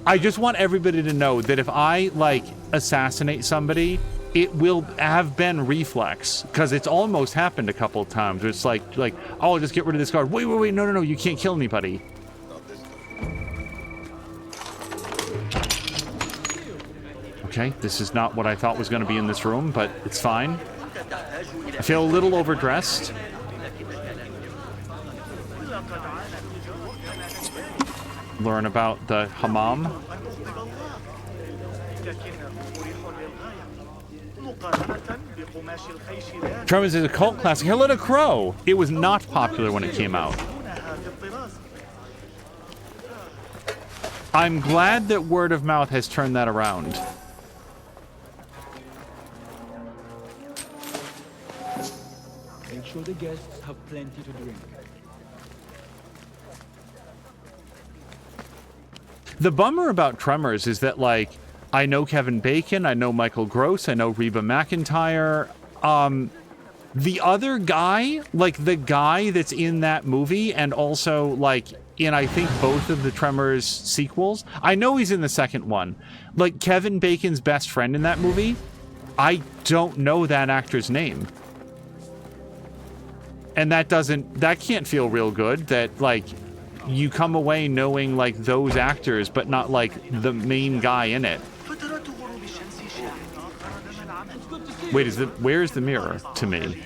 I just want everybody to know that if I, like, assassinate somebody, it will have been reflex. Because it's almost happened a couple of times. Where it's like, oh, I'll just get rid of this guard. Wait, no, you can't kill anybody. Okay, this is not what I thought was going to be in this room, but it's fine. I feel a little overdressed. Learn about the hammam. Tremors is a cult classic. Hell, Let It Crow! It was not popular when it came out. I'm glad that word of mouth has turned that around. Make sure the guests have plenty to drink. The bummer about Tremors is that, like, I know Kevin Bacon, I know Michael Gross, I know Reba McEntire. The other guy, like, the guy that's in that movie and also, like, in, I think, both of the Tremors sequels. I know he's in the second one. Like, Kevin Bacon's best friend in that movie, I don't know that actor's name. And that can't feel real good, that, like, you come away knowing, like, those actors, but not, like, the main guy in it. Wait, where's the mirror to me?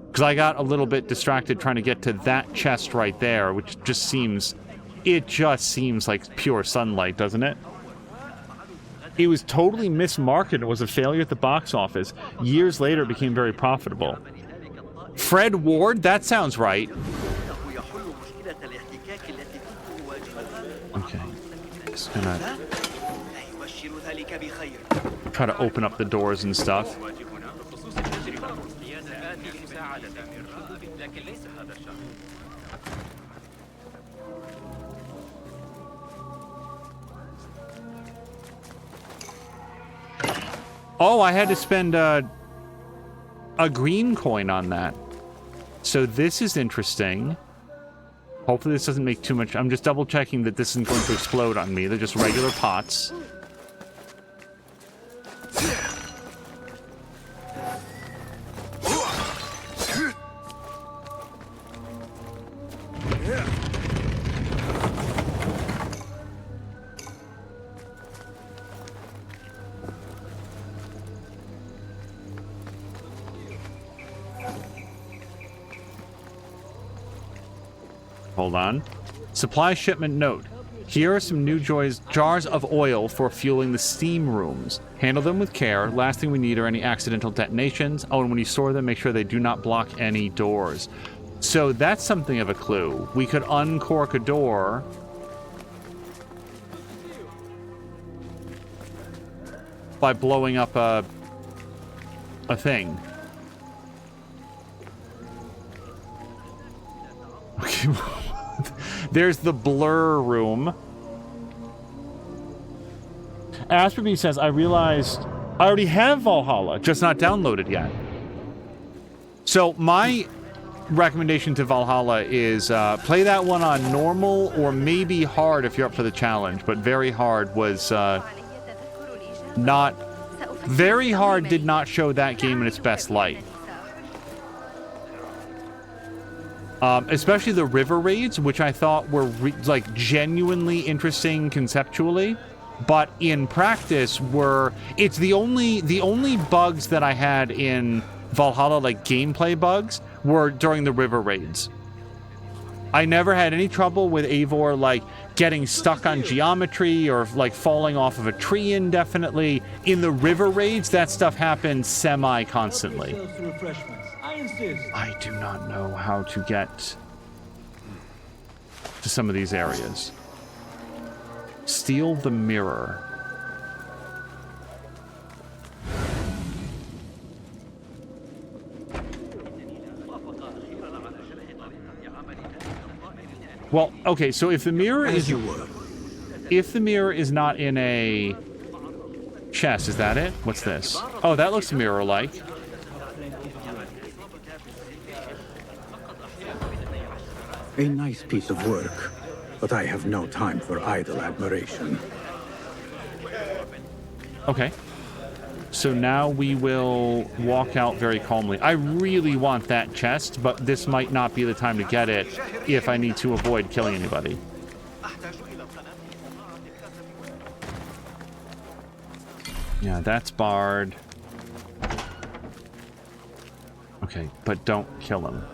Because I got a little bit distracted trying to get to that chest right there, which just seems like pure sunlight, doesn't it? It was totally mismarketed. It was a failure at the box office. Years later, it became very profitable. Fred Ward? That sounds right. Okay. Just gonna try to open up the doors and stuff. Oh, I had to spend a green coin on that. So this is interesting. Hopefully this doesn't make too much. I'm just double checking that this isn't going to explode on me. They're just regular pots. Hold on. Supply shipment note. Here are some new jars of oil for fueling the steam rooms. Handle them with care. Last thing we need are any accidental detonations. Oh, and when you store them, make sure they do not block any doors. So that's something of a clue. We could uncork a door. By blowing up a thing. Okay. There's the blur room. Asperby says, I realized I already have Valhalla, just not downloaded yet. So my recommendation to Valhalla is play that one on normal or maybe hard if you're up for the challenge, but very hard was not... Very hard did not show that game in its best light. Especially the river raids, which I thought were like genuinely interesting conceptually, but in practice were it's the only bugs that I had in Valhalla, like gameplay bugs, were during the river raids. I never had any trouble with Eivor like getting stuck on geometry or like falling off of a tree indefinitely. In the river raids, that stuff happened semi-constantly. I do not know how to get to some of these areas. Steal the mirror. Well, okay, so if the mirror is... If the mirror is not in a chest, is that it? What's this? Oh, that looks mirror-like. A nice piece of work, but I have no time for idle admiration. Okay. So now we will walk out very calmly. I really want that chest, but this might not be the time to get it if I need to avoid killing anybody. Yeah, that's barred. Okay, but don't kill him.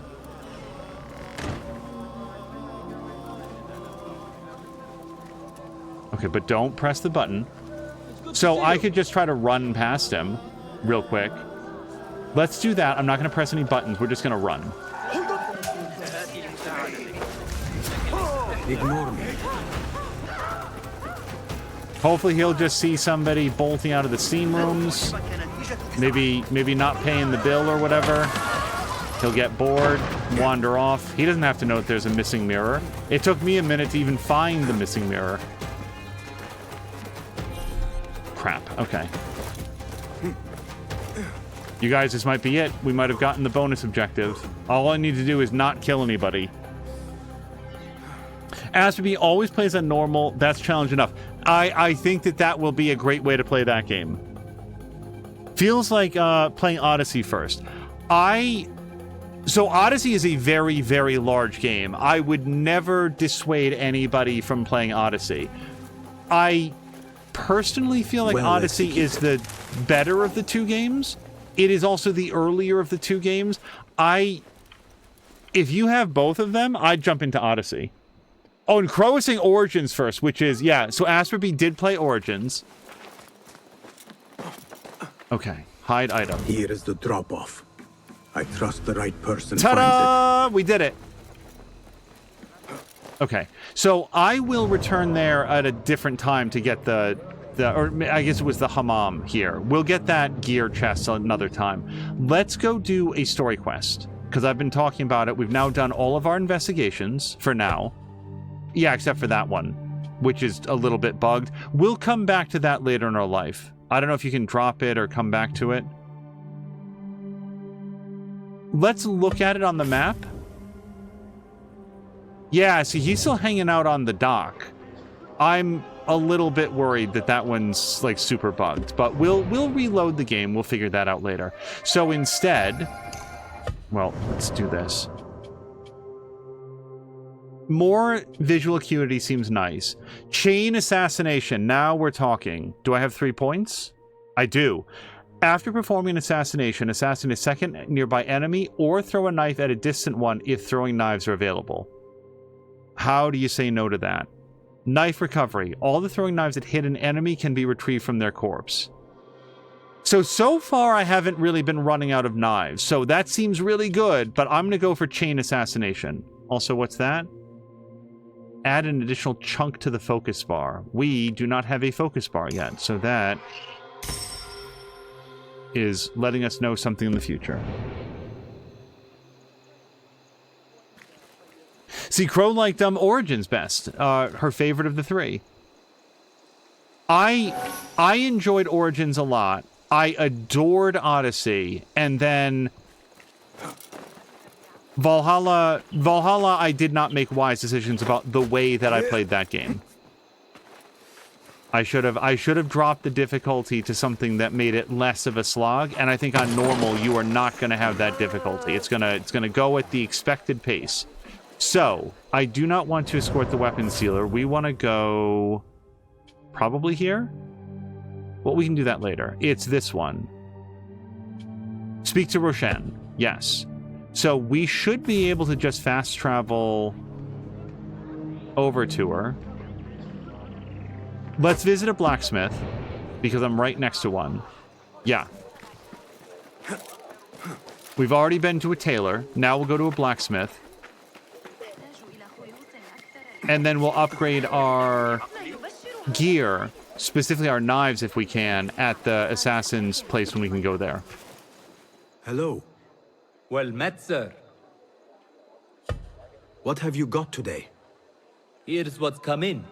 Okay, but don't press the button. So I could just try to run past him real quick. Let's do that. I'm not going to press any buttons. We're just going to run. Ignore me. Hopefully he'll just see somebody bolting out of the steam rooms. Maybe not paying the bill or whatever. He'll get bored, wander off. He doesn't have to know that there's a missing mirror. It took me a minute to even find the missing mirror. Crap. Okay. You guys, this might be it. We might have gotten the bonus objective. All I need to do is not kill anybody. Asperby always plays on normal. That's challenge enough. I think that will be a great way to play that game. Feels like playing Odyssey first. So Odyssey is a very, very large game. I would never dissuade anybody from playing Odyssey. I personally feel like Odyssey is the better of the two games. It is also the earlier of the two games. If you have both of them, I'd jump into Odyssey. Oh, and Crow is saying Origins first, which is, yeah, so Asperby did play Origins. Okay, hide item. Here is the drop-off. I trust the right person Ta-da! finds We did it. Okay, so I will return there at a different time to get or I guess it was the hammam here. We'll get that gear chest another time. Let's go do a story quest, because I've been talking about it. We've now done all of our investigations for now. Yeah, except for that one, which is a little bit bugged. We'll come back to that later in our life. I don't know if you can drop it or come back to it. Let's look at it on the map. Yeah, see, he's still hanging out on the dock. I'm a little bit worried that that one's like super bugged, but we'll reload the game. We'll figure that out later. So instead, well, let's do this. More visual acuity seems nice. Chain assassination. Now we're talking. Do I have 3 points? I do. After performing an assassination, assassinate a second nearby enemy or throw a knife at a distant one if throwing knives are available. How do you say no to that? Knife recovery. All the throwing knives that hit an enemy can be retrieved from their corpse. So far I haven't really been running out of knives, so that seems really good, but I'm going to go for chain assassination. Also, what's that? Add an additional chunk to the focus bar. We do not have a focus bar yet, so that is letting us know something in the future. See, Crow liked Origins best, her favorite of the 3. I enjoyed Origins a lot. I adored Odyssey, and then Valhalla, I did not make wise decisions about the way that I played that game. I should have dropped the difficulty to something that made it less of a slog, and I think on normal you are not going to have that difficulty. It's gonna go at the expected pace. So, I do not want to escort the weapons sealer. We want to go probably here. Well, we can do that later. It's this one. Speak to Roshan. Yes. So we should be able to just fast travel over to her. Let's visit a blacksmith, because I'm right next to one. Yeah. We've already been to a tailor. Now we'll go to a blacksmith. And then we'll upgrade our gear, specifically our knives if we can, at the assassin's place when we can go there. Hello. Well met, sir. What have you got today? Here's what's come in.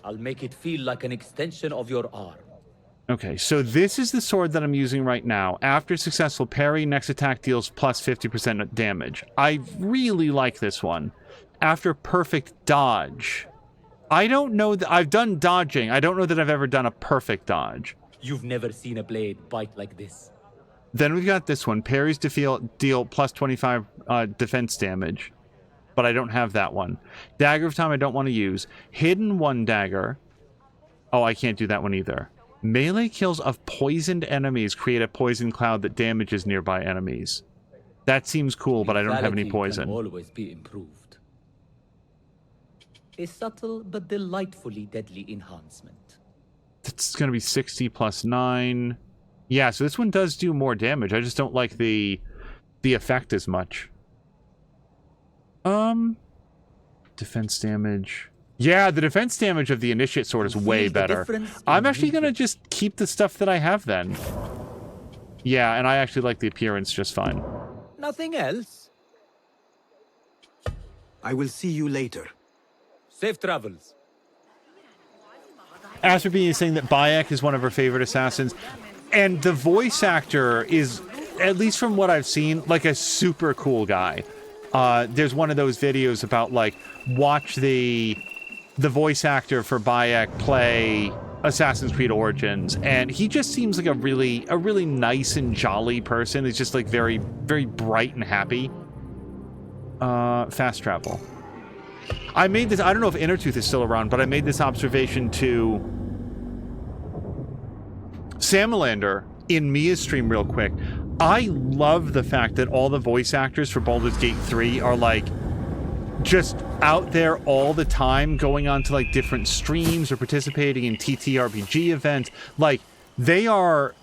I'll make it feel like an extension of your arm. Okay, so this is the sword that I'm using right now. After successful parry, next attack deals plus 50% damage. I really like this one. After perfect dodge. I don't know that I've done dodging. I don't know that I've ever done a perfect dodge. You've never seen a blade bite like this. Then we've got this one. Parries deal plus 25 defense damage. But I don't have that one. Dagger of Time I don't want to use. Hidden one dagger. Oh, I can't do that one either. Melee kills of poisoned enemies create a poison cloud that damages nearby enemies. That seems cool, but I don't have any poison. Can always be improved. A subtle but delightfully deadly enhancement. That's going to be 60 plus 9. Yeah, so this one does do more damage. I just don't like the effect as much. Defense damage. Yeah, the defense damage of the Initiate Sword is way better. I'm actually going to just keep the stuff that I have then. Yeah, and I actually like the appearance just fine. Nothing else? I will see you later. Safe travels. Asperby is saying that Bayek is one of her favorite assassins. And the voice actor is, at least from what I've seen, like a super cool guy. There's one of those videos about, like, watch the voice actor for Bayek play Assassin's Creed Origins, and he just seems like a really nice and jolly person. He's just, like, very, very bright and happy. Fast travel. I made this, I don't know if Innertooth is still around, but I made this observation to Samalander in Mia's stream real quick. I love the fact that all the voice actors for Baldur's Gate 3 are, like, just out there all the time, going on to, like, different streams or participating in TTRPG events. Like, they are...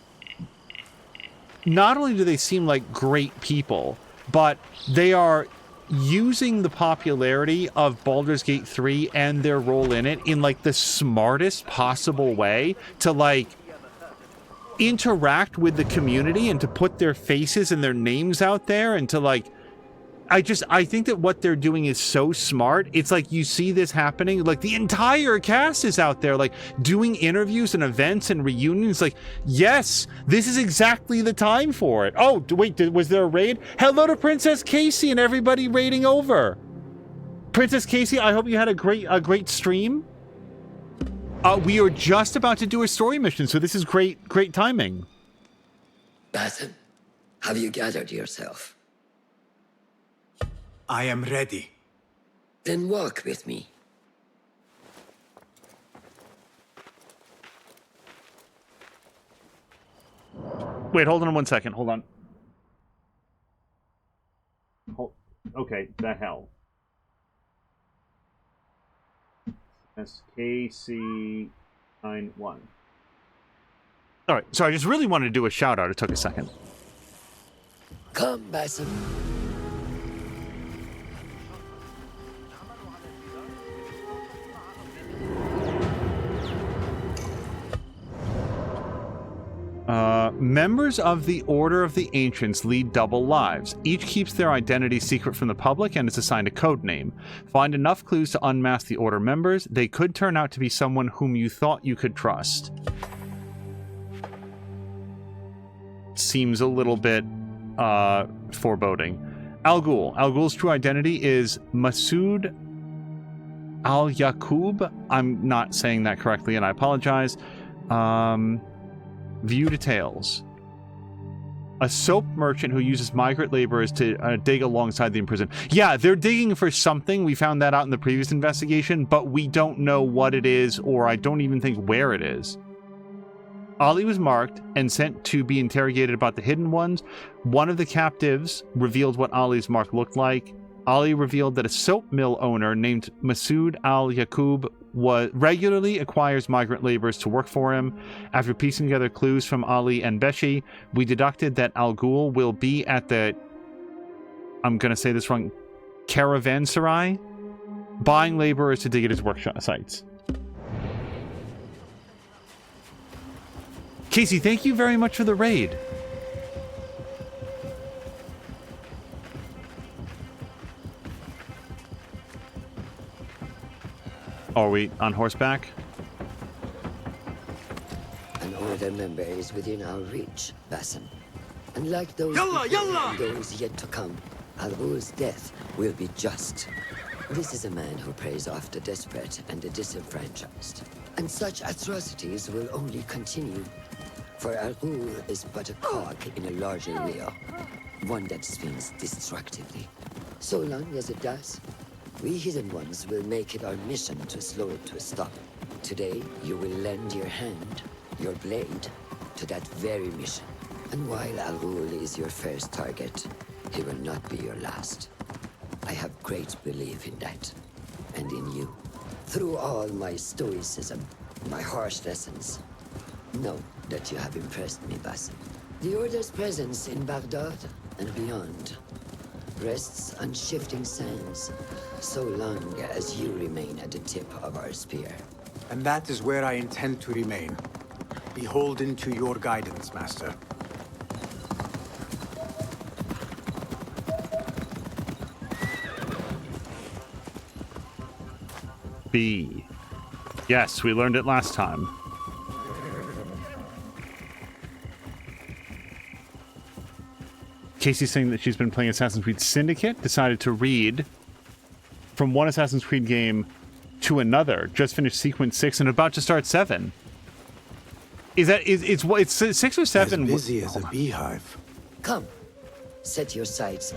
Not only do they seem like great people, but they are using the popularity of Baldur's Gate 3 and their role in it in, like, the smartest possible way to, like, interact with the community and to put their faces and their names out there and to, like... I think that what they're doing is so smart. It's like you see this happening, like the entire cast is out there, like doing interviews and events and reunions. Like, yes, this is exactly the time for it. Oh, wait, was there a raid? Hello to Princess Casey and everybody raiding over. Princess Casey, I hope you had a great stream. We are just about to do a story mission, so this is great timing. Basim, have you gathered yourself? I am ready. Then walk with me. Wait, hold on 1 second. Hold on. Okay, the hell. SKC91. Alright, so I just really wanted to do a shout out. It took a second. Come, Basim. Members of the Order of the Ancients lead double lives. Each keeps their identity secret from the public and is assigned a code name. Find enough clues to unmask the Order members. They could turn out to be someone whom you thought you could trust. Seems a little bit foreboding. Al Ghul. Al Ghul's true identity is Masood Al-Yaqub. I'm not saying that correctly, and I apologize. View details. A soap merchant who uses migrant laborers to dig alongside the imprisoned. Yeah, they're digging for something. We found that out in the previous investigation, but we don't know what it is, or I don't even think where it is. Ali was marked and sent to be interrogated about the hidden ones. One of the captives revealed what Ali's mark looked like. Ali revealed that a soap mill owner named Masood Al-Yaqub regularly acquires migrant laborers to work for him. After piecing together clues from Ali and Beshi, we deducted that Al Ghul will be at the, I'm going to say this wrong, Caravanserai, buying laborers to dig at his workshop sites. Casey, thank you very much for the raid. Are we on horseback? An Order member is within our reach, Basim. And like those and those yet to come, Al Ghul's death will be just. This is a man who preys off the desperate and the disenfranchised. And such atrocities will only continue. For Al Ghul is but a cog in a larger wheel, one that spins destructively. So long as it does, we Hidden Ones will make it our mission to slow it to a stop. Today, you will lend your hand, your blade, to that very mission. And while Al Ghul is your first target, he will not be your last. I have great belief in that, and in you. Through all my stoicism, my harsh lessons, know that you have impressed me, Basim. The Order's presence in Baghdad and beyond rests on shifting sands, so long as you remain at the tip of our spear. And that is where I intend to remain. Beholden to your guidance, Master. B. Yes, we learned it last time. Casey's saying that she's been playing Assassin's Creed Syndicate, decided to read from one Assassin's Creed game to another, just finished Sequence 6 and about to start 7. It's 6 or 7? As busy as a beehive. Come, set your sights.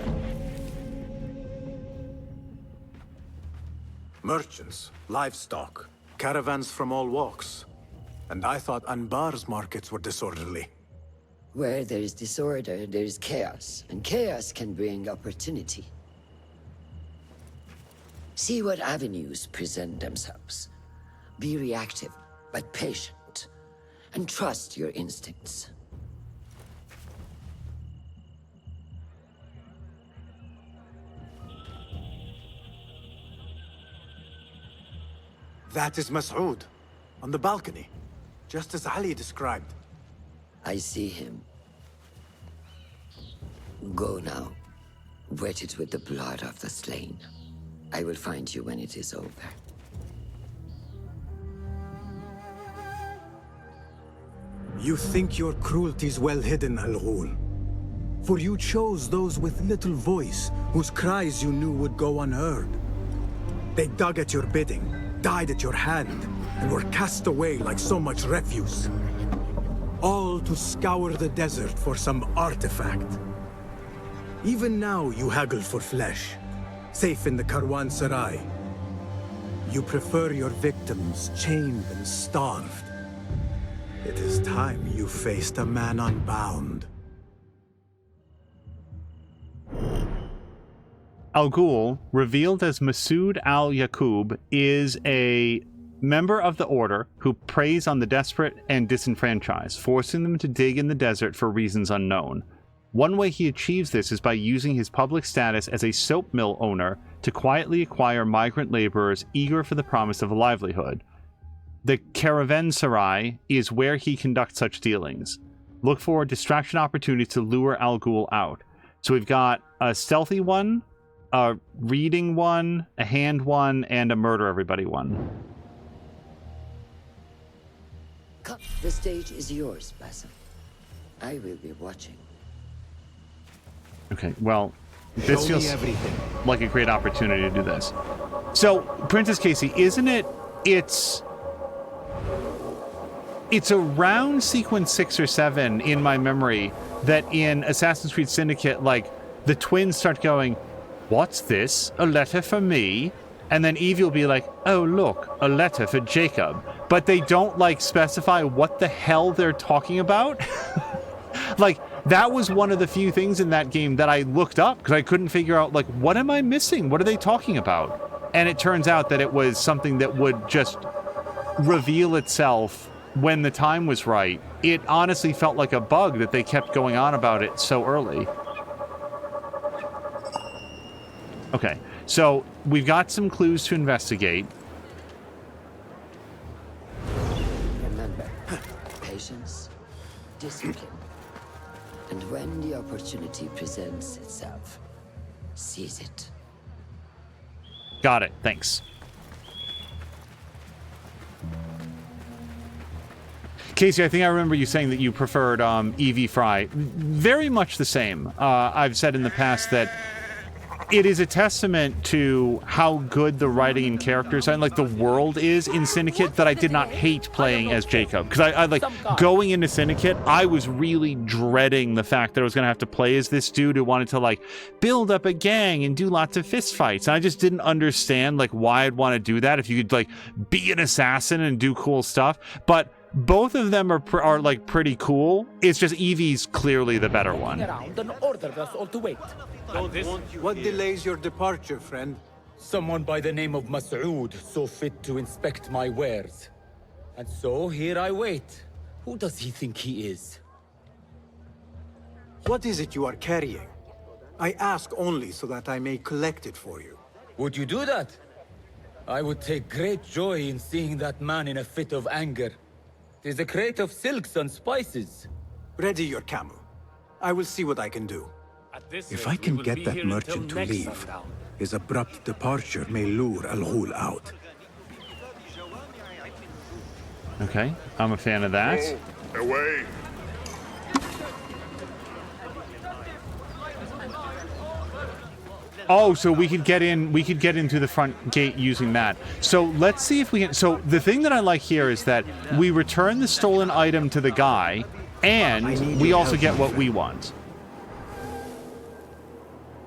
Merchants, livestock, caravans from all walks. And I thought Anbar's markets were disorderly. Where there is disorder, there is chaos, and chaos can bring opportunity. See what avenues present themselves. Be reactive, but patient. and trust your instincts. That is Mas'ud, on the balcony, just as Ali described. I see him. Go now. Wet it with the blood of the slain. I will find you when it is over. You think your cruelty's well hidden, Al-Ghul. For you chose those with little voice, whose cries you knew would go unheard. They dug at your bidding, died at your hand, and were cast away like so much refuse. All to scour the desert for some artifact. Even now you haggle for flesh, safe in the Karwansarai. You prefer your victims chained and starved. It is time you faced a man unbound. Al-Ghul, revealed as Masood al-Yaqub, is a member of the Order who preys on the desperate and disenfranchised, forcing them to dig in the desert for reasons unknown. One way he achieves this is by using his public status as a soap mill owner to quietly acquire migrant laborers eager for the promise of a livelihood. The Caravanserai is where he conducts such dealings. Look for distraction opportunities to lure Al-Ghul out. So we've got a stealthy one, a reading one, a hand one, and a murder everybody one. Come, the stage is yours, Basim. I will be watching. Okay, well, this feels like a great opportunity to do this. So, Princess Casey, isn't it? It's around sequence 6 or 7 in my memory that in Assassin's Creed Syndicate, like, the twins start going, "What's this? A letter for me?" And then Evie will be like, "Oh, look, a letter for Jacob." But they don't, like, specify what the hell they're talking about. Like, that was one of the few things in that game that I looked up because I couldn't figure out, like, what am I missing? What are they talking about? And it turns out that it was something that would just reveal itself when the time was right. It honestly felt like a bug that they kept going on about it so early. Okay, so we've got some clues to investigate. Remember, patience, discipline, and when the opportunity presents itself, seize it. Got it, thanks. Casey, I think I remember you saying that you preferred Evie Fry. Very much the same. I've said in the past that it is a testament to how good the writing and characters and like the world is in Syndicate that I did not hate playing as Jacob. Because I like going into Syndicate, I was really dreading the fact that I was going to have to play as this dude who wanted to like build up a gang and do lots of fist fights. And I just didn't understand like why I'd want to do that if you could like be an assassin and do cool stuff. But both of them are like pretty cool. It's just Evie's clearly the better one. What delays your departure, friend? Someone by the name of Mas'ud saw fit to inspect my wares. And so here I wait. Who does he think he is? What is it you are carrying? I ask only so that I may collect it for you. Would you do that? I would take great joy in seeing that man in a fit of anger. It is a crate of silks and spices. Ready your camel. I will see what I can do. If I can get that merchant to leave, his abrupt departure may lure Al-Ghul out. Okay, I'm a fan of that. Away! Oh, so we could get in through the front gate using that. So let's see if we can. So the thing that I like here is that we return the stolen item to the guy, and we also get what we want.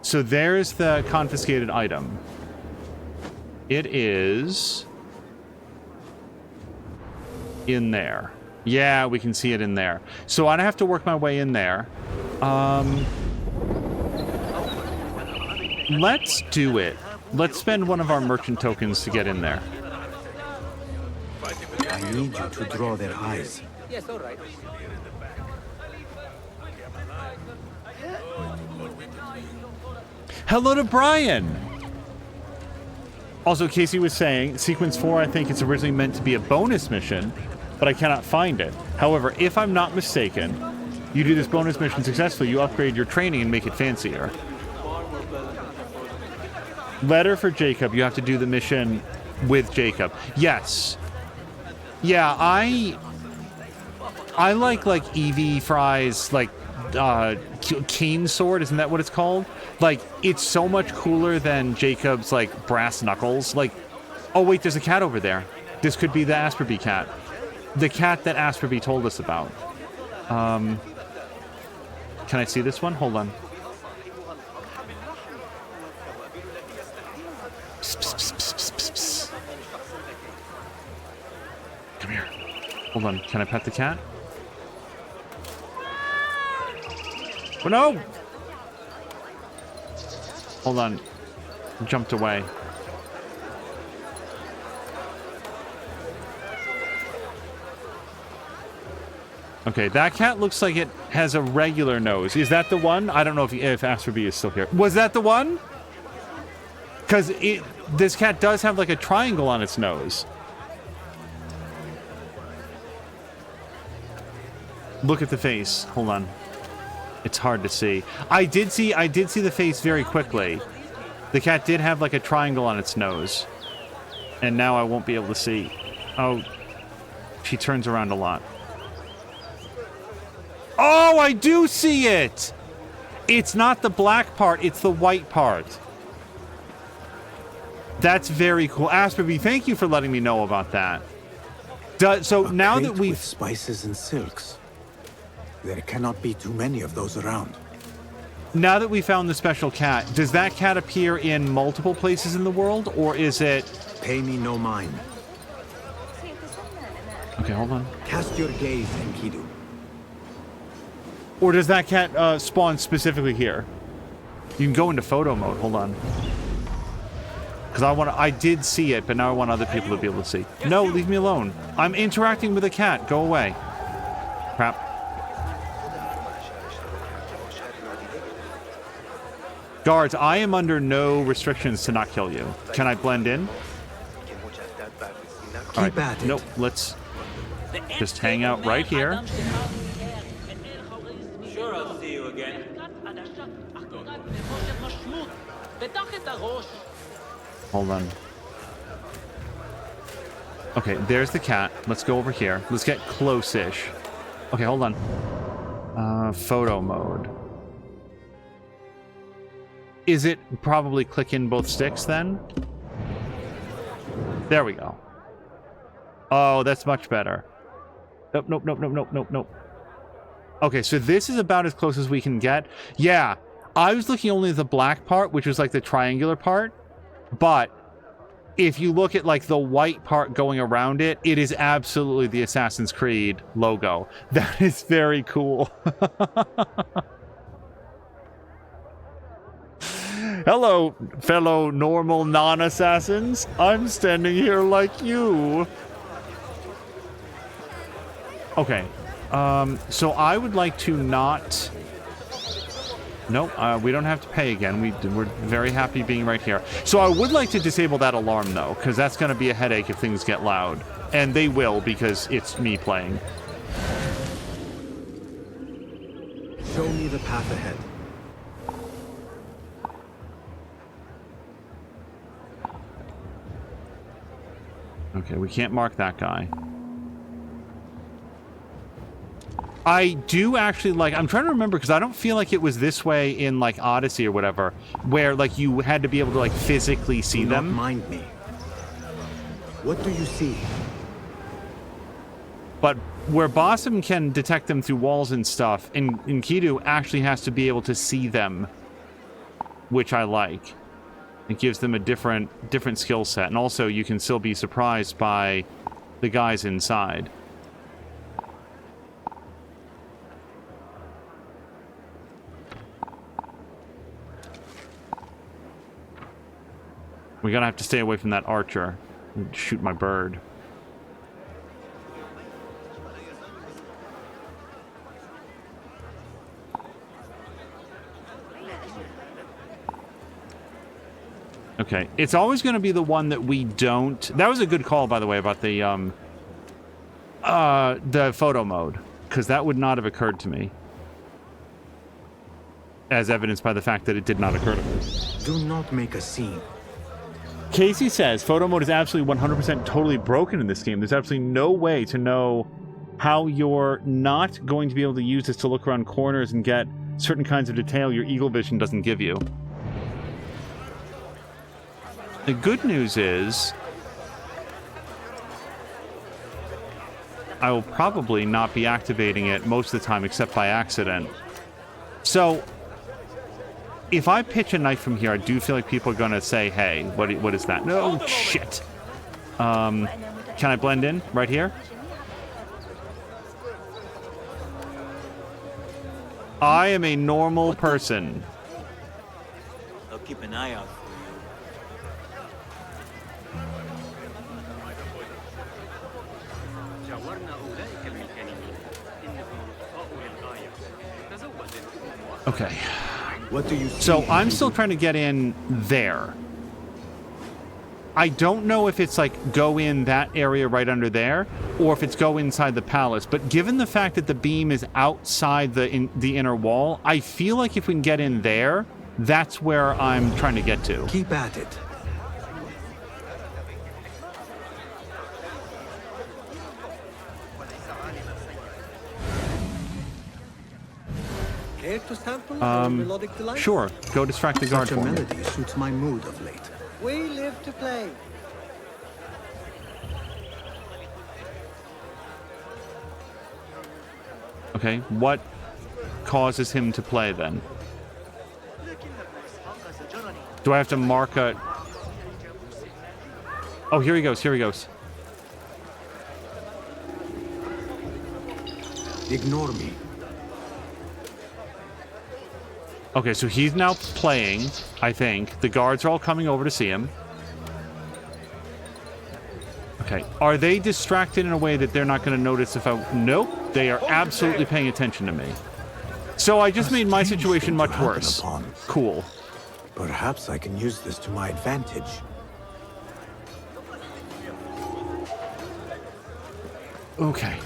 So there's the confiscated item. It is in there. Yeah, we can see it in there. So I don't have to work my way in there. Let's do it. Let's spend one of our merchant tokens to get in there. I need you to draw their eyes. Yes, all right. Hello to Brian! Also, Casey was saying, Sequence 4, I think it's originally meant to be a bonus mission, but I cannot find it. However, if I'm not mistaken, you do this bonus mission successfully, you upgrade your training and make it fancier. Letter for Jacob, you have to do the mission with Jacob. Yes. Yeah, I like Evie Fry's, like, cane sword, isn't that what it's called? Like, it's so much cooler than Jacob's, like, brass knuckles. Like, oh wait, there's a cat over there. This could be the Asperby cat. The cat that Asperby told us about. Can I see this one? Hold on. Psst, psst, psst, psst, psst, psst. Come here. Hold on. Can I pet the cat? Oh no! Hold on. Jumped away. Okay, that cat looks like it has a regular nose. Is that the one? I don't know if Asperby is still here. Was that the one? Because this cat does have like a triangle on its nose. Look at the face. Hold on. It's hard to see. I did see the face very quickly. The cat did have like a triangle on its nose. And now I won't be able to see. Oh, she turns around a lot. Oh, I do see it! It's not the black part, it's the white part. That's very cool. Asperby, thank you for letting me know about that. So now that we've... with spices and silks. There cannot be too many of those around. Now that we found the special cat, does that cat appear in multiple places in the world, or is it... Pay me no mind. Okay, hold on. Cast your gaze, Enkidu. Or does that cat spawn specifically here? You can go into photo mode. Hold on. Because I did see it, but now I want other people to be able to see. No, leave me alone. I'm interacting with a cat. Go away. Crap. Guards, I am under no restrictions to not kill you. Can I blend in? All right. Nope. Let's just hang out right here. Sure, I'll see you again. Hold on. Okay, there's the cat. Let's go over here. Let's get close-ish. Okay, hold on. Photo mode. Is it probably click in both sticks then? There we go. Oh, that's much better. Nope, nope, nope, nope, nope, nope, nope. Okay, so this is about as close as we can get. Yeah, I was looking only at the black part, which was like the triangular part. But if you look at like the white part going around it, it is absolutely the Assassin's Creed logo. That is very cool. Hello, fellow normal non-assassins. I'm standing here like you. Okay. So I would like to not... Nope, we don't have to pay again. We're very happy being right here. So I would like to disable that alarm, though, because that's going to be a headache if things get loud. And they will, because it's me playing. Show me the path ahead. Okay, we can't mark that guy. I do actually like... I'm trying to remember, because I don't feel like it was this way in, like, Odyssey or whatever, where, like, you had to be able to, like, physically see them. Do not mind me. What do you see? But where Basim can detect them through walls and stuff, Enkidu actually has to be able to see them, which I like. It gives them a different skill set, and also you can still be surprised by the guys inside. We're gonna have to stay away from that archer and shoot my bird. Okay, it's always going to be the one that we don't... That was a good call, by the way, about the photo mode, because that would not have occurred to me. As evidenced by the fact that it did not occur to me. Do not make a scene. Casey says, photo mode is absolutely 100% totally broken in this game. There's absolutely no way to know how you're not going to be able to use this to look around corners and get certain kinds of detail your eagle vision doesn't give you. The good news is I will probably not be activating it most of the time except by accident. So if I pitch a knife from here, I do feel like people are going to say, hey, what is that? No, shit. Can I blend in right here? I am a normal person. I'll keep an eye out for you. Okay. What do you So I'm still trying to get in there. I don't know if it's like go in that area right under there or if it's go inside the palace. But given the fact that the beam is outside the inner wall, I feel like if we can get in there, that's where I'm trying to get to. Keep at it. Care to sample our melodic delight? Sure. Go distract the guard Such a for me. melody suits my mood of late. We live to play. Okay. What causes him to play then? Do I have to mark a... Oh, here he goes. Here he goes. Ignore me. Okay, so he's now playing, I think. The guards are all coming over to see him. Okay, are they distracted in a way that they're not going to notice if I... Nope, they are absolutely paying attention to me. So I just made my situation much worse. Cool. Perhaps I can use this to my advantage. Okay.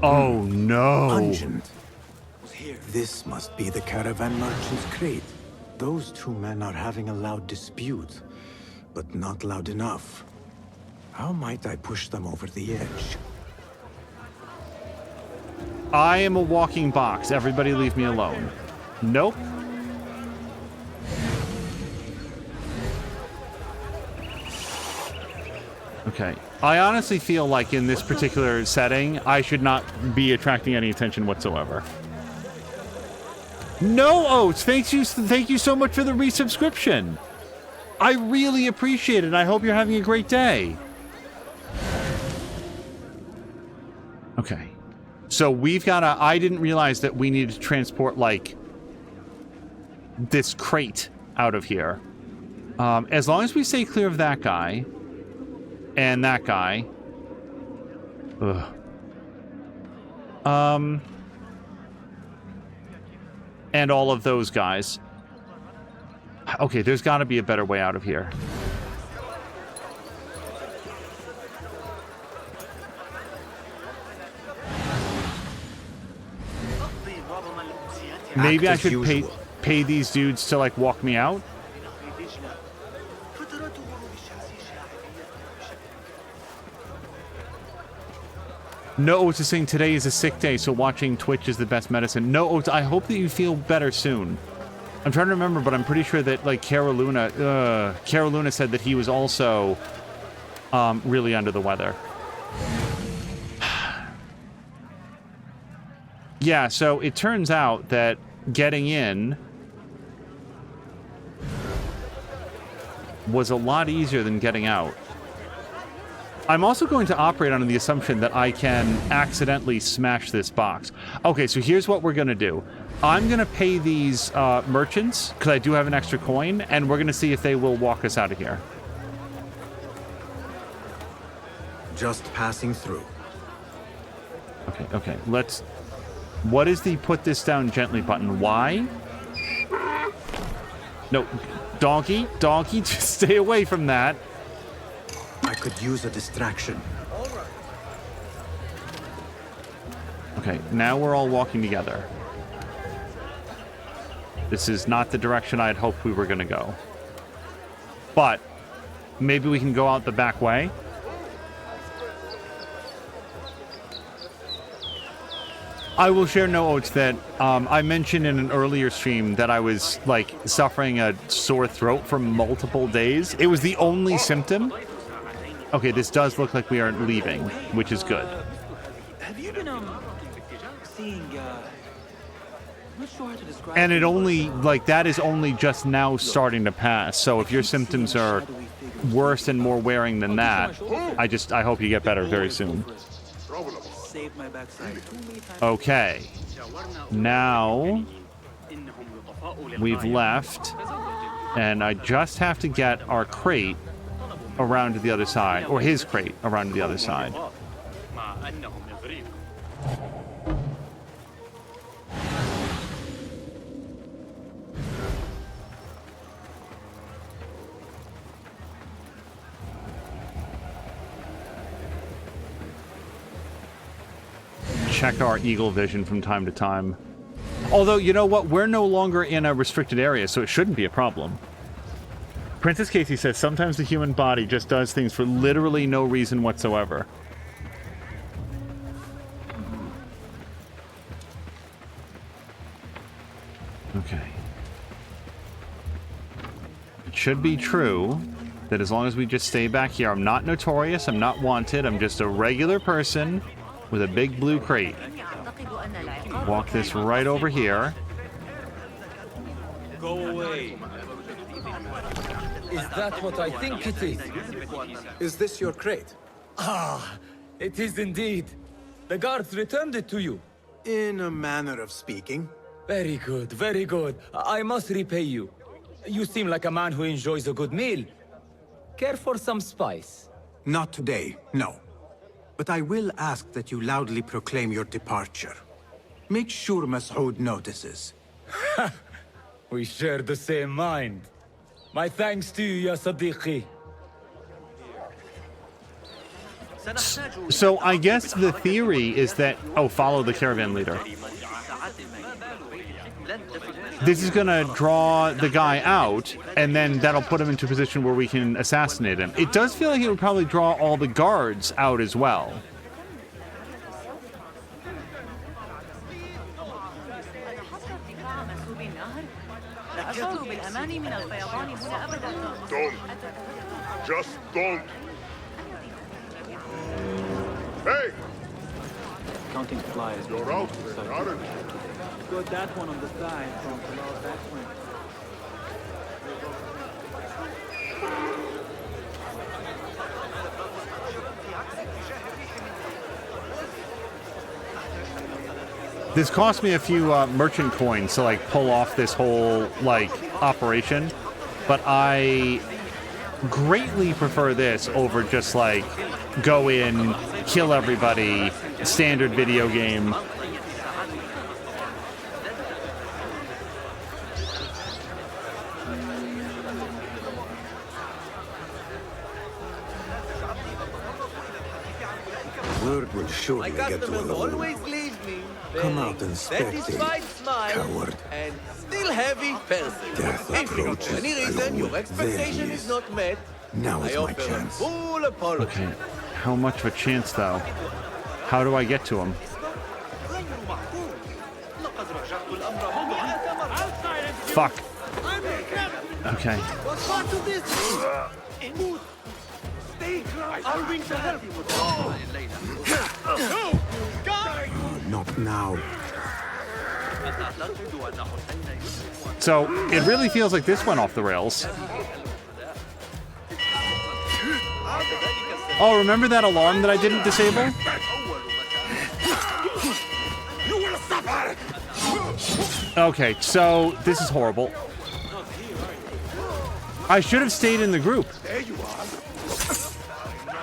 Oh no! Pungent. This must be the caravan merchant's crate. Those two men are having a loud dispute, but not loud enough. How might I push them over the edge? I am a walking box. Everybody leave me alone. Nope. Okay. I honestly feel like in this particular setting, I should not be attracting any attention whatsoever. No, Oats! Thank you so much for the resubscription. I really appreciate it. I hope you're having a great day. Okay. So we've got to... I didn't realize that we needed to transport, like, this crate out of here. As long as we stay clear of that guy... and that guy. Ugh. And all of those guys. Okay, there's got to be a better way out of here. Maybe I should pay these dudes to, like, walk me out? No, it's just saying today is a sick day, so watching Twitch is the best medicine. No, I hope that you feel better soon. I'm trying to remember, but I'm pretty sure that, like, Cara Luna said that he was also really under the weather. Yeah, so it turns out that getting in was a lot easier than getting out. I'm also going to operate on the assumption that I can accidentally smash this box. Okay, so here's what we're going to do. I'm going to pay these merchants, because I do have an extra coin, and we're going to see if they will walk us out of here. Just passing through. Okay, let's What is the put this down gently button? Y? No, doggy, just stay away from that. I could use a distraction. Okay, now we're all walking together. This is not the direction I had hoped we were going to go. But maybe we can go out the back way. I will share no oats that I mentioned in an earlier stream that I was like suffering a sore throat for multiple days. It was the only symptom. Okay, this does look like we are leaving, which is good. Have you been seeing I'm not sure how to describe And it only like that is only just now starting to pass. So if your symptoms are worse and more wearing than that, I hope you get better very soon. Save my backside. Okay. Now we've left, and I just have to get our crate around to the other side, or his crate around to the other side. Check our eagle vision from time to time. Although, you know what? We're no longer in a restricted area, so it shouldn't be a problem. Princess Casey says, sometimes the human body just does things for literally no reason whatsoever. Okay. It should be true that as long as we just stay back here, I'm not notorious, I'm not wanted, I'm just a regular person with a big blue crate. Walk this right over here. Go away. Is that what I think it is? Is this your crate? Ah, it is indeed. The guards returned it to you. In a manner of speaking. Very good, very good. I must repay you. You seem like a man who enjoys a good meal. Care for some spice? Not today, no. But I will ask that you loudly proclaim your departure. Make sure Mas'ud notices. We share the same mind. My thanks to you, ya Sadiqi. So I guess the theory is that... Oh, follow the caravan leader. This is going to draw the guy out, and then that'll put him into a position where we can assassinate him. It does feel like it would probably draw all the guards out as well. Don't. Just don't. Hey! Counting flies. You're out there, aren't you? Got that one on the side from the lower backswing. This cost me a few merchant coins to like pull off this whole like operation, but I greatly prefer this over just like go in, kill everybody, standard video game. Word will surely get to an always leave me. Come out and Satisfied smile coward. and still heavy person. Death If for approaches any reason alone. your expectation There he is not met, Now I is my offer a chance. full apology. Okay, how much of a chance though? How do I get to him? Fuck. Okay. What's part of this? Stay close. I'll bring to help. No! Guy! Not now. So it really feels like this went off the rails. Oh, remember that alarm that I didn't disable? Okay, so this is horrible. I should have stayed in the group. There you are.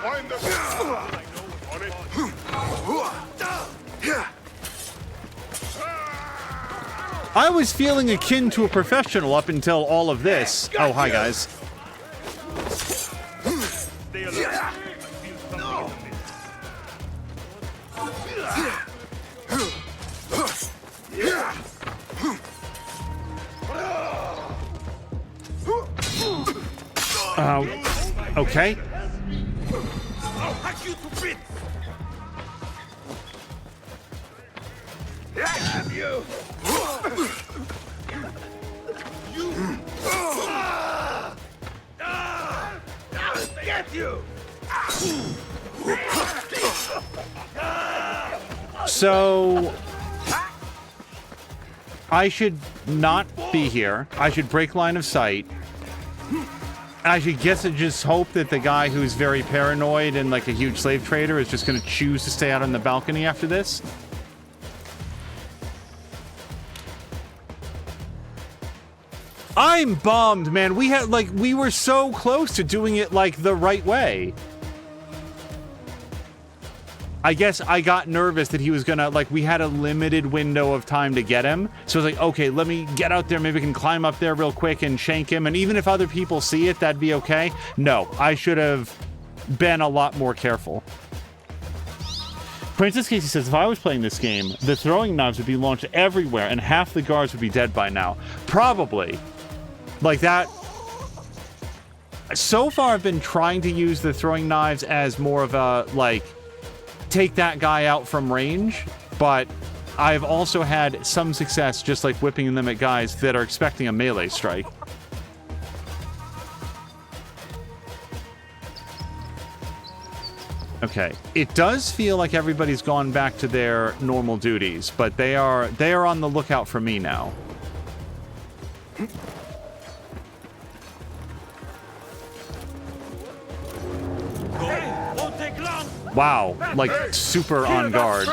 Find the... On it. I was feeling akin to a professional up until all of this. Oh, hi, guys. Okay. I'll hack you to bits. Damn you! Get you! So I should not be here. I should break line of sight. I should guess and just hope that the guy who's very paranoid and like a huge slave trader is just going to choose to stay out on the balcony after this. I'm bummed, man. We were so close to doing it like the right way. I guess I got nervous that he was gonna, like, we had a limited window of time to get him. So I was like, okay, let me get out there. Maybe we can climb up there real quick and shank him. And even if other people see it, that'd be okay. No, I should have been a lot more careful. Princess Casey says, if I was playing this game, the throwing knives would be launched everywhere and half the guards would be dead by now. Probably. Like that. So far, I've been trying to use the throwing knives as more of a, like, take that guy out from range, but I've also had some success just like whipping them at guys that are expecting a melee strike. Okay, it does feel like everybody's gone back to their normal duties, but they are on the lookout for me now. Wow, like super on guard.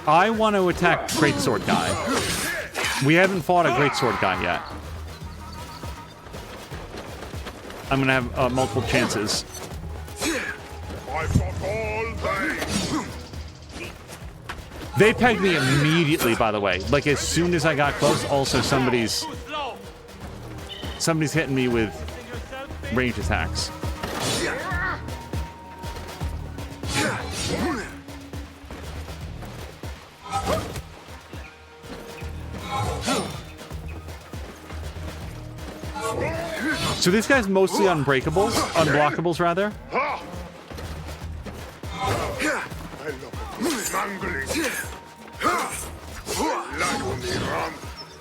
I want to attack Greatsword guy. We haven't fought a Greatsword guy yet. I'm gonna have multiple chances. They pegged me immediately, by the way. Like, as soon as I got close, also somebody's hitting me with range attacks. So this guy's mostly unblockables rather.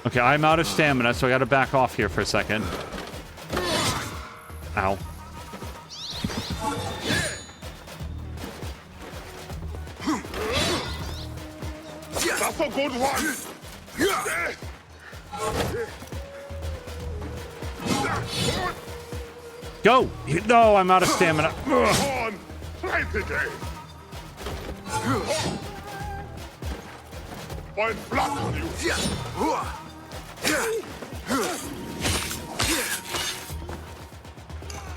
Okay, I'm out of stamina, so I gotta back off here for a second. Ow. That's a good one. Go! No, I'm out of stamina. On, try it again. Point flat on you.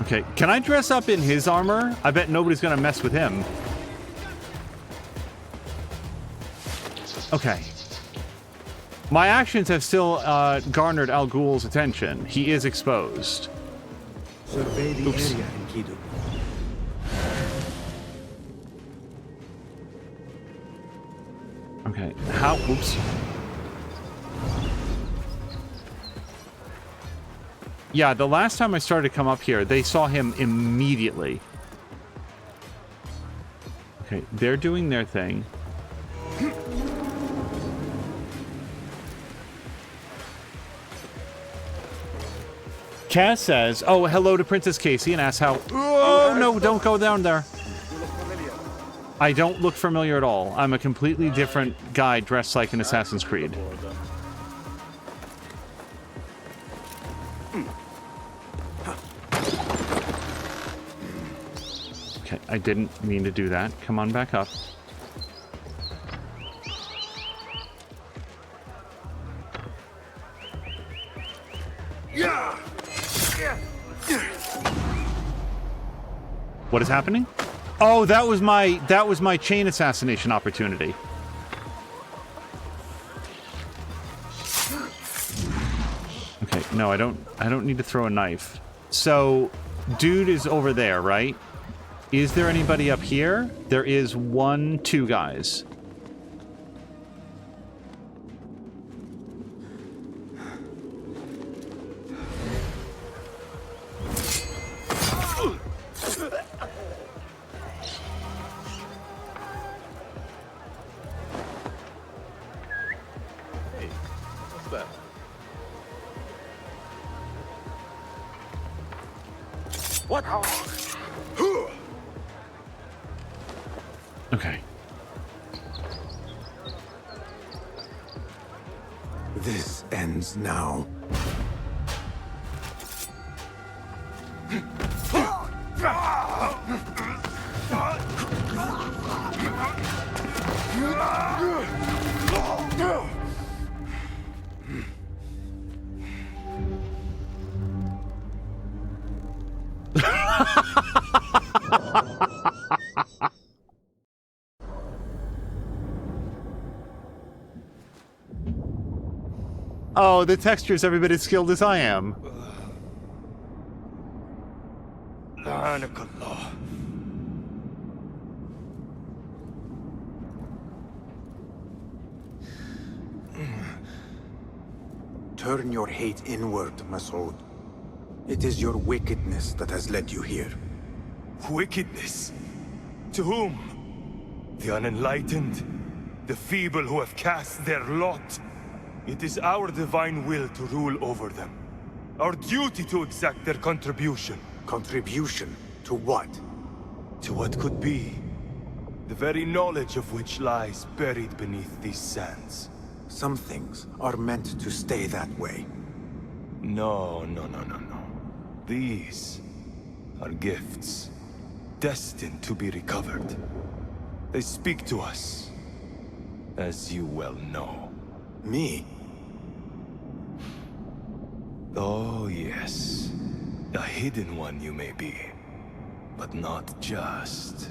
Okay, can I dress up in his armor? I bet nobody's gonna mess with him. Okay. My actions have still garnered Al Ghul's attention. He is exposed. Survey the area, Enkidu. Okay, how? Oops. Yeah, the last time I started to come up here, they saw him immediately. Okay, they're doing their thing. Cass says, oh, hello to Princess Casey, and asks how... Oh, no, don't go down there. I don't look familiar at all. I'm a completely different guy dressed like an Assassin's Creed. Okay, I didn't mean to do that. Come on back up. What is happening? Oh, that was my chain assassination opportunity. Okay, no, I don't need to throw a knife. So, dude is over there, right? Is there anybody up here? There is 2 guys. Hey, what's that? What? Okay. This ends now. Oh, the texture's every bit as skilled as I am. Turn your hate inward, Masood. It is your wickedness that has led you here. Wickedness? To whom? The unenlightened? The feeble who have cast their lot? It is our divine will to rule over them. Our duty to exact their contribution. Contribution? To what? To what could be. The very knowledge of which lies buried beneath these sands. Some things are meant to stay that way. No. These are gifts, destined to be recovered. They speak to us, as you well know. Me? Oh, yes. A hidden one you may be, but not just.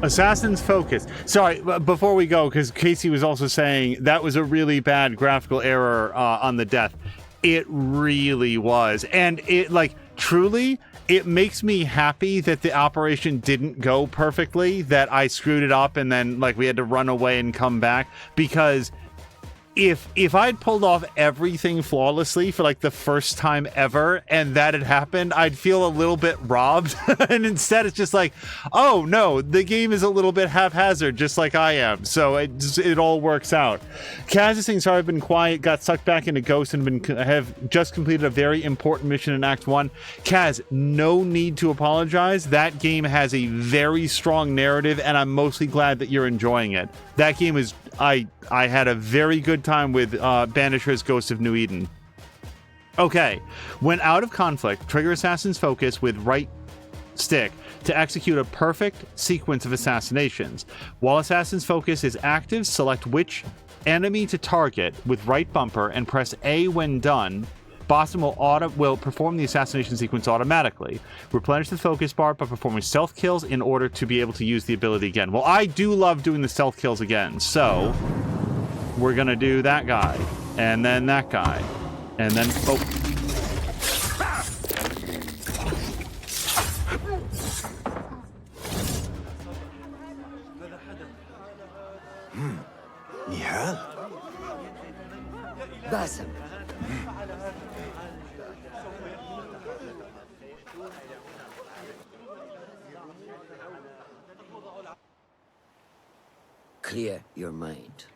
Assassin's Focus. Sorry, before we go, because Casey was also saying that was a really bad graphical error on the death. It really was. And it, like, truly, it makes me happy that the operation didn't go perfectly, that I screwed it up and then, like, we had to run away and come back, because if I'd pulled off everything flawlessly for like the first time ever and that had happened, I'd feel a little bit robbed. And instead it's just like, oh no, the game is a little bit haphazard, just like I am. So it all works out. Kaz is saying, sorry, I've been quiet, got sucked back into Ghost and have just completed a very important mission in Act 1. Kaz, no need to apologize. That game has a very strong narrative and I'm mostly glad that you're enjoying it. That game is, I had a very good time with Banisher's Ghost of New Eden. Okay, when out of conflict, trigger Assassin's Focus with right stick to execute a perfect sequence of assassinations. While Assassin's Focus is active, select which enemy to target with right bumper and press A when done. Basim will perform the assassination sequence automatically. Replenish the focus bar by performing stealth kills in order to be able to use the ability again. Well, I do love doing the stealth kills again, so we're gonna do that guy, and then that guy, and then, oh. Nihal? Basim. Clear your mind.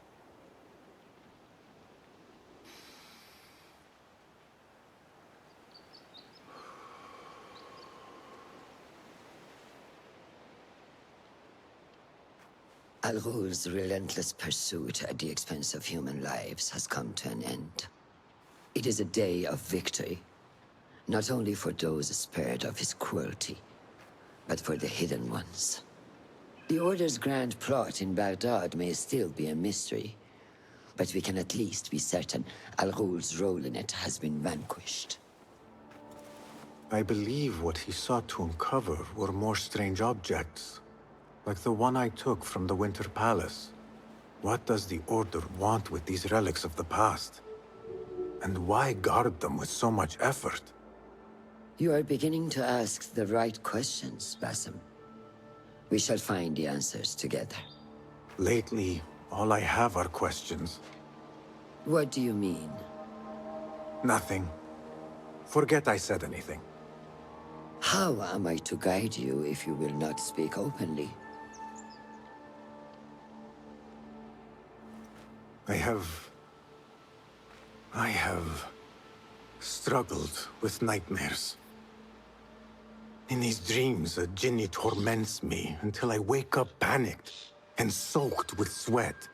Al-Ghul's relentless pursuit at the expense of human lives has come to an end. It is a day of victory, not only for those spared of his cruelty, but for the hidden ones. The Order's grand plot in Baghdad may still be a mystery, but we can at least be certain Al-Ghul's role in it has been vanquished. I believe what he sought to uncover were more strange objects, like the one I took from the Winter Palace. What does the Order want with these relics of the past? And why guard them with so much effort? You are beginning to ask the right questions, Basim. We shall find the answers together. Lately, all I have are questions. What do you mean? Nothing. Forget I said anything. How am I to guide you if you will not speak openly? I have struggled with nightmares. In these dreams, a jinni torments me until I wake up panicked and soaked with sweat.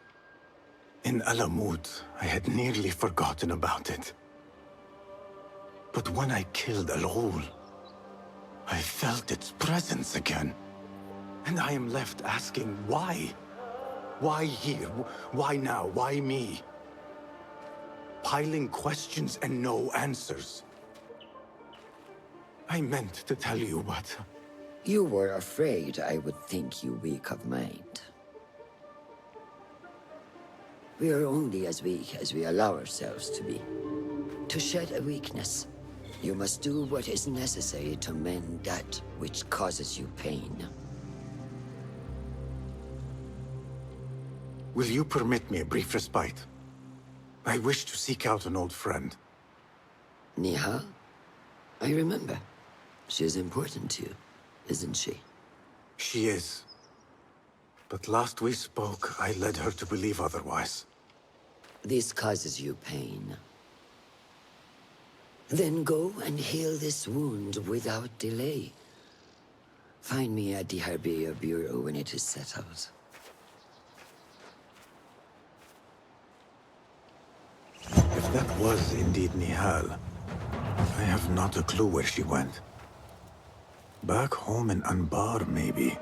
In Alamut, I had nearly forgotten about it. But when I killed Al-Ghul, I felt its presence again. And I am left asking why? Why here? Why now? Why me? Piling questions and no answers. I meant to tell you, but... You were afraid I would think you weak of mind. We are only as weak as we allow ourselves to be. To shed a weakness, you must do what is necessary to mend that which causes you pain. Will you permit me a brief respite? I wish to seek out an old friend. Nihal? I remember. She is important to you, isn't she? She is. But last we spoke, I led her to believe otherwise. This causes you pain. Then go and heal this wound without delay. Find me at the Harbiya Bureau when it is settled. If that was indeed Nihal, I have not a clue where she went. Back home in Anbar, maybe.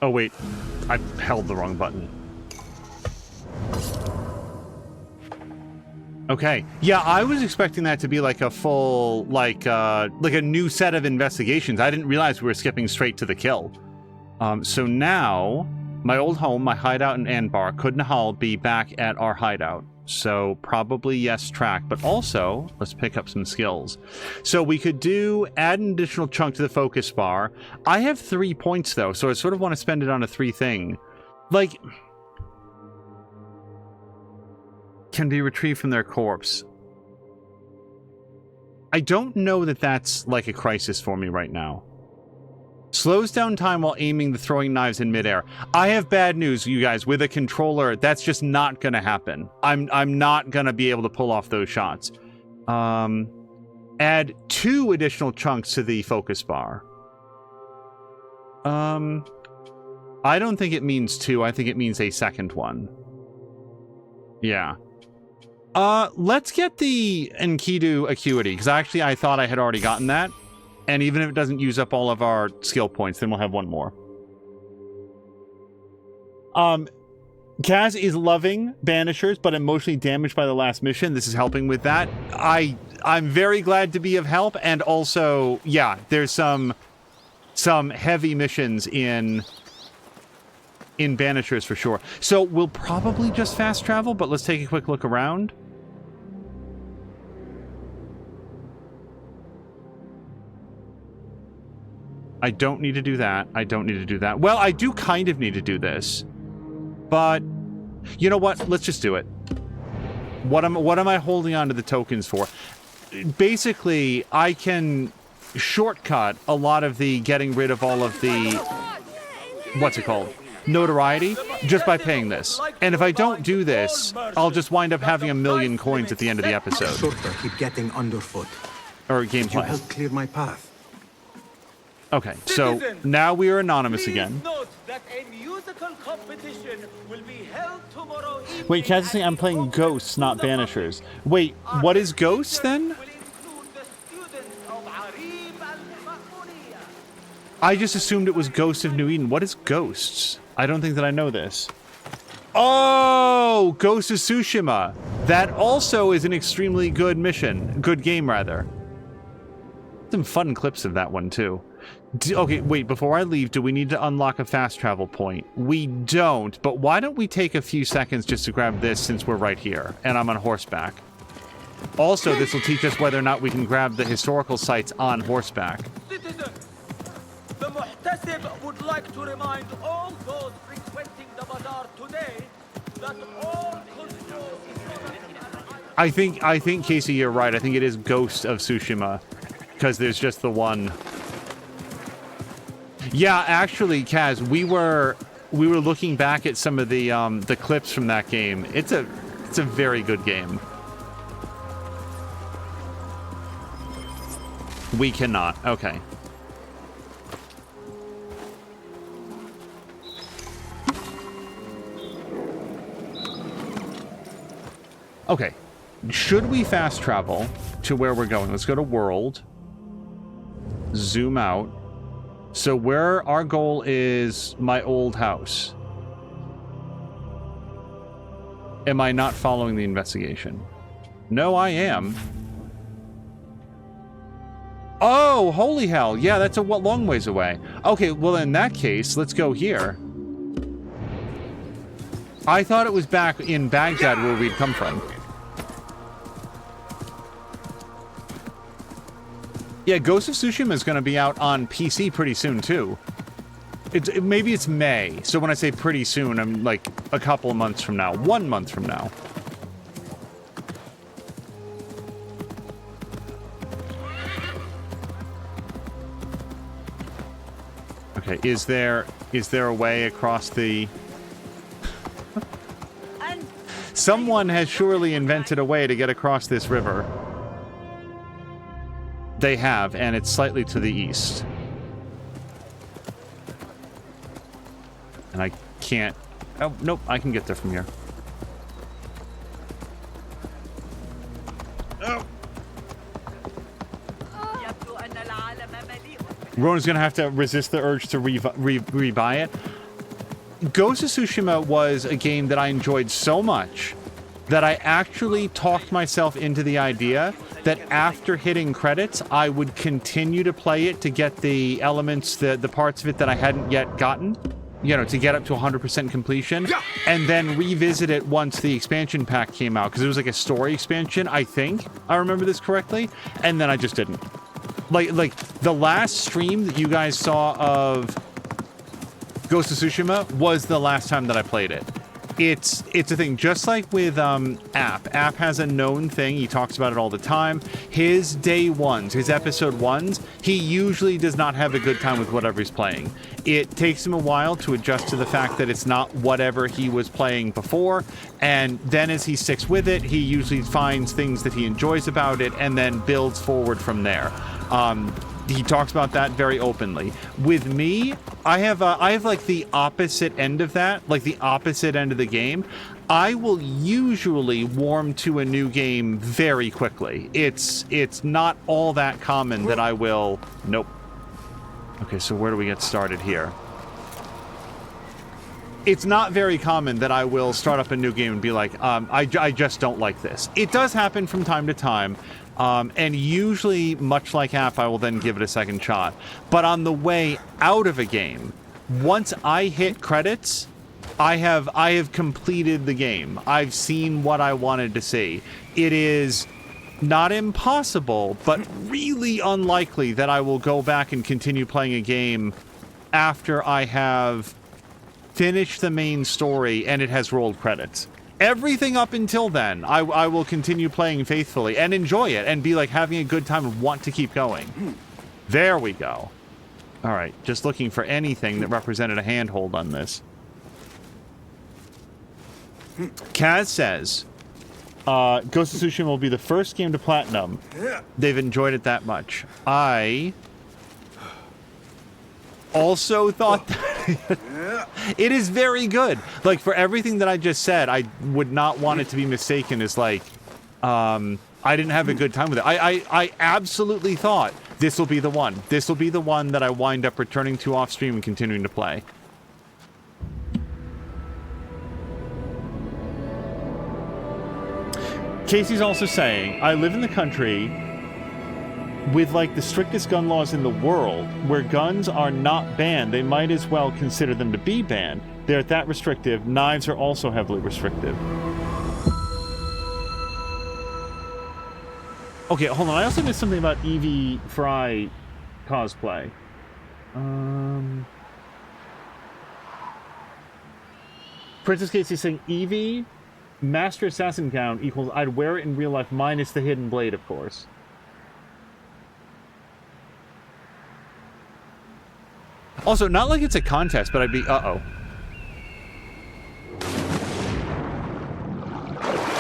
Oh wait, I held the wrong button. Okay, yeah, I was expecting that to be like a full, like a new set of investigations. I didn't realize we were skipping straight to the kill. So now, my old home, my hideout in Anbar, could Nihal be back at our hideout? So probably yes, track, but also let's pick up some skills. So we could add an additional chunk to the focus bar. I have 3 points though, so I sort of want to spend it on a 3 thing. Like, can be retrieved from their corpse. I don't know that that's like a crisis for me right now. Slows down time while aiming the throwing knives in midair. I have bad news, you guys. With a controller, that's just not gonna happen. I'm not gonna be able to pull off those shots. Add 2 additional chunks to the focus bar. I don't think it means 2. I think it means a second one. Yeah. Let's get the Enkidu Acuity, because actually I thought I had already gotten that. And even if it doesn't use up all of our skill points, then we'll have 1 more. Kaz is loving Banishers, but emotionally damaged by the last mission. This is helping with that. I'm very glad to be of help, and also, yeah, there's some heavy missions in Banishers for sure. So we'll probably just fast travel, but let's take a quick look around. I don't need to do that. I don't need to do that. Well, I do kind of need to do this. But You know what? Let's just do it. What am I holding on to the tokens for? Basically, I can shortcut a lot of the getting rid of all of the... What's it called? Notoriety, just by paying this. And if I don't do this, I'll just wind up having 1 million coins at the end of the episode. Shorter, keep getting underfoot. Or Did you gameplay. help clear my path? Okay, so now we are anonymous again. Note that a musical competition will be held tomorrow evening. Wait, Kaz is saying I'm playing Ghosts, not Banishers. Wait, what is Ghosts then? I just assumed it was Ghosts of New Eden. What is Ghosts? I don't think that I know this. Oh, Ghost of Tsushima. That also is an extremely good mission. Good game, rather. Some fun clips of that one, too. Okay, wait, before I leave, do we need to unlock a fast travel point? We don't, but why don't we take a few seconds just to grab this since we're right here, and I'm on horseback. Also, this will teach us whether or not we can grab the historical sites on horseback. Citizen, the Muhtasib would like to remind all those frequenting the bazaar today that all control is I think, Casey, you're right. I think it is Ghost of Tsushima, because there's just the one. Yeah, actually, Kaz, we were looking back at some of the clips from that game. It's a very good game. We cannot. Okay. Okay. Should we fast travel to where we're going? Let's go to World. Zoom out. So where our goal is my old house. Am I not following the investigation? No, I am. Oh, holy hell. Yeah, that's a long ways away. Okay, well, in that case, let's go here. I thought it was back in Baghdad where we'd come from. Yeah, Ghost of Tsushima is going to be out on PC pretty soon, too. Maybe it's May, so when I say pretty soon, I'm like a couple of months from now. 1 month from now. Okay, is there a way across the... Someone has surely invented a way to get across this river. They have, and it's slightly to the east. And I can't... Oh, nope, I can get there from here. Oh. Ronan's gonna have to resist the urge to rebuy it. Ghost of Tsushima was a game that I enjoyed so much that I actually talked myself into the idea that after hitting credits, I would continue to play it to get the elements, the parts of it that I hadn't yet gotten, you know, to get up to 100% completion, and then revisit it once the expansion pack came out, because it was like a story expansion, I think. I remember this correctly, and then I just didn't. Like the last stream that you guys saw of Ghost of Tsushima was the last time that I played it. It's a thing, just like with App. App has a known thing. He talks about it all the time. His day ones, his episode ones, he usually does not have a good time with whatever he's playing. It takes him a while to adjust to the fact that it's not whatever he was playing before, and then as he sticks with it, he usually finds things that he enjoys about it and then builds forward from there. He talks about that very openly. With me, I have like the opposite end of that, like the opposite end of the game. I will usually warm to a new game very quickly. It's not all that common that I will... Nope. Okay, so where do we get started here? It's not very common that I will start up a new game and be like, I just don't like this. It does happen from time to time. And usually, much like App, I will then give it a second shot. But on the way out of a game, once I hit credits, I have completed the game. I've seen what I wanted to see. It is not impossible, but really unlikely that I will go back and continue playing a game after I have finished the main story and it has rolled credits. Everything up until then, I will continue playing faithfully and enjoy it and be like having a good time and want to keep going. There we go. All right, just looking for anything that represented a handhold on this. Kaz says, Ghost of Tsushima will be the first game to platinum. They've enjoyed it that much. I also thought that it is very good. Like, for everything that I just said, I would not want it to be mistaken as like, I didn't have a good time with it. I absolutely thought this will be the one. This will be the one that I wind up returning to off stream and continuing to play. Casey's also saying, I live in the country with like the strictest gun laws in the world, where guns are not banned. They might as well consider them to be banned. They're that restrictive. Knives are also heavily restrictive. Okay, hold on. I also missed something about Evie Fry cosplay. Princess Casey saying Evie Master Assassin gown equals I'd wear it in real life minus the hidden blade, of course. Also, not like it's a contest, but I'd be... Uh-oh.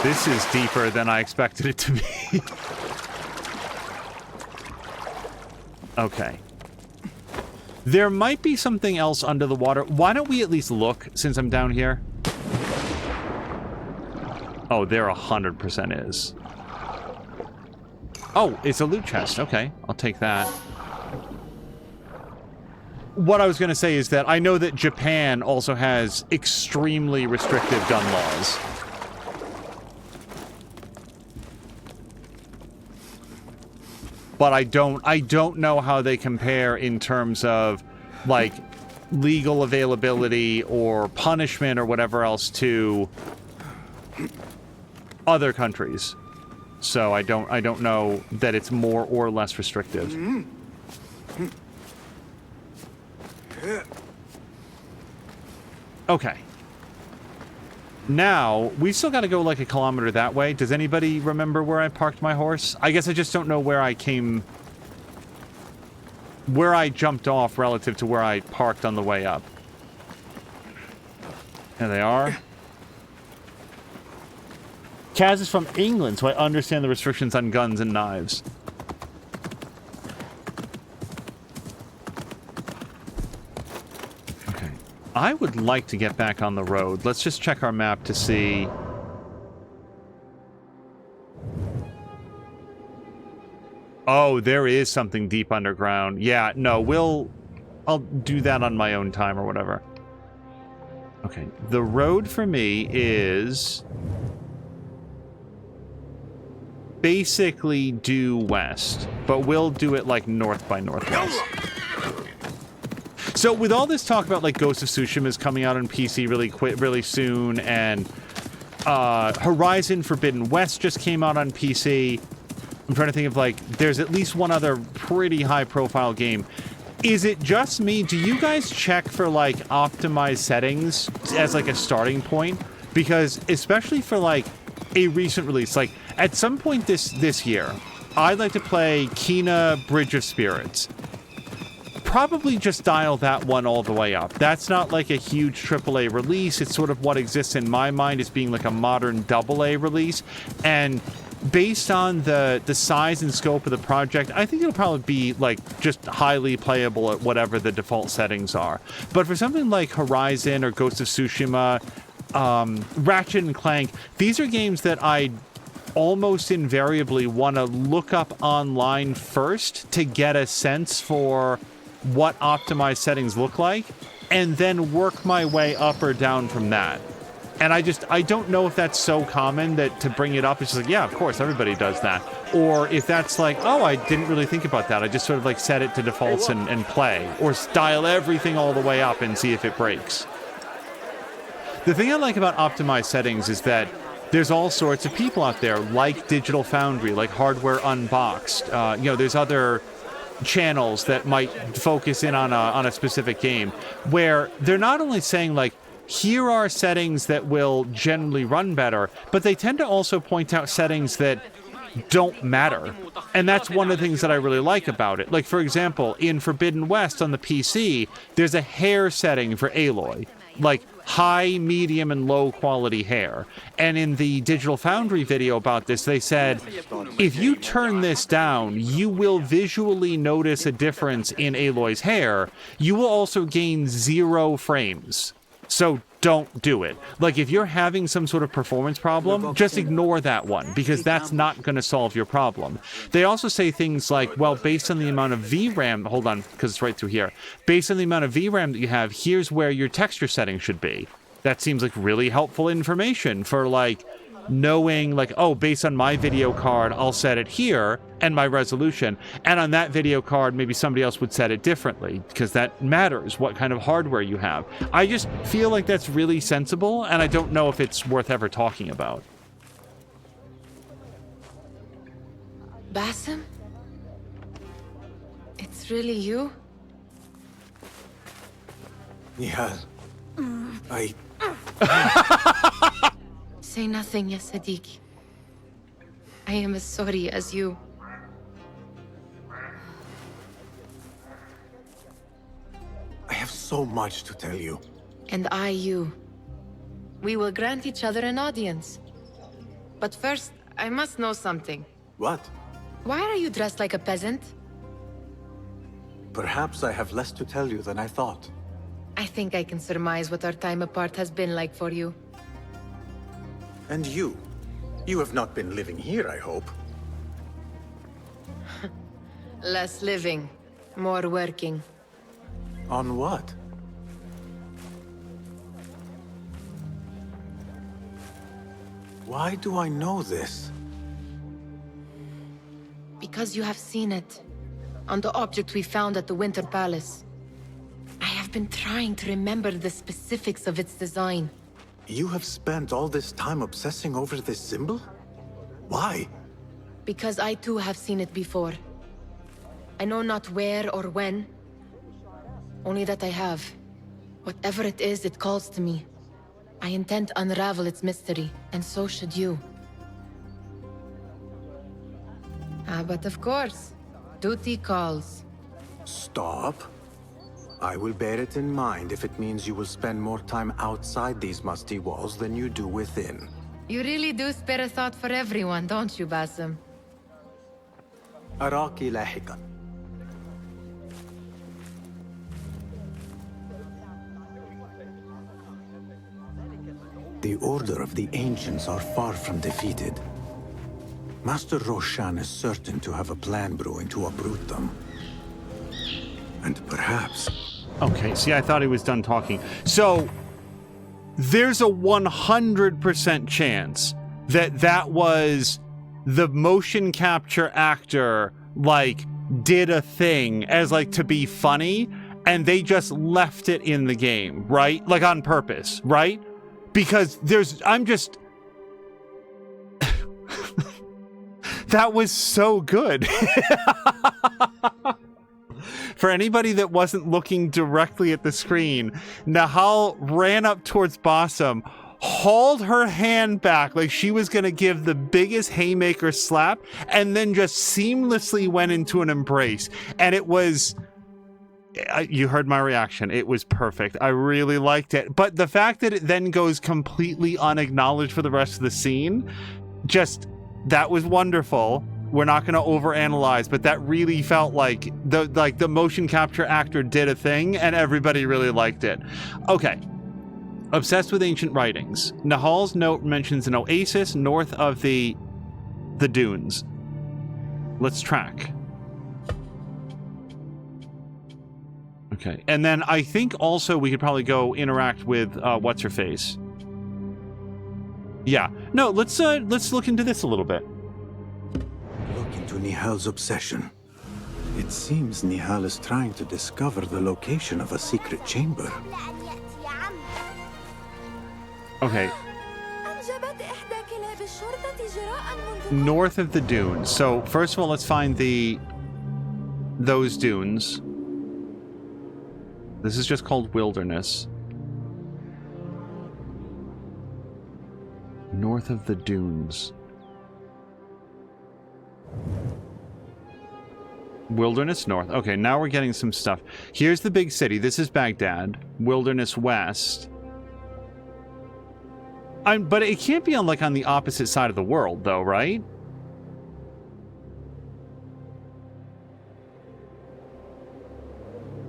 This is deeper than I expected it to be. Okay. There might be something else under the water. Why don't we at least look, since I'm down here? Oh, there 100% is. Oh, it's a loot chest. Okay, I'll take that. What I was going to say is that I know that Japan also has extremely restrictive gun laws. But I don't know how they compare in terms of, like, legal availability or punishment or whatever else to other countries. So I don't know that it's more or less restrictive. Okay. Now, we still got to go like a kilometer that way. Does anybody remember where I parked my horse? I guess I just don't know where I came... where I jumped off relative to where I parked on the way up. There they are. Kaz is from England, so I understand the restrictions on guns and knives. Okay. I would like to get back on the road. Let's just check our map to see... Oh, there is something deep underground. Yeah, no, I'll do that on my own time or whatever. Okay, the road for me is... basically due west, but we'll do it like north by northwest. So with all this talk about like Ghost of Tsushima is coming out on PC really soon, and Horizon Forbidden West just came out on PC. I'm trying to think of like, there's at least one other pretty high profile game. Is it just me? Do you guys check for like optimized settings as like a starting point? Because especially for like a recent release, like at some point this year, I'd like to play Kena Bridge of Spirits. Probably just dial that one all the way up. That's not like a huge AAA release. It's sort of what exists in my mind as being like a modern AA release. And based on the size and scope of the project, I think it'll probably be like just highly playable at whatever the default settings are. But for something like Horizon or Ghost of Tsushima, Ratchet and Clank, these are games that I almost invariably want to look up online first to get a sense for what optimized settings look like, and then work my way up or down from that. And I don't know if that's so common that to bring it up, it's just like, yeah, of course, everybody does that. Or if that's like, oh, I didn't really think about that. I just sort of like set it to defaults and play. Or dial everything all the way up and see if it breaks. The thing I like about optimized settings is that there's all sorts of people out there, like Digital Foundry, like Hardware Unboxed. There's other channels that might focus in on a specific game, where they're not only saying like, here are settings that will generally run better, but they tend to also point out settings that don't matter. And that's one of the things that I really like about it. Like, for example, in Forbidden West on the PC, there's a hair setting for Aloy. Like, high, medium, and low quality hair. And in the Digital Foundry video about this, they said, if you turn this down, you will visually notice a difference in Aloy's hair. You will also gain 0 frames. So don't do it. Like, if you're having some sort of performance problem, just ignore that one, because that's not going to solve your problem. They also say things like, well, based on the amount of VRAM, hold on, because it's right through here. Based on the amount of VRAM that you have, here's where your texture setting should be. That seems like really helpful information for, like, knowing, like, oh, based on my video card, I'll set it here, and my resolution. And on that video card, maybe somebody else would set it differently, because that matters, what kind of hardware you have. I just feel like that's really sensible, and I don't know if it's worth ever talking about. Basim? It's really you? Nihal, I... Say nothing, ya Sadiq. I am as sorry as you. I have so much to tell you. And I you. We will grant each other an audience. But first, I must know something. What? Why are you dressed like a peasant? Perhaps I have less to tell you than I thought. I think I can surmise what our time apart has been like for you. And you? You have not been living here, I hope. Less living, more working. On what? Why do I know this? Because you have seen it. On the object we found at the Winter Palace. I have been trying to remember the specifics of its design. You have spent all this time obsessing over this symbol? Why? Because I too have seen it before. I know not where or when. Only that I have. Whatever it is, it calls to me. I intend to unravel its mystery, and so should you. But of course, duty calls. Stop. I will bear it in mind if it means you will spend more time outside these musty walls than you do within. You really do spare a thought for everyone, don't you, Basim? أراك لاحقا. The Order of the Ancients are far from defeated. Master Roshan is certain to have a plan brewing to uproot them. And perhaps... Okay, see, I thought he was done talking. So, there's a 100% chance that that was the motion capture actor, like, did a thing as, like, to be funny, and they just left it in the game, right? Like, on purpose, right? Because I'm just... That was so good. For anybody that wasn't looking directly at the screen, Nahal ran up towards Basim, hauled her hand back like she was going to give the biggest haymaker slap, and then just seamlessly went into an embrace. And it was... You heard my reaction. It was perfect. I really liked it. But the fact that it then goes completely unacknowledged for the rest of the scene, just... That was wonderful. We're not going to overanalyze, but that really felt like the motion capture actor did a thing, and everybody really liked it. Okay. Obsessed with ancient writings. Nahal's note mentions an oasis north of the dunes. Let's track. Okay. And then I think also we could probably go interact with what's-her-face. Yeah. No, let's look into this a little bit. Look into Nihal's obsession. It seems Nihal is trying to discover the location of a secret chamber. Okay. North of the dunes. So first of all, let's find those dunes. This is just called wilderness. North of the dunes. Wilderness north. Okay, now we're getting some stuff. Here's the big city. This is Baghdad. Wilderness west. But it can't be on, like, on the opposite side of the world, though, right?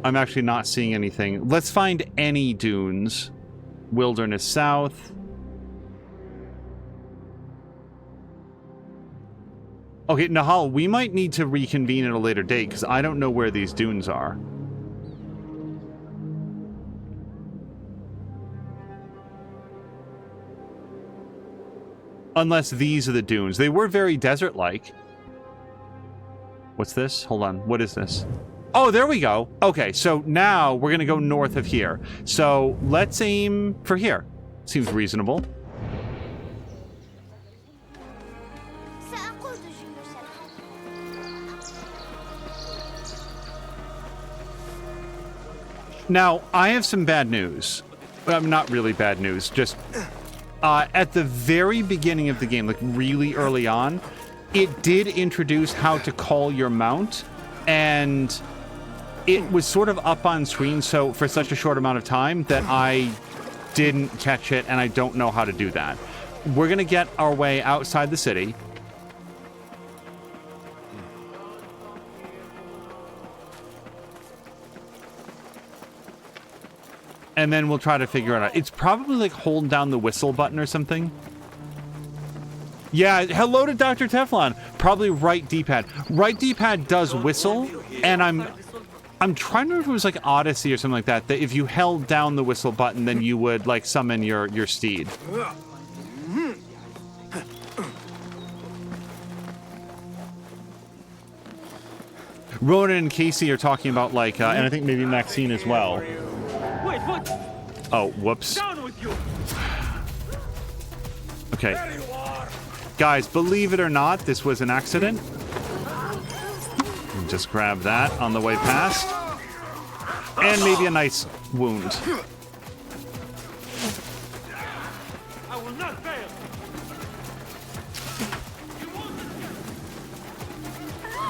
I'm actually not seeing anything. Let's find any dunes. Wilderness south. Okay, Nahal, we might need to reconvene at a later date, because I don't know where these dunes are. Unless these are the dunes. They were very desert-like. What's this? Hold on. What is this? Oh, there we go. Okay, so now we're going to go north of here. So let's aim for here. Seems reasonable. Now, I have some bad news. Not really bad news, just at the very beginning of the game, like really early on, it did introduce how to call your mount, and it was sort of up on screen so for such a short amount of time that I didn't catch it, and I don't know how to do that. We're going to get our way outside the city. And then we'll try to figure it out. It's probably like hold down the whistle button or something. Yeah, hello to Dr. Teflon. Probably right D-pad. Right D-pad does whistle, and I'm trying to remember if it was like Odyssey or something like that, that if you held down the whistle button, then you would like summon your steed. Ronan and Casey are talking about like, and I think maybe Maxine as well. Wait, what? Oh, whoops. Down with you. Okay. Guys, believe it or not, this was an accident. Just grab that on the way past. And maybe a nice wound. I will not fail.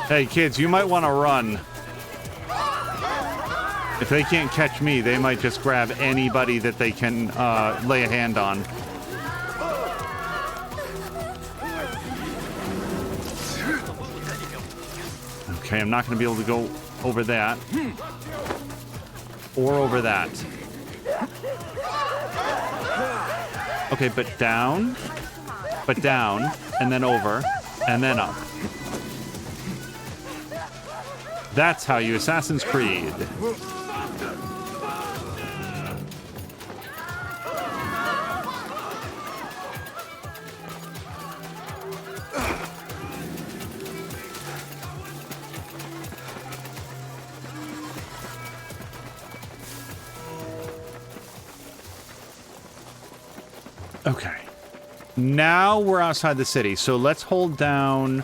Hey, kids, you might want to run. If they can't catch me, they might just grab anybody that they can lay a hand on. Okay, I'm not going to be able to go over that. Or over that. Okay, but down, and then over, and then up. That's how you Assassin's Creed. Okay. Now we're outside the city, so let's hold down...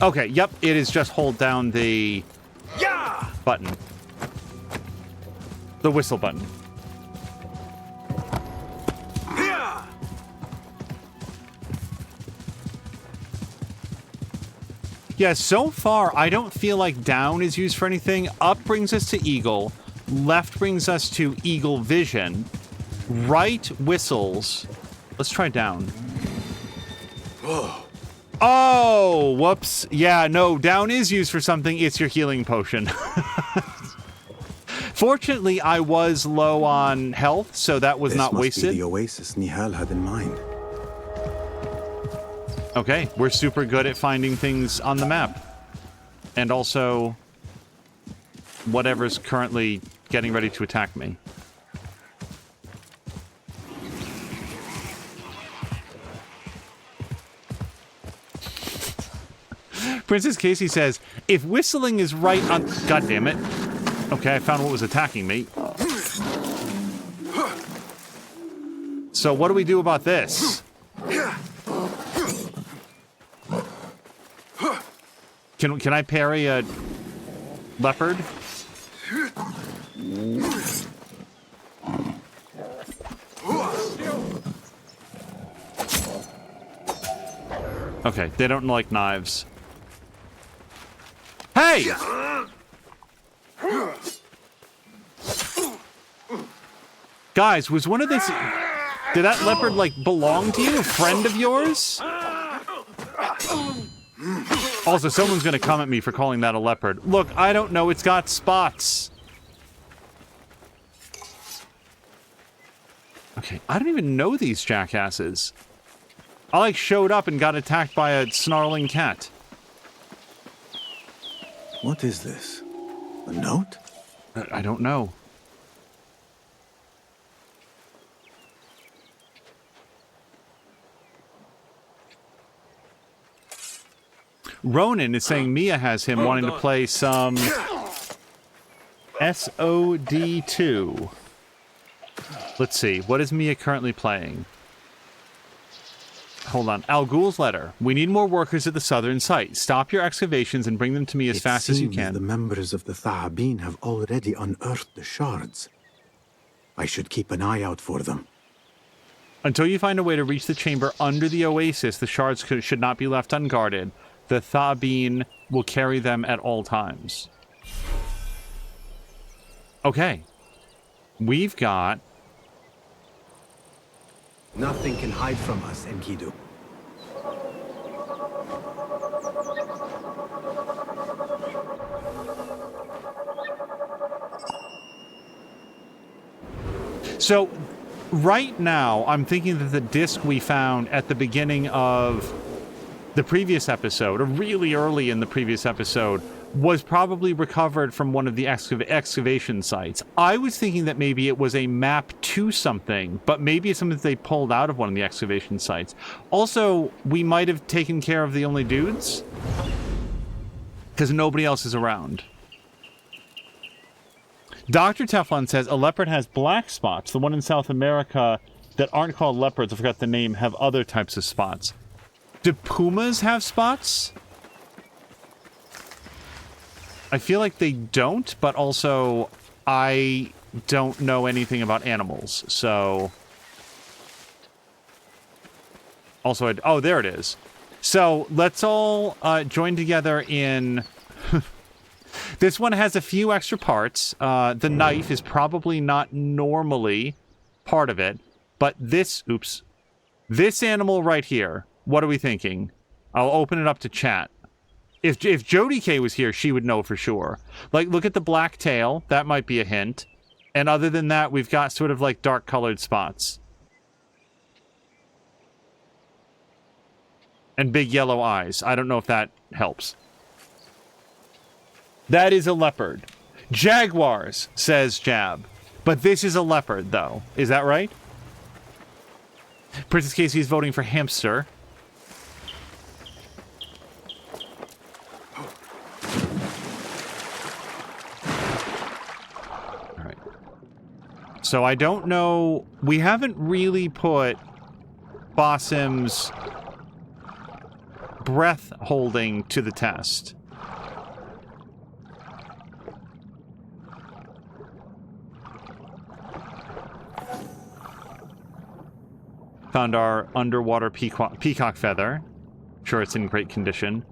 Okay, yep, it is just hold down the button. The whistle button. Yeah, so far, I don't feel like down is used for anything. Up brings us to Eagle. Left brings us to Eagle Vision. Right whistles. Let's try down. Oh, whoops. Yeah, no, down is used for something. It's your healing potion. Fortunately, I was low on health, so that was not wasted. This must be the oasis Nihal had in mind. Okay, we're super good at finding things on the map. And also, whatever's currently getting ready to attack me. Princess Casey says, if whistling is right on... God damn it. Okay, I found what was attacking me. So what do we do about this? Can I parry a leopard? Okay, they don't like knives. Hey! Guys, was one of this... Did that leopard, like, belong to you? A friend of yours? Also, someone's gonna come at me for calling that a leopard. Look, I don't know. It's got spots. Okay, I don't even know these jackasses. I, like, showed up and got attacked by a snarling cat. What is this? A note? I don't know. Ronan is saying Mia has him wanting to play some SOD2. Let's see. What is Mia currently playing? Hold on. Al Ghul's letter. We need more workers at the southern site. Stop your excavations and bring them to me as fast as you can. The members of the Thahabin have already unearthed the shards. I should keep an eye out for them. Until you find a way to reach the chamber under the oasis, the shards should not be left unguarded. The Thahabin will carry them at all times. Okay. We've got... Nothing can hide from us, Enkidu. So, right now, I'm thinking that the disc we found at the beginning of the previous episode, or really early in the previous episode, was probably recovered from one of the excavation sites. I was thinking that maybe it was a map to something, but maybe it's something that they pulled out of one of the excavation sites. Also, we might have taken care of the only dudes, because nobody else is around. Dr. Teflon says, a leopard has black spots. The one in South America that aren't called leopards, I forgot the name, have other types of spots. Do pumas have spots? I feel like they don't, but also I don't know anything about animals, so... Also, oh, there it is. So, let's all join together in... This one has a few extra parts. The knife is probably not normally part of it, but this... Oops. This animal right here, what are we thinking? I'll open it up to chat. If Jody K was here, she would know for sure. Like, look at the black tail. That might be a hint. And other than that, we've got sort of like dark-colored spots. And big yellow eyes. I don't know if that helps. That is a leopard. Jaguars, says Jab. But this is a leopard, though. Is that right? Princess Casey is voting for hamster. All right. So I don't know. We haven't really put Basim's breath holding to the test. Found our underwater peacock feather. Sure, it's in great condition.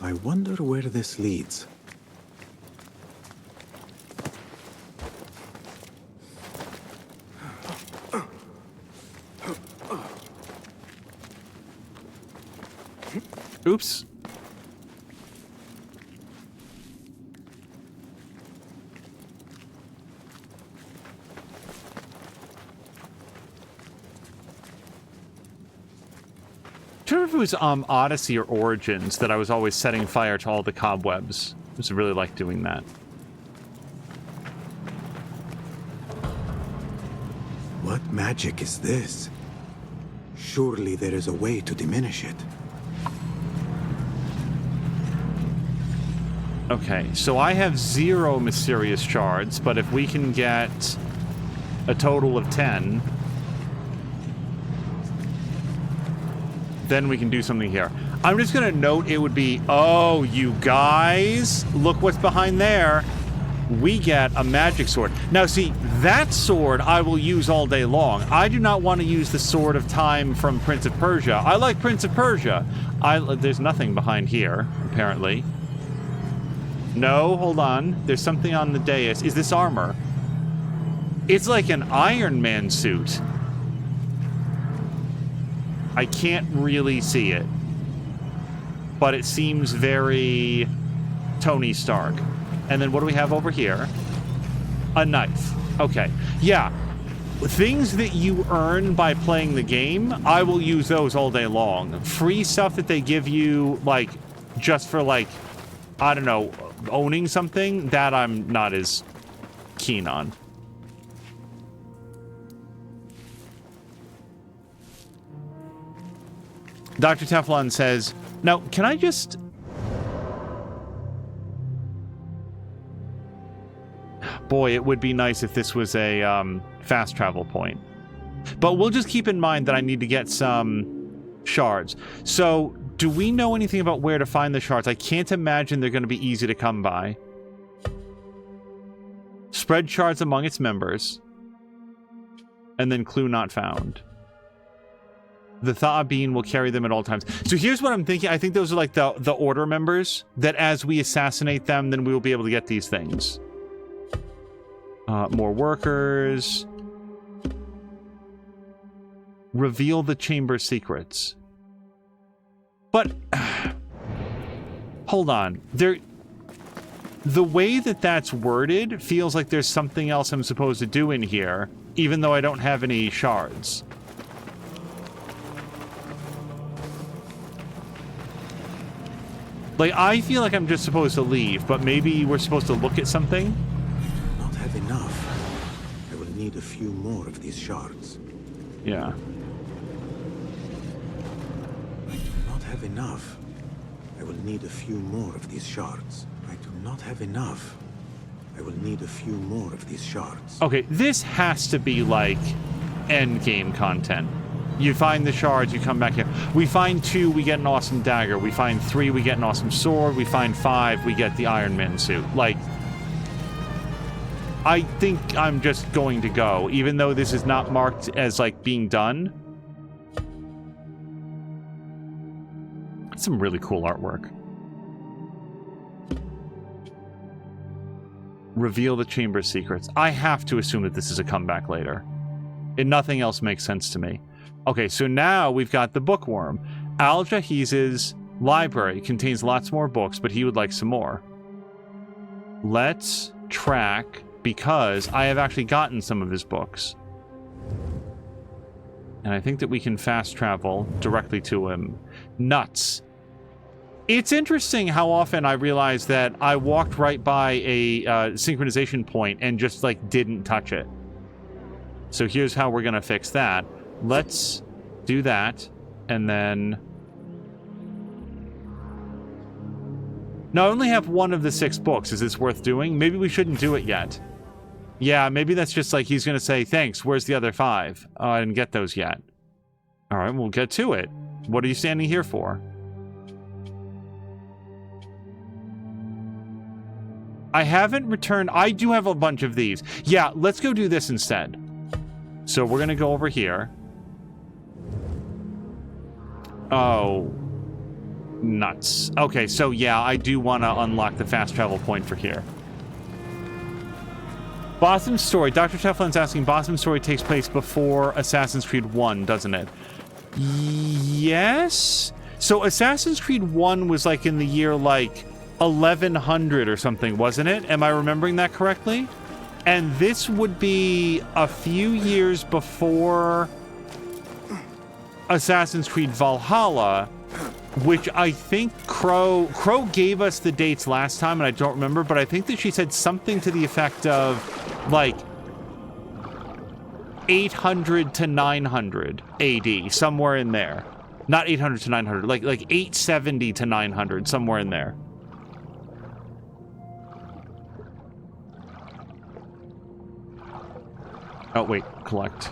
I wonder where this leads. Oops. I don't know if it was Odyssey or Origins that I was always setting fire to all the cobwebs. I just really like doing that. What magic is this? Surely there is a way to diminish it. Okay, so I have 0 mysterious shards, but if we can get a total of 10, then we can do something here. I'm just going to note it would be, oh, you guys, look what's behind there. We get a magic sword. Now, see, that sword I will use all day long. I do not want to use the Sword of Time from Prince of Persia. I like Prince of Persia. There's nothing behind here, apparently. No, hold on. There's something on the dais. Is this armor? It's like an Iron Man suit. I can't really see it. But it seems very Tony Stark. And then what do we have over here? A knife. Okay. Yeah. Things that you earn by playing the game, I will use those all day long. Free stuff that they give you, like, just for, like, I don't know, owning something, that I'm not as keen on. Dr. Teflon says, now, can I just... Boy, it would be nice if this was a fast travel point. But we'll just keep in mind that I need to get some shards. So, do we know anything about where to find the shards? I can't imagine they're going to be easy to come by. Spread shards among its members. And then clue not found. The Tha'a bean will carry them at all times. So here's what I'm thinking. I think those are like the order members, that as we assassinate them, then we will be able to get these things. More workers. Reveal the chamber secrets. But hold on. The way that that's worded feels like there's something else I'm supposed to do in here, even though I don't have any shards. Like, I feel like I'm just supposed to leave, but maybe we're supposed to look at something? Not have enough. I will need a few more of these shards. Yeah. I do not have enough. I will need a few more of these shards. I do not have enough. I will need a few more of these shards. Okay, this has to be, like, endgame content. You find the shards, you come back here. We find 2, we get an awesome dagger. We find 3, we get an awesome sword. We find 5, we get the Iron Man suit. Like, I think I'm just going to go, even though this is not marked as, like, being done. Some really cool artwork. Reveal the chamber secrets. I have to assume that this is a comeback later. And nothing else makes sense to me. Okay, so now we've got the bookworm. Al-Jahiz's library contains lots more books, but he would like some more. Let's track, because I have actually gotten some of his books. And I think that we can fast travel directly to him. Nuts. It's interesting how often I realize that I walked right by a synchronization point and just, like, didn't touch it. So here's how we're going to fix that. Let's do that, and then... Now, I only have 1 of the 6 books. Is this worth doing? Maybe we shouldn't do it yet. Yeah, maybe that's just like he's going to say, thanks, where's the other 5? Oh, I didn't get those yet. All right, we'll get to it. What are you standing here for? I haven't returned... I do have a bunch of these. Yeah, let's go do this instead. So we're going to go over here. Oh. Nuts. Okay, so yeah, I do want to unlock the fast travel point for here. Basim's story. Dr. Teflon's asking, Basim's story takes place before Assassin's Creed 1, doesn't it? Yes? So Assassin's Creed 1 was like in the year like 1100 or something, wasn't it? Am I remembering that correctly? And this would be a few years before Assassin's Creed Valhalla, which I think Crow gave us the dates last time, and I don't remember, but I think that she said something to the effect of, like, 800 to 900 AD, somewhere in there. Not 800 to 900, like 870 to 900, somewhere in there. Oh, wait, collect.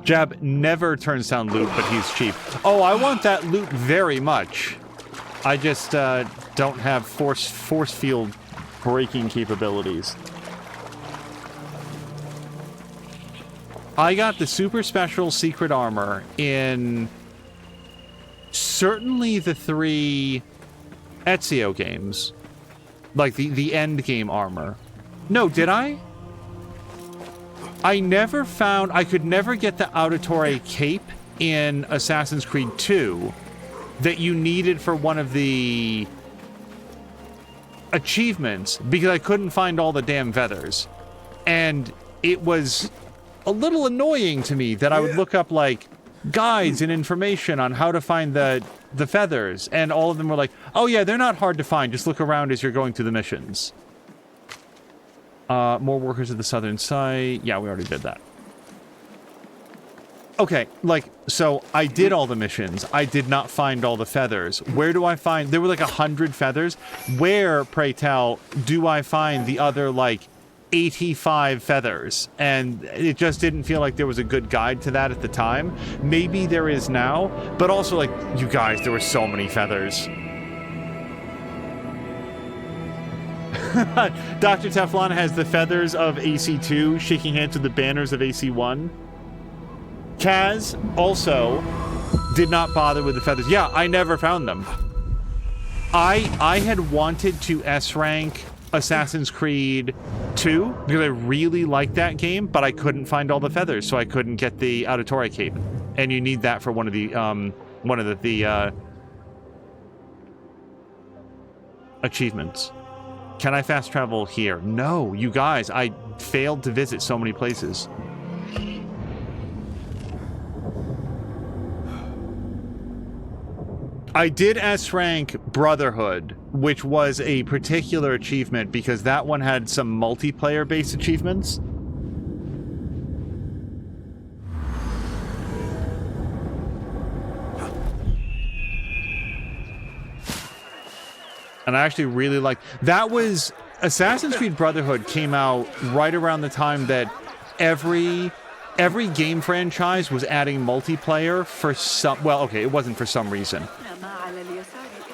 Jab never turns down loot, but he's cheap. Oh, I want that loot very much. I just don't have force field breaking capabilities. I got the super special secret armor in certainly the 3 Ezio games. Like the end game armor. No, did I? I never found... I could never get the Auditore cape in Assassin's Creed 2 that you needed for one of the achievements because I couldn't find all the damn feathers. And it was a little annoying to me that I would look up, like, guides and information on how to find the feathers, and all of them were like, oh yeah, they're not hard to find, just look around as you're going through the missions. More workers at the southern site. Yeah, we already did that. Okay, like, so I did all the missions. I did not find all the feathers. Where do I find... There were like 100 feathers. Where, pray tell, do I find the other, like, 85 feathers? And it just didn't feel like there was a good guide to that at the time. Maybe there is now, but also, like, you guys, there were so many feathers. Dr. Teflon has the feathers of AC2 shaking hands with the banners of AC1. Kaz also did not bother with the feathers. Yeah, I never found them. I had wanted to S-rank Assassin's Creed 2 because I really liked that game, but I couldn't find all the feathers, so I couldn't get the Auditore cape. And you need that for one of the achievements. Can I fast travel here? No, you guys, I failed to visit so many places. I did S-rank Brotherhood, which was a particular achievement because that one had some multiplayer-based achievements. And I actually really liked... That was... Assassin's Creed Brotherhood came out right around the time that every game franchise was adding multiplayer for some... Well, okay, it wasn't for some reason.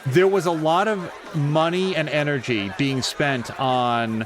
There was a lot of money and energy being spent on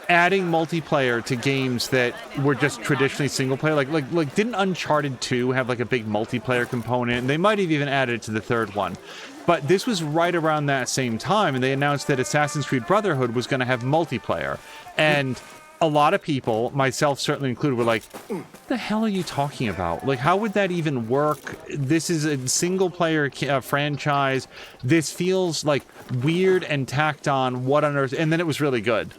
adding multiplayer to games that were just traditionally single player. Like didn't Uncharted 2 have like a big multiplayer component? And they might have even added it to the third one. But this was right around that same time, and they announced that Assassin's Creed Brotherhood was going to have multiplayer. And a lot of people, myself certainly included, were like, what the hell are you talking about? Like, how would that even work? This is a single-player franchise. This feels, like, weird and tacked on. What on earth? And then it was really good.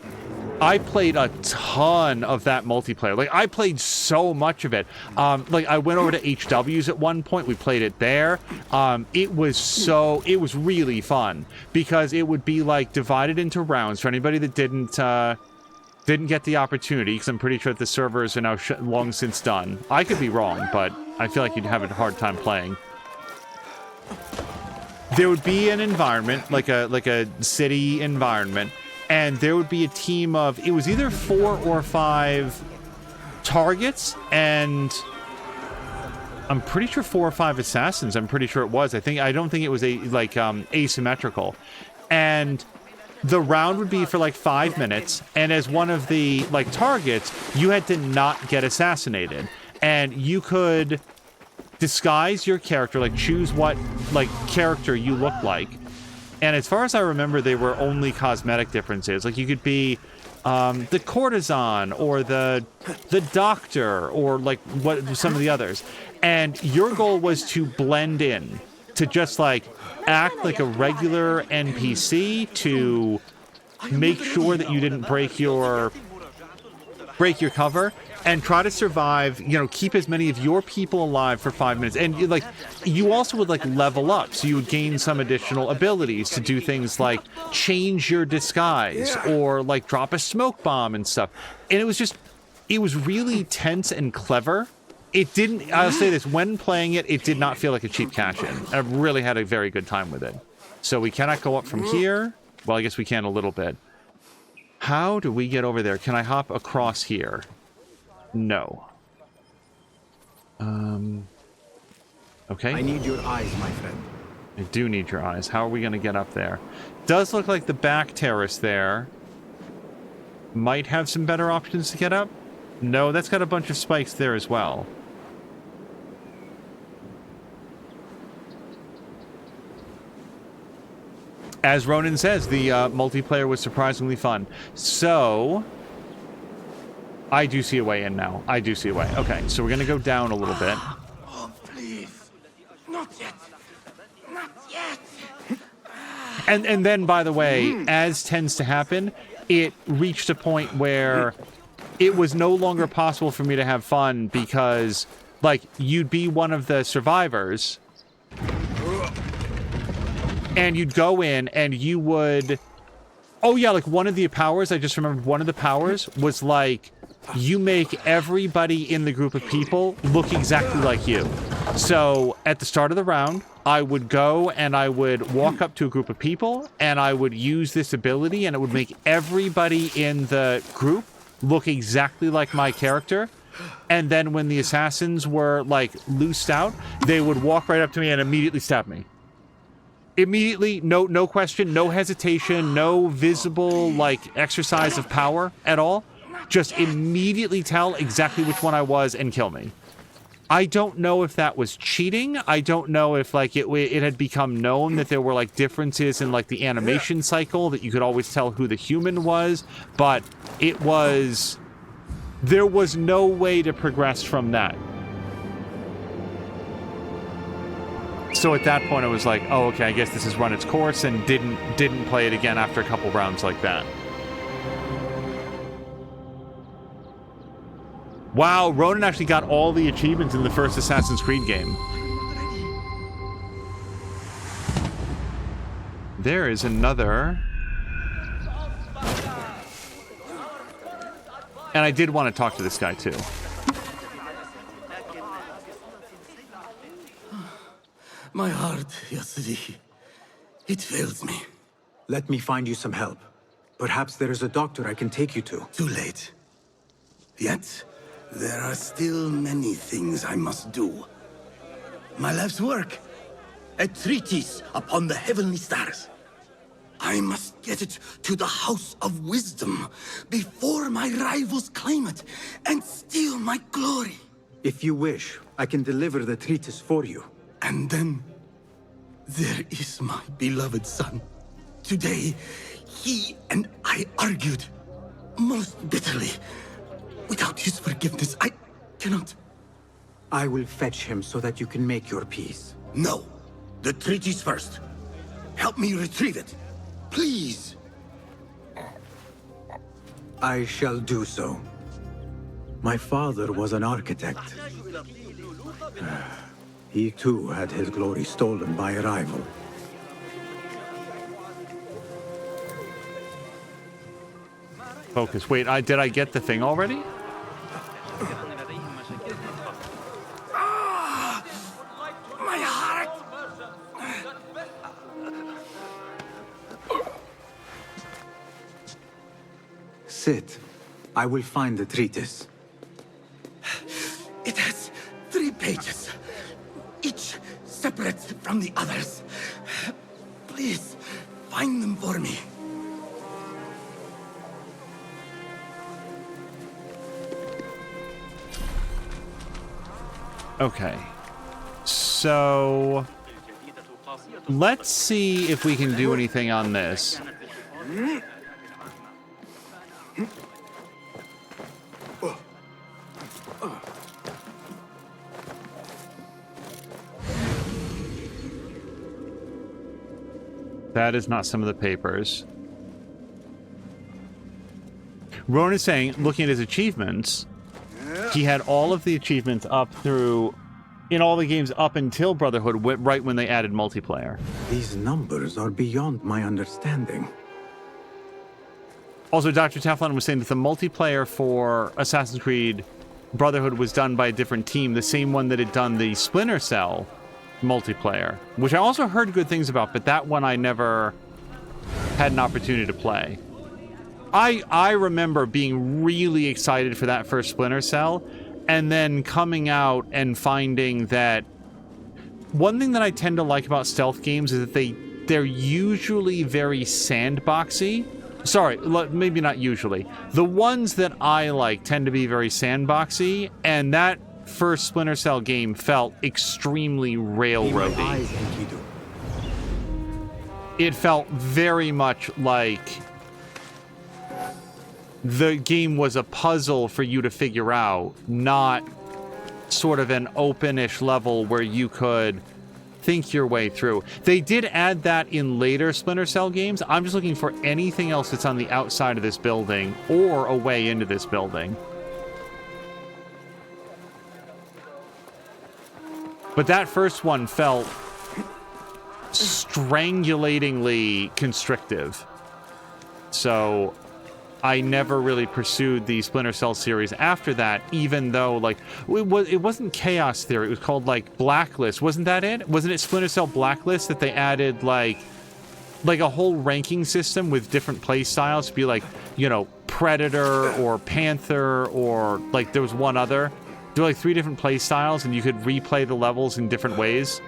I played a ton of that multiplayer. Like, I played so much of it. Like, I went over to HW's at one point. We played it there. It was really fun because it would be, like, divided into rounds for anybody that didn't get the opportunity, because I'm pretty sure that the servers are now long since done. I could be wrong, but I feel like you'd have a hard time playing. There would be an environment, like a city environment, and there would be a team of, it was either 4 or 5 targets, and I'm pretty sure 4 or 5 assassins. I'm pretty sure it was. I don't think it was asymmetrical. And the round would be for like 5 minutes, and as one of the like targets, you had to not get assassinated, and you could disguise your character, like choose what like character you look like. And as far as I remember, they were only cosmetic differences. Like you could be the courtesan or the doctor or like what some of the others, and your goal was to blend in, to just like act like a regular NPC, to make sure that you didn't break your cover and try to survive, you know, keep as many of your people alive for 5 minutes. And like you also would like level up, so you would gain some additional abilities to do things like change your disguise or like drop a smoke bomb and stuff. And it was really tense and clever. It didn't, I'll say this, when playing it, it did not feel like a cheap cash-in. I really had a very good time with it. So we cannot go up from here. Well, I guess we can a little bit. How do we get over there? Can I hop across here? No. Okay. I need your eyes, my friend. I do need your eyes. How are we going to get up there? Does look like the back terrace there might have some better options to get up. No, that's got a bunch of spikes there as well. As Ronan says, the multiplayer was surprisingly fun. So, I do see a way in now. I do see a way. Okay, so we're going to go down a little bit. Oh, please. Not yet. Not yet. And then, by the way, as tends to happen, it reached a point where it was no longer possible for me to have fun because, like, you'd be one of the survivors and you'd go in and you would... Oh, yeah, like, one of the powers, I just remembered one of the powers was, like, you make everybody in the group of people look exactly like you. So, at the start of the round, I would go and I would walk up to a group of people and I would use this ability and it would make everybody in the group look exactly like my character. And then when the assassins were, like, loosed out, they would walk right up to me and immediately stab me. Immediately, no question, no hesitation, no visible, like, exercise of power at all. Just immediately tell exactly which one I was and kill me. I don't know if that was cheating. I don't know if, like, it had become known that there were, like, differences in, like, the animation cycle, that you could always tell who the human was, but it was... There was no way to progress from that. So at that point, I was like, oh, okay, I guess this has run its course, and didn't play it again after a couple rounds like that. Wow, Ronan actually got all the achievements in the first Assassin's Creed game. There is another... And I did want to talk to this guy, too. My heart, Yasri. It fails me. Let me find you some help. Perhaps there is a doctor I can take you to. Too late. Yet, there are still many things I must do. My life's work. A treatise upon the heavenly stars. I must get it to the House of Wisdom before my rivals claim it and steal my glory. If you wish, I can deliver the treatise for you. And then, there is my beloved son. Today, he and I argued, most bitterly. Without his forgiveness, I cannot... I will fetch him so that you can make your peace. No. The treatise first. Help me retrieve it. Please. I shall do so. My father was an architect. He too had his glory stolen by a rival. Focus. Wait, did I get the thing already? My heart! Sit. I will find the treatise. It has 3 pages, each separate from the others. Please, find them for me. Okay. So... let's see if we can do anything on this. That is not some of the papers. Ron is saying, looking at his achievements, he had all of the achievements up through, in all the games up until Brotherhood, right when they added multiplayer. These numbers are beyond my understanding. Also, Dr. Teflon was saying that the multiplayer for Assassin's Creed Brotherhood was done by a different team, the same one that had done the Splinter Cell multiplayer, which I also heard good things about, but that one I never had an opportunity to play. I remember being really excited for that first Splinter Cell, and then coming out and finding that one thing that I tend to like about stealth games is that they're usually very sandboxy. Sorry, maybe not usually. The ones that I like tend to be very sandboxy, and that first Splinter Cell game felt extremely railroady. It felt very much like the game was a puzzle for you to figure out, not sort of an open-ish level where you could think your way through. They did add that in later Splinter Cell games. I'm just looking for anything else that's on the outside of this building or a way into this building. But that first one felt strangulatingly constrictive. So I never really pursued the Splinter Cell series after that, even though, like, it wasn't Chaos Theory. It was called, like, Blacklist. Wasn't that it? Wasn't it Splinter Cell Blacklist that they added, like a whole ranking system with different play styles to be, like, you know, Predator or Panther or, like, there was one other. There were, like, 3 different play styles, and you could replay the levels in different ways.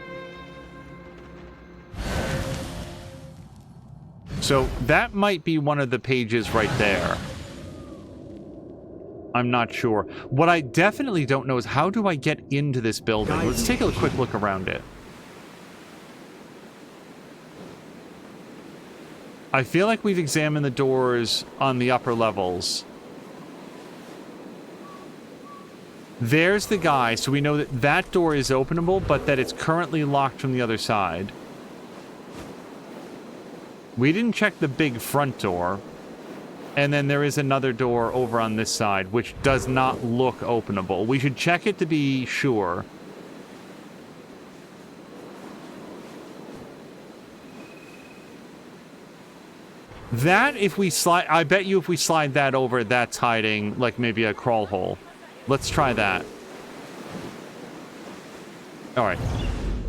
So that might be one of the pages right there. I'm not sure. What I definitely don't know is how do I get into this building? Let's take a quick look around it. I feel like we've examined the doors on the upper levels. There's the guy, so we know that that door is openable, but that it's currently locked from the other side. We didn't check the big front door. And then there is another door over on this side, which does not look openable. We should check it to be sure. That, if we slide... I bet you if we slide that over, that's hiding, like, maybe a crawl hole. Let's try that. Alright.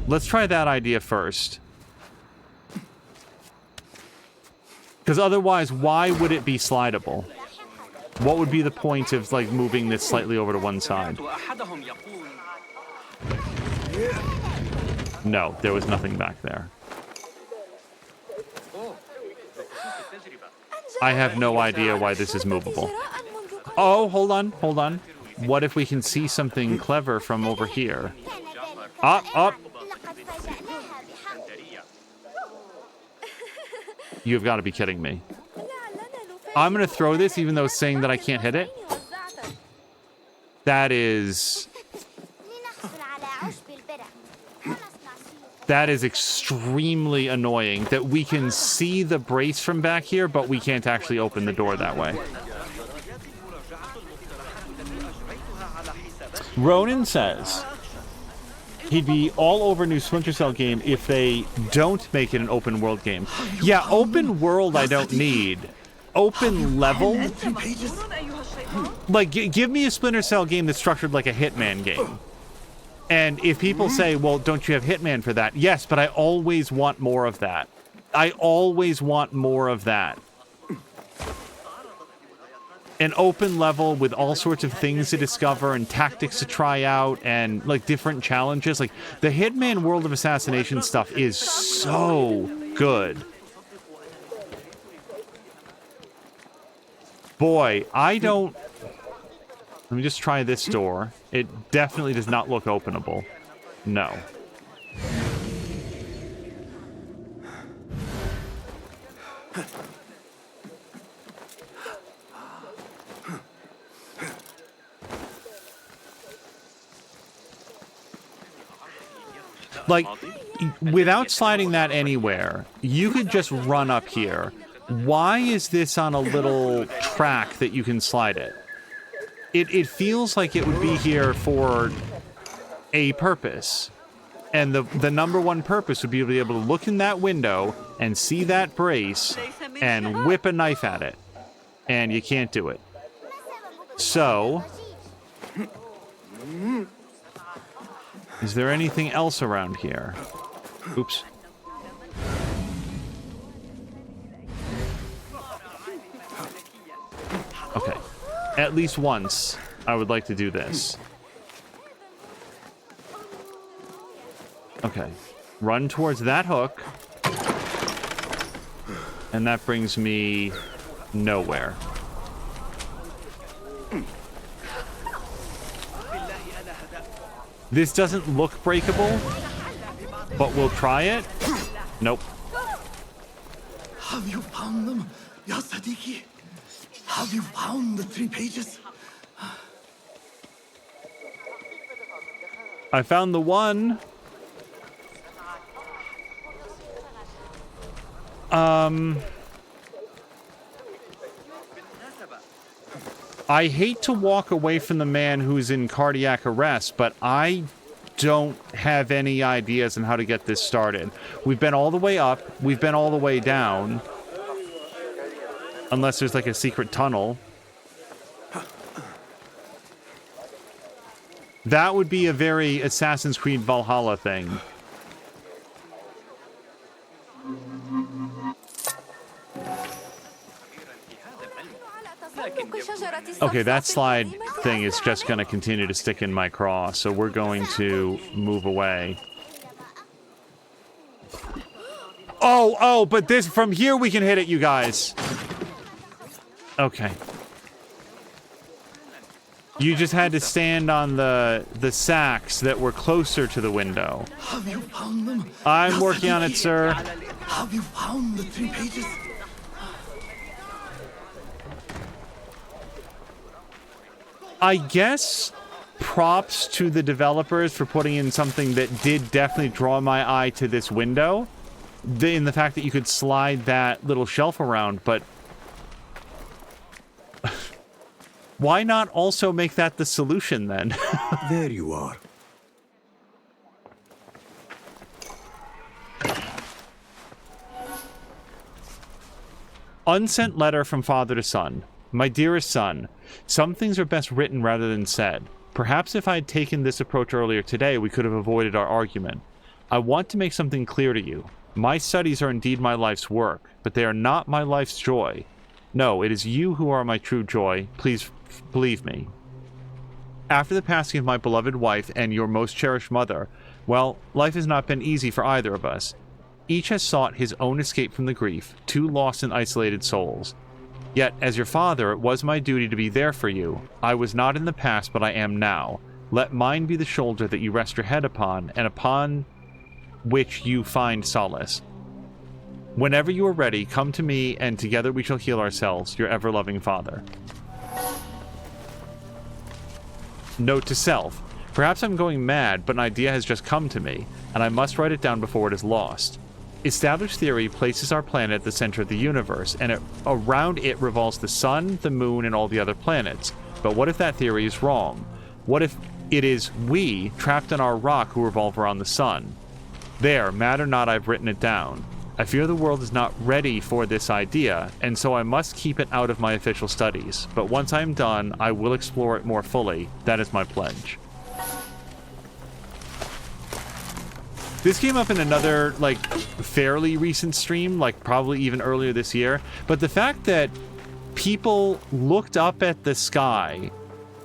Let's try that idea first. Because otherwise, why would it be slidable? What would be the point of, like, moving this slightly over to one side? No, there was nothing back there. I have no idea why this is movable. Oh, hold on, hold on. What if we can see something clever from over here? Up, up! You've got to be kidding me. I'm going to throw this even though it's saying that I can't hit it. That is extremely annoying that we can see the brace from back here, but we can't actually open the door that way. Ronan says he'd be all over new Splinter Cell game if they don't make it an open world game. Yeah, open world I don't need. Open level? Like, give me a Splinter Cell game that's structured like a Hitman game. And if people say, well, don't you have Hitman for that? Yes, but I always want more of that. I always want more of that. An open level with all sorts of things to discover and tactics to try out and, like, different challenges. Like, the Hitman World of Assassination stuff is so good. Boy, I don't... Let me just try this door. It definitely does not look openable. No. Like, without sliding that anywhere, you could just run up here. Why is this on a little track that you can slide it? It feels like it would be here for a purpose. And the number one purpose would be to be able to look in that window and see that brace and whip a knife at it. And you can't do it. So... is there anything else around here? Oops. Okay. At least once, I would like to do this. Okay. Run towards that hook. And that brings me nowhere. This doesn't look breakable, but we'll try it. Nope. Have you found them, Ya Sadiki? Have you found the 3 pages? I found the one. I hate to walk away from the man who's in cardiac arrest, but I don't have any ideas on how to get this started. We've been all the way up. We've been all the way down. Unless there's like a secret tunnel. That would be a very Assassin's Creed Valhalla thing. Okay, that slide thing is just going to continue to stick in my craw, so we're going to move away. Oh, but this, from here we can hit it, you guys. Okay. You just had to stand on the sacks that were closer to the window. Have you found them? I'm working on it, sir. Have you found the 3 pages? I guess props to the developers for putting in something that did definitely draw my eye to this window. In the fact that you could slide that little shelf around, but why not also make that the solution then? There you are. Unsent letter from father to son. My dearest son, some things are best written rather than said. Perhaps if I had taken this approach earlier today, we could have avoided our argument. I want to make something clear to you. My studies are indeed my life's work, but they are not my life's joy. No, it is you who are my true joy. Please believe me. After the passing of my beloved wife and your most cherished mother, well, life has not been easy for either of us. Each has sought his own escape from the grief, 2 lost and isolated souls. Yet, as your father, it was my duty to be there for you. I was not in the past, but I am now. Let mine be the shoulder that you rest your head upon, and upon which you find solace. Whenever you are ready, come to me, and together we shall heal ourselves, your ever-loving father. Note to self. Perhaps I'm going mad, but an idea has just come to me, and I must write it down before it is lost. Established theory places our planet at the center of the universe, and around it revolves the sun, the moon, and all the other planets. But what if that theory is wrong? What if it is we, trapped on our rock, who revolve around the sun? There, mad or not, I've written it down. I fear the world is not ready for this idea, and so I must keep it out of my official studies. But once I am done, I will explore it more fully. That is my pledge. This came up in another, like, fairly recent stream, like, probably even earlier this year. But the fact that people looked up at the sky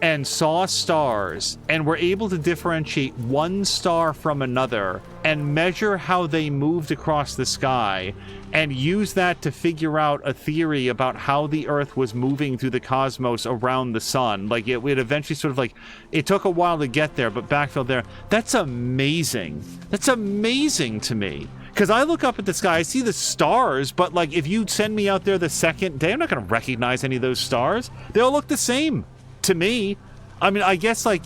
and saw stars and were able to differentiate one star from another and measure how they moved across the sky and use that to figure out a theory about how the Earth was moving through the cosmos around the sun. Like, it eventually sort of, like, it took a while to get there, but backfilled there. That's amazing. That's amazing to me. Because I look up at the sky, I see the stars, but, like, if you send me out there the second day, I'm not going to recognize any of those stars. They all look the same to me. I mean, I guess, like,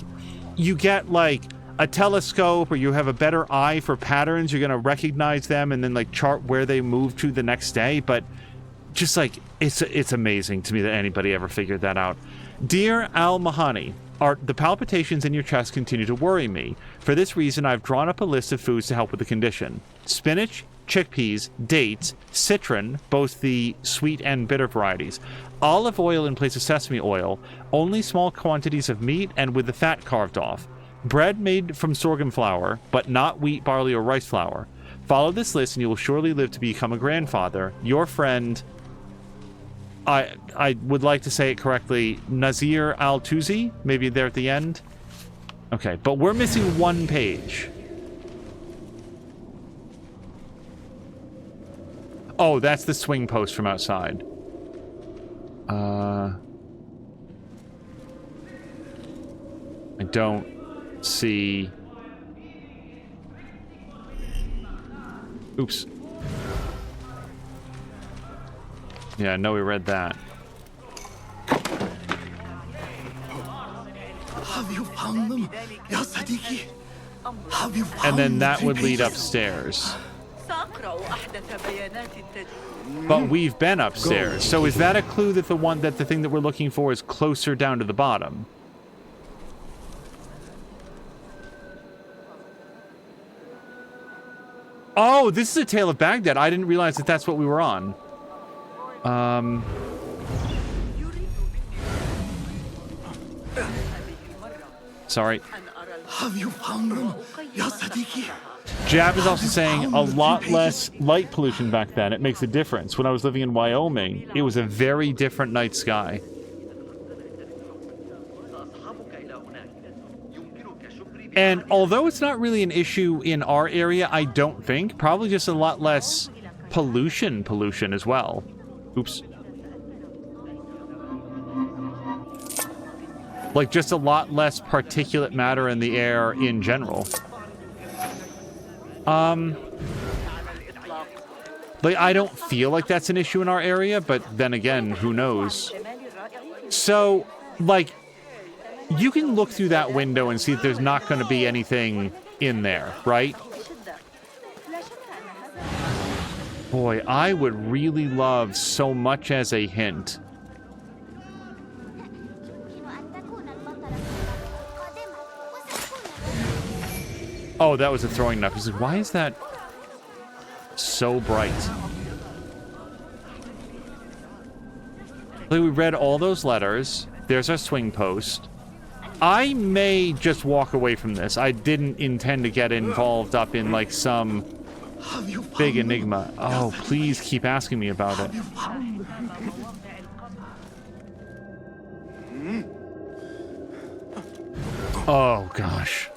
you get, like, a telescope or you have a better eye for patterns, you're going to recognize them and then, like, chart where they move to the next day. But just, like, it's amazing to me that anybody ever figured that out. Dear Al-Mahani, the palpitations in your chest continue to worry me. For this reason, I've drawn up a list of foods to help with the condition. Spinach, chickpeas, dates, citron, both the sweet and bitter varieties, olive oil in place of sesame oil, only small quantities of meat and with the fat carved off, bread made from sorghum flour, but not wheat, barley, or rice flour. Follow this list and you will surely live to become a grandfather. Your friend, I would like to say it correctly, Nazir Al-Tuzi, maybe there at the end. Okay, but we're missing one page. Oh, that's the swing post from outside. I don't see... Oops. Yeah, no, we read that. Have you found them, Ya Sadiki? Have you found And then that the would lead pages? upstairs. But we've been upstairs. So is that a clue that the thing that we're looking for is closer down to the bottom? Oh, this is a Tale of Baghdad. I didn't realize that that's what we were on. Sorry. Have you found them, Ya Sadiki? Jab is also saying a lot less light pollution back then. It makes a difference. When I was living in Wyoming, it was a very different night sky. And although it's not really an issue in our area, I don't think, probably just a lot less pollution as well. Oops. Like, just a lot less particulate matter in the air in general. Like, I don't feel like that's an issue in our area, but then again, who knows? So, like, you can look through that window and see that there's not going to be anything in there, right? Boy, I would really love so much as a hint. Oh, that was a throwing knife. I was like, why is that so bright? Like, we read all those letters. There's our swing post. I may just walk away from this. I didn't intend to get involved up in, like, some big enigma. Oh, please keep asking me about it. Oh, gosh.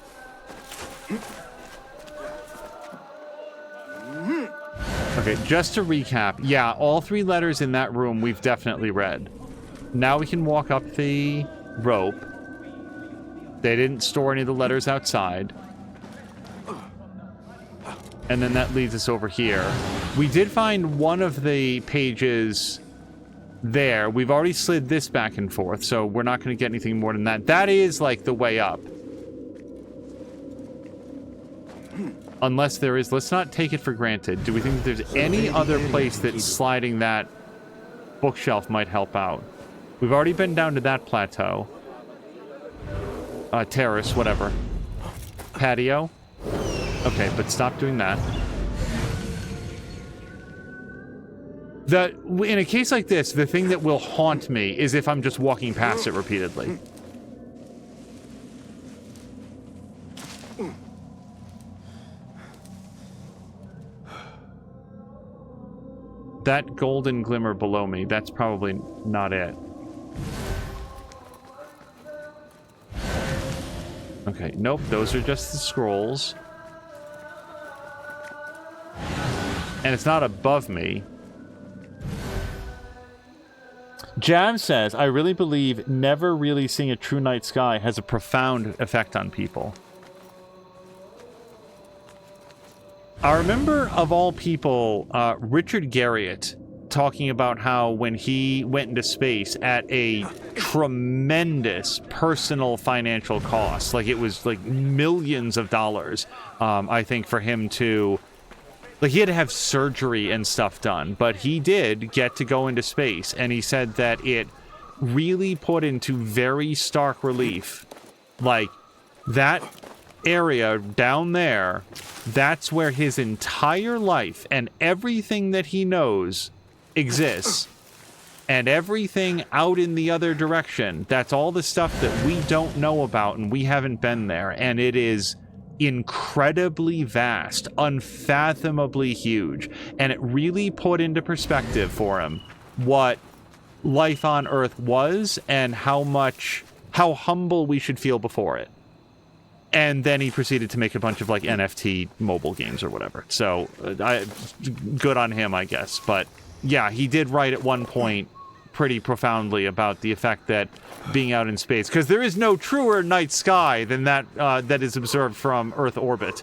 Okay, just to recap. Yeah, all 3 letters in that room we've definitely read. Now we can walk up the rope. They didn't store any of the letters outside. And then that leads us over here. We did find one of the pages there. We've already slid this back and forth, so we're not going to get anything more than that. That is, like, the way up. Unless there is, let's not take it for granted. Do we think that there's any other place that sliding that bookshelf might help out? We've already been down to that plateau. Terrace, whatever. Patio. Okay, but stop doing that. In a case like this, the thing that will haunt me is if I'm just walking past it repeatedly. That golden glimmer below me, that's probably not it. Okay, nope, those are just the scrolls. And it's not above me. Jam says, I really believe never really seeing a true night sky has a profound effect on people. I remember, of all people, Richard Garriott talking about how when he went into space at a tremendous personal financial cost, like it was like millions of dollars, I think, for him to... Like, he had to have surgery and stuff done, but he did get to go into space, and he said that it really put into very stark relief, like, that area down there, that's where his entire life and everything that he knows exists. And everything out in the other direction, that's all the stuff that we don't know about and we haven't been there. And it is incredibly vast, unfathomably huge. And it really put into perspective for him what life on Earth was and how humble we should feel before it. And then he proceeded to make a bunch of like NFT mobile games or whatever. So good on him, I guess. But yeah, he did write at one point pretty profoundly about the effect that being out in space, because there is no truer night sky than that that is observed from Earth orbit.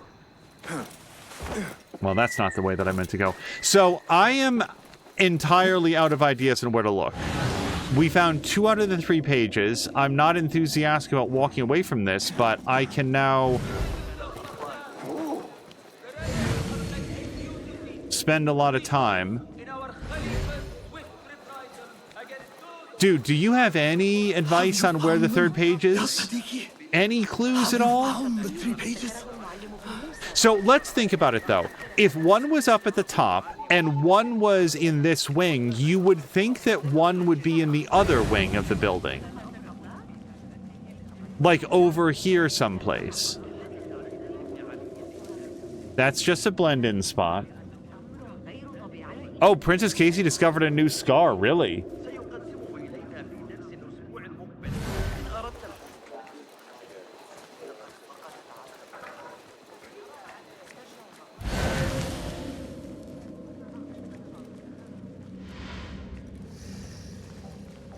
Well, that's not the way that I meant to go. So I am entirely out of ideas on where to look. We found 2 out of the 3 pages. I'm not enthusiastic about walking away from this, but I can now spend a lot of time. Dude, do you have any advice on where the 3rd page is? Any clues at all? So let's think about it, though. If one was up at the top and one was in this wing, you would think that one would be in the other wing of the building. Like over here someplace. That's just a blend-in spot. Oh, Princess Casey discovered a new scar, really?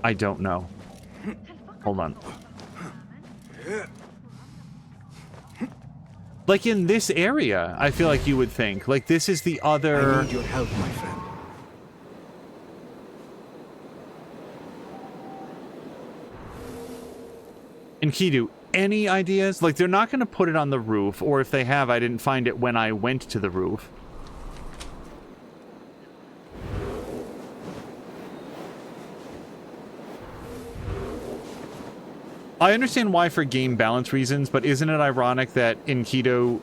I don't know. Hold on. Like in this area, I feel like you would think. Like this is the other... I need your help, my friend. Enkidu, any ideas? Like they're not going to put it on the roof, or if they have, I didn't find it when I went to the roof. I understand why for game balance reasons, but isn't it ironic that Enkidu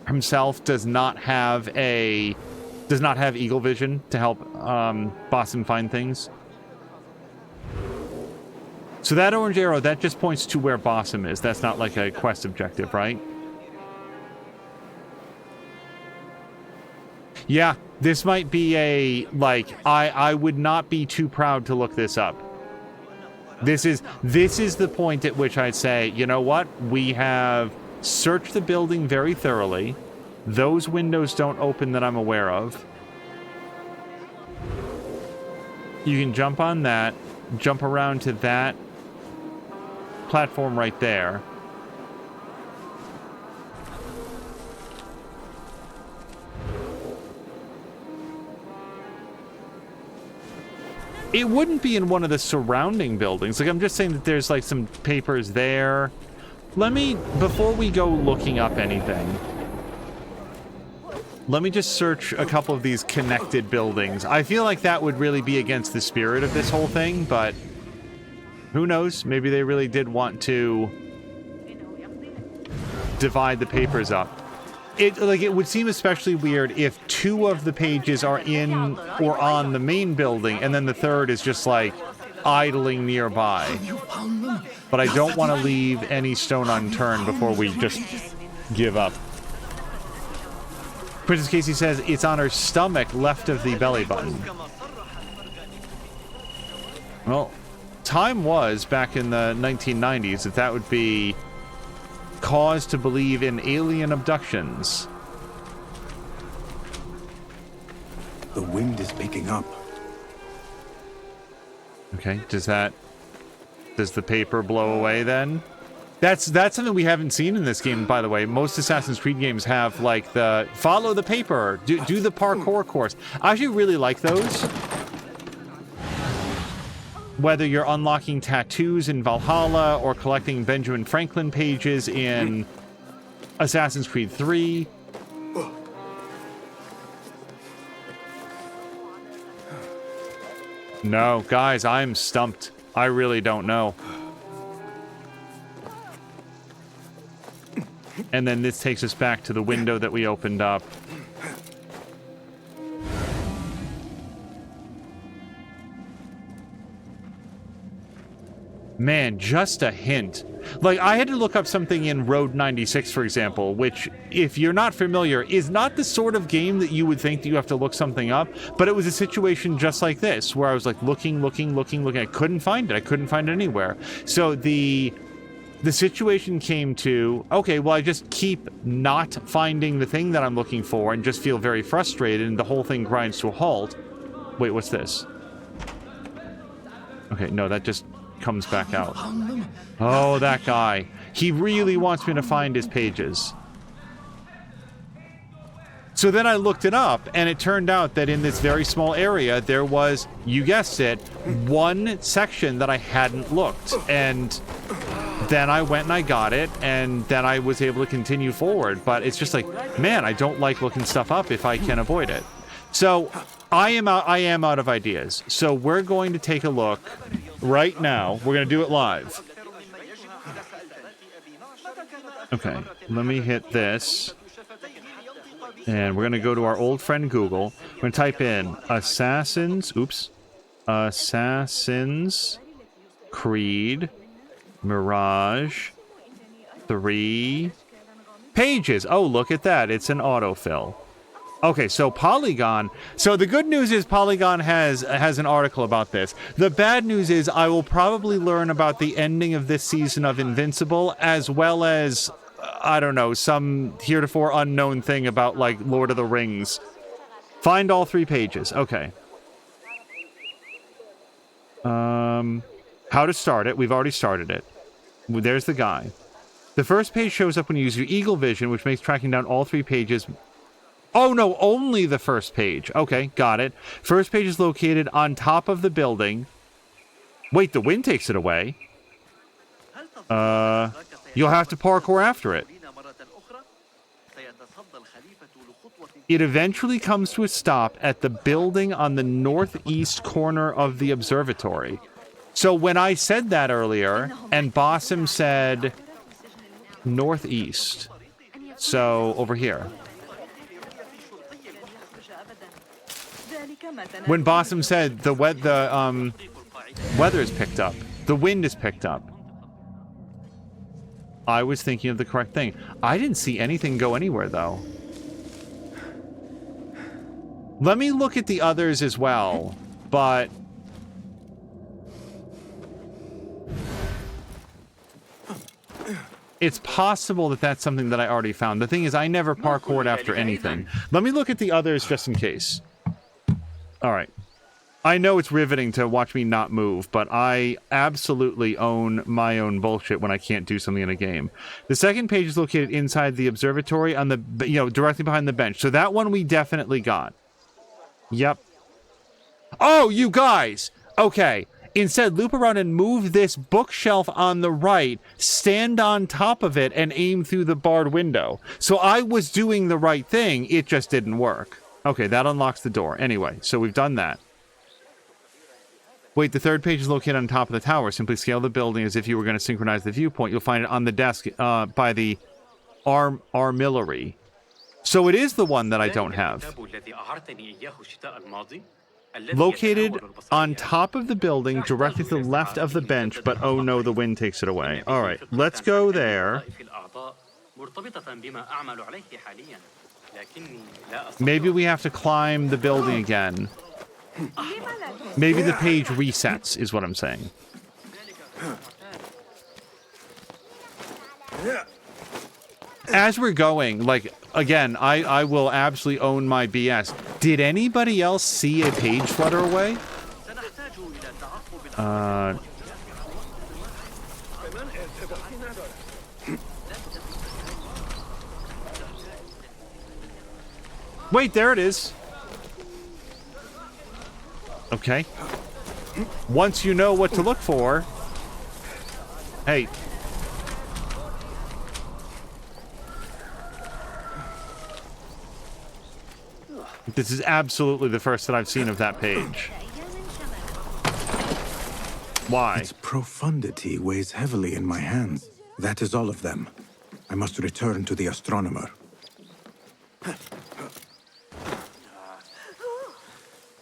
himself does not have eagle vision to help Basim find things? So that orange arrow, that just points to where Basim is. That's not like a quest objective, right? Yeah, this might be a, like, I would not be too proud to look this up. This is the point at which I'd say, you know what? We have searched the building very thoroughly. Those windows don't open that I'm aware of. You can jump on that, jump around to that platform right there. It wouldn't be in one of the surrounding buildings. Like, I'm just saying that there's, like, some papers there. Let me, before we go looking up anything, let me just search a couple of these connected buildings. I feel like that would really be against the spirit of this whole thing, but who knows? Maybe they really did want to divide the papers up. It would seem especially weird if 2 of the pages are in or on the main building, and then the 3rd is just, like, idling nearby. But I don't want to leave any stone unturned before we just give up. Princess Casey says it's on her stomach left of the belly button. Well, time was, back in the 1990s, that would be cause to believe in alien abductions. The wind is picking up. Okay, does the paper blow away then? That's something we haven't seen in this game, by the way. Most Assassin's Creed games have, like, the follow the paper, do the parkour course. I actually really like those. Whether you're unlocking tattoos in Valhalla or collecting Benjamin Franklin pages in Assassin's Creed 3. No, guys, I'm stumped. I really don't know. And then this takes us back to the window that we opened up. Man, just a hint. Like, I had to look up something in Road 96, for example, which, if you're not familiar, is not the sort of game that you would think that you have to look something up, but it was a situation just like this, where I was like looking. I couldn't find it. I couldn't find it anywhere. So the the situation came to, okay, well, I just keep not finding the thing that I'm looking for and just feel very frustrated, and the whole thing grinds to a halt. Wait, what's this? Okay, no, that just comes back out. Oh, that guy. He really wants me to find his pages. So then I looked it up, and it turned out that in this very small area, there was, you guessed it, one section that I hadn't looked. And then I went and I got it, and then I was able to continue forward. But it's just like, man, I don't like looking stuff up if I can avoid it. So I am out of ideas. So we're going to take a look right now. We're going to do it live. Okay, let me hit this. And we're going to go to our old friend Google. We're going to type in Assassin's Creed Mirage 3 pages. Oh, look at that. It's an autofill. Okay, so Polygon. So the good news is Polygon has an article about this. The bad news is I will probably learn about the ending of this season of Invincible, as well as, I don't know, some heretofore unknown thing about, like, Lord of the Rings. Find all 3 pages. Okay. How to start it. We've already started it. There's the guy. The first page shows up when you use your eagle vision, which makes tracking down all 3 pages... Oh, no, only the first page. Okay, got it. First page is located on top of the building. Wait, the wind takes it away? You'll have to parkour after it. It eventually comes to a stop at the building on the northeast corner of the observatory. So when I said that earlier, and Basim said northeast, so over here. When Basim said the weather is picked up, the wind is picked up, I was thinking of the correct thing. I didn't see anything go anywhere, though. Let me look at the others as well, but... it's possible that that's something that I already found. The thing is, I never parkoured after anything. Let me look at the others just in case. Alright. I know it's riveting to watch me not move, but I absolutely own my own bullshit when I can't do something in a game. The second page is located inside the observatory on the, directly behind the bench. So that one we definitely got. Yep. Oh, you guys! Okay. Instead, loop around and move this bookshelf on the right, stand on top of it, and aim through the barred window. So I was doing the right thing, it just didn't work. Okay, that unlocks the door. Anyway, so we've done that. Wait, the third page is located on top of the tower. Simply scale the building as if you were going to synchronize the viewpoint. You'll find it on the desk by the armillary. So it is the one that I don't have. Located on top of the building, directly to the left of the bench, but oh no, the wind takes it away. All right, let's go there. Maybe we have to climb the building again. Maybe the page resets, is what I'm saying. As we're going, like, again, I will absolutely own my BS. Did anybody else see a page flutter away? Wait, there it is. Okay. Once you know what to look for... Hey. This is absolutely the first that I've seen of that page. Why? Its profundity weighs heavily in my hands. That is all of them. I must return to the astronomer.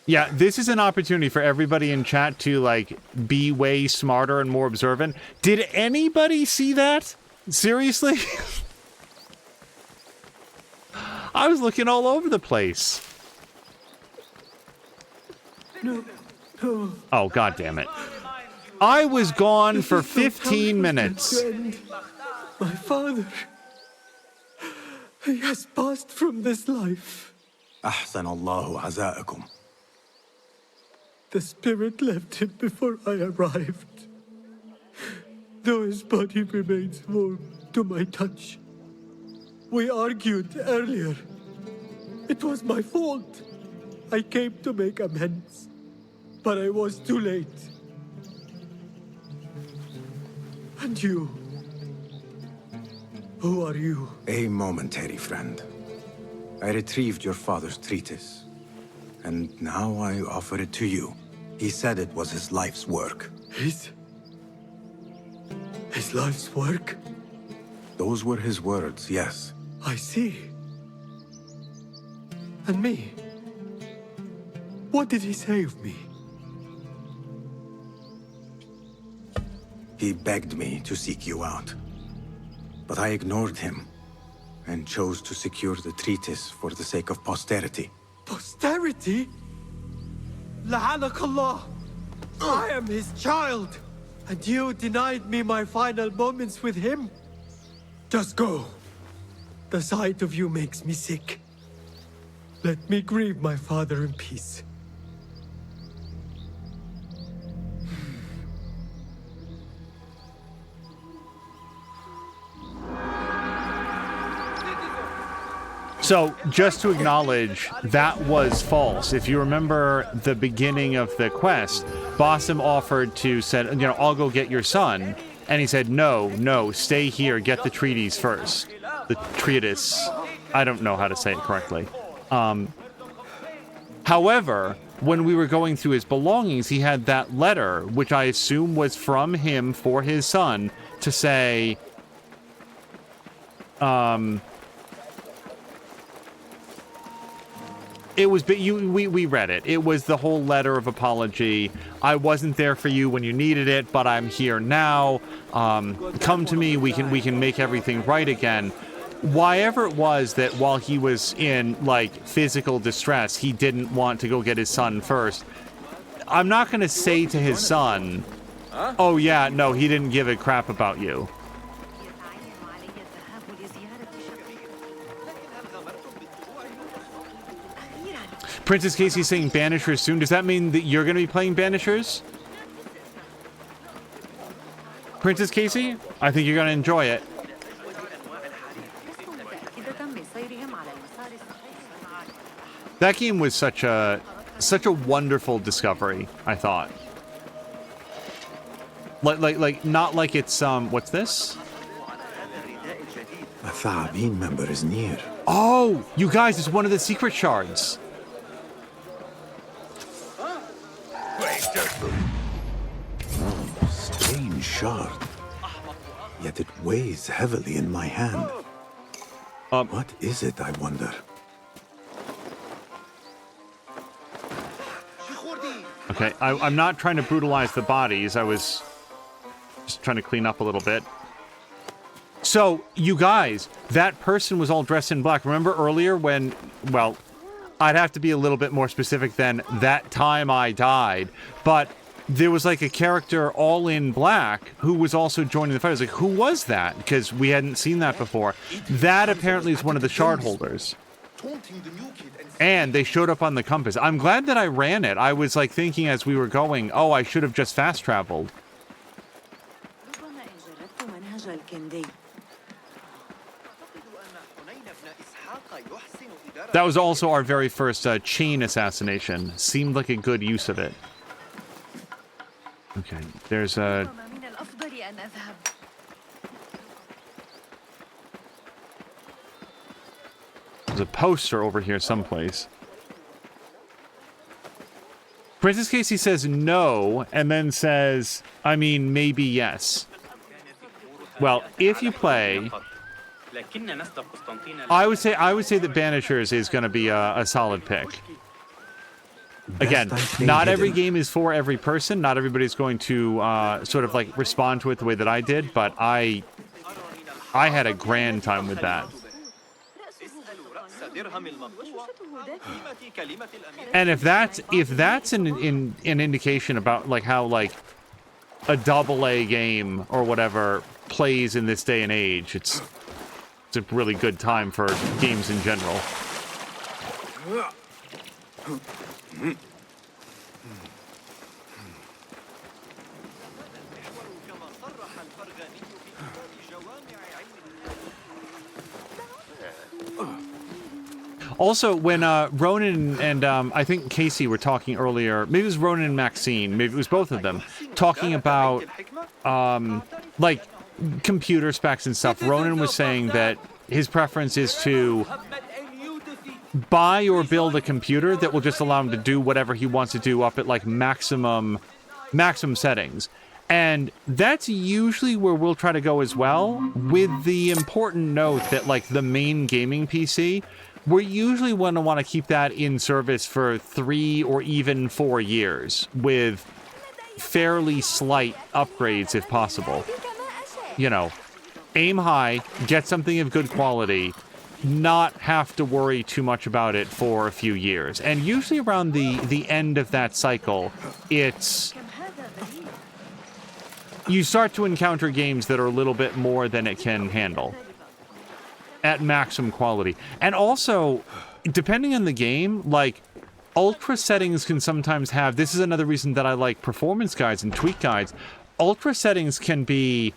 Yeah, this is an opportunity for everybody in chat to, like, be way smarter and more observant. Did anybody see that? Seriously? I was looking all over the place. Oh, God damn it. I was gone for 15 minutes. My father, he has passed from this life. أحسن الله عزاءكم. The spirit left him before I arrived. Though his body remains warm to my touch. We argued earlier. It was my fault. I came to make amends, but I was too late. And you? Who are you? A momentary friend. I retrieved your father's treatise, and now I offer it to you. He said it was his life's work. His life's work? Those were his words, yes. I see. And me? What did he say of me? He begged me to seek you out. But I ignored him, and chose to secure the treatise for the sake of posterity. Posterity? La'anak Allah! I am his child! And you denied me my final moments with him? Just go. The sight of you makes me sick. Let me grieve my father in peace. So, just to acknowledge, that was false. If you remember the beginning of the quest, Basim offered to said, you know, I'll go get your son. And he said, no, stay here, get the treatise first. The treatise. I don't know how to say it correctly. However, when we were going through his belongings, he had that letter, which I assume was from him for his son, to say, it was, we read it. It was the whole letter of apology. I wasn't there for you when you needed it, but I'm here now. Come to me. We can make everything right again. Whyever it was that while he was in like physical distress, he didn't want to go get his son first. I'm not going to say to his son, "Oh yeah, no, he didn't give a crap about you." Princess Casey's saying Banishers soon. Does that mean that you're going to be playing Banishers? Princess Casey? I think you're going to enjoy it. That game was such a wonderful discovery, I thought. Like not like it's what's this? A Thaabin member is near. Oh, you guys, it's one of the secret shards. Strange shard. Yet it weighs heavily in my hand. What is it, I wonder? Okay, I'm not trying to brutalize the bodies. I was just trying to clean up a little bit. So, you guys, that person was all dressed in black. Remember earlier when, well, I'd have to be a little bit more specific than that time I died, but there was like a character all in black who was also joining the fight. I was like, who was that? Because we hadn't seen that before. That apparently is one of the shard holders. And they showed up on the compass. I'm glad that I ran it. I was like thinking as we were going, oh, I should have just fast traveled. That was also our very first chain assassination. Seemed like a good use of it. Okay, there's a... There's a poster over here someplace. Princess Casey says no, and then says, I mean, maybe yes. Well, if you play... I would say that Banishers is going to be a solid pick. Again, not every game is for every person. Not everybody's going to sort of like respond to it the way that I did, but I had a grand time with that. And if that's an indication about like how like a AA game or whatever plays in this day and age. It's a really good time for games in general. Also, when Ronan and I think Casey were talking earlier, maybe it was Ronan and Maxine, maybe it was both of them, talking about like computer specs and stuff. Ronan was saying that his preference is to buy or build a computer that will just allow him to do whatever he wants to do up at like maximum settings. And that's usually where we'll try to go as well, with the important note that like the main gaming PC, we're usually going to want to keep that in service for 3 or even 4 years with fairly slight upgrades if possible. You know, aim high, get something of good quality, not have to worry too much about it for a few years. And usually around the end of that cycle, you start to encounter games that are a little bit more than it can handle at maximum quality. And also, depending on the game, like, ultra settings can sometimes have, this is another reason that I like performance guides and tweak guides, ultra settings can be,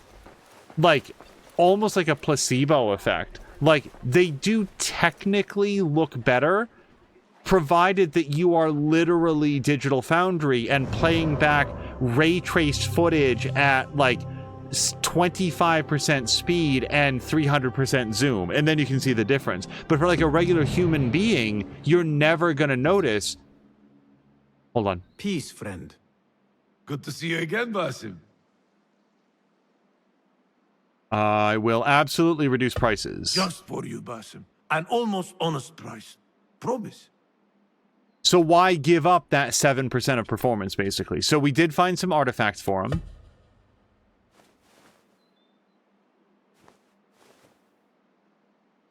like, almost like a placebo effect. Like, they do technically look better, provided that you are literally Digital Foundry and playing back ray-traced footage at, like, 25% speed and 300% zoom, and then you can see the difference. But for like a regular human being, you're never gonna notice. Hold on. Peace, friend. Good to see you again, Basim. I will absolutely reduce prices. Just for you, Basim. An almost honest price. Promise. So why give up that 7% of performance, basically? So we did find some artifacts for him.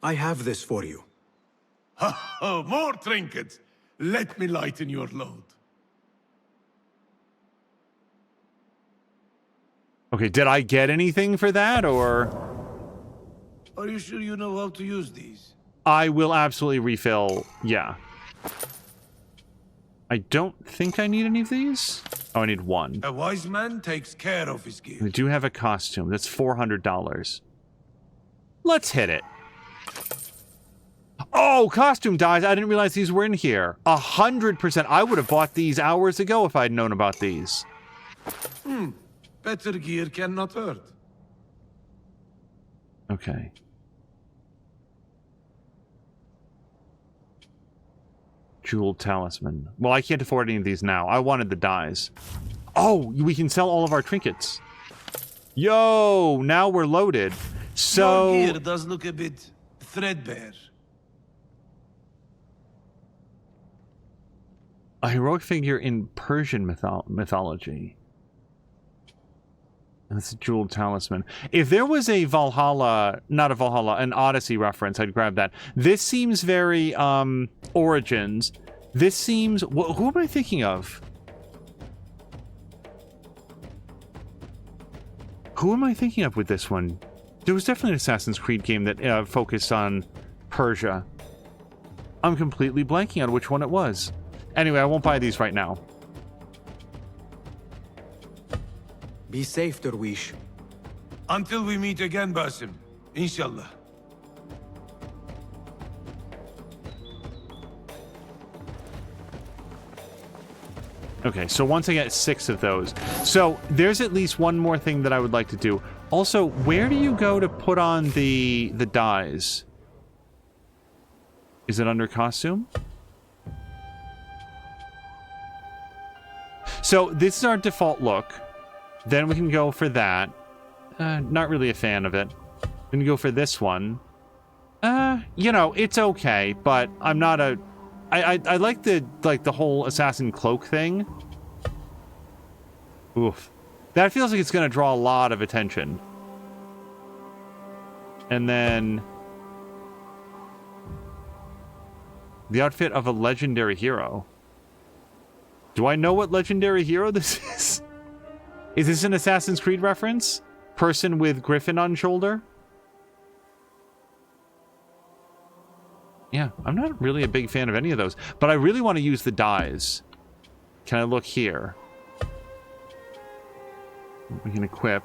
I have this for you. Oh, more trinkets. Let me lighten your load. Okay, did I get anything for that, or? Are you sure you know how to use these? I will absolutely refill, yeah. I don't think I need any of these. Oh, I need one. A wise man takes care of his gear. We do have a costume. That's $400. Let's hit it. Oh, costume dyes. I didn't realize these were in here. 100%. I would have bought these hours ago if I'd known about these. Better gear cannot hurt. Okay. Jeweled talisman. Well, I can't afford any of these now. I wanted the dyes. Oh, we can sell all of our trinkets. Yo, now we're loaded. So your gear does look a bit threadbare. A heroic figure in Persian mythology. That's a jeweled talisman. If there was a Valhalla, not a Valhalla, an Odyssey reference, I'd grab that. This seems very, Origins. This seems, who am I thinking of? Who am I thinking of with this one? There was definitely an Assassin's Creed game that focused on Persia. I'm completely blanking on which one it was. Anyway, I won't buy these right now. Be safe, Derwish. Until we meet again, Basim. Inshallah. Okay, so once I get 6 of those. So there's at least one more thing that I would like to do. Also, where do you go to put on the dyes? Is it under costume? So this is our default look. Then we can go for that. Not really a fan of it. Then go for this one. You know, it's okay, but I'm not a... I like the whole assassin cloak thing. Oof. That feels like it's going to draw a lot of attention. And then... the outfit of a legendary hero. Do I know what legendary hero this is? Is this an Assassin's Creed reference? Person with griffin on shoulder? Yeah, I'm not really a big fan of any of those, but I really want to use the dyes. Can I look here? We can equip.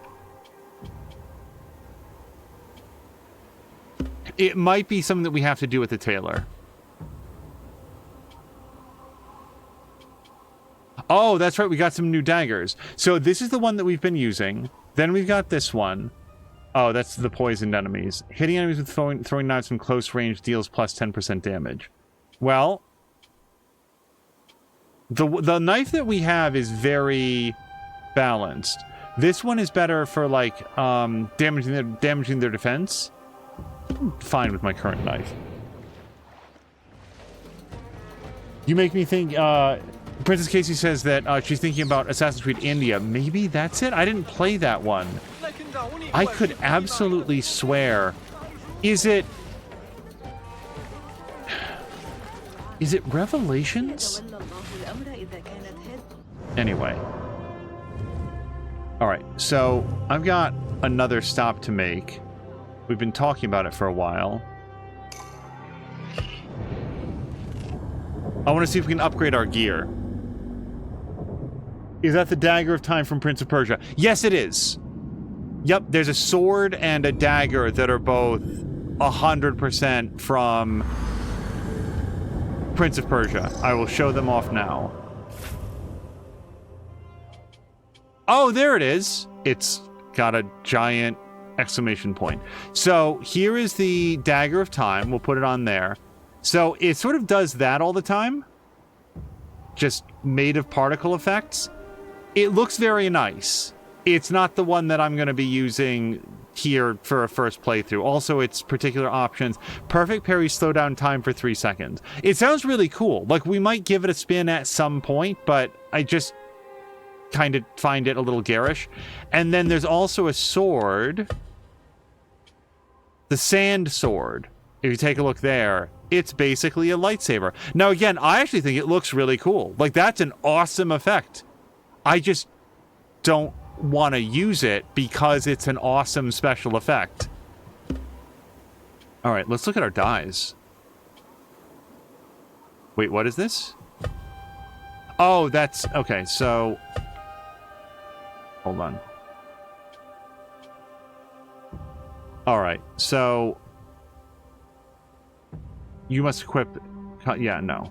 It might be something that we have to do with the tailor. Oh, that's right. We got some new daggers. So this is the one that we've been using. Then we've got this one. Oh, that's the poisoned enemies. Hitting enemies with throwing knives from close range deals plus 10% damage. Well, the knife that we have is very balanced. This one is better for like damaging their defense. I'm fine with my current knife. You make me think. Princess Casey says that she's thinking about Assassin's Creed India. Maybe that's it? I didn't play that one. I could absolutely swear. Is it Revelations? Anyway. Alright, so I've got another stop to make. We've been talking about it for a while. I want to see if we can upgrade our gear. Is that the Dagger of Time from Prince of Persia? Yes, it is. Yep, there's a sword and a dagger that are both 100% from Prince of Persia. I will show them off now. Oh, there it is. It's got a giant exclamation point. So here is the Dagger of Time. We'll put it on there. So it sort of does that all the time. Just made of particle effects. It looks very nice. It's not the one that I'm going to be using here for a first playthrough. Also, its particular options. Perfect parry slowdown time for 3 seconds. It sounds really cool. Like, we might give it a spin at some point, but I just kind of find it a little garish. And then there's also a sword. The Sand Sword. If you take a look there, it's basically a lightsaber. Now, again, I actually think it looks really cool. Like, that's an awesome effect. I just don't want to use it because it's an awesome special effect. All right, let's look at our dyes. Wait, what is this? Oh, that's... Okay, so... Hold on. All right, so... You must equip... Yeah, no.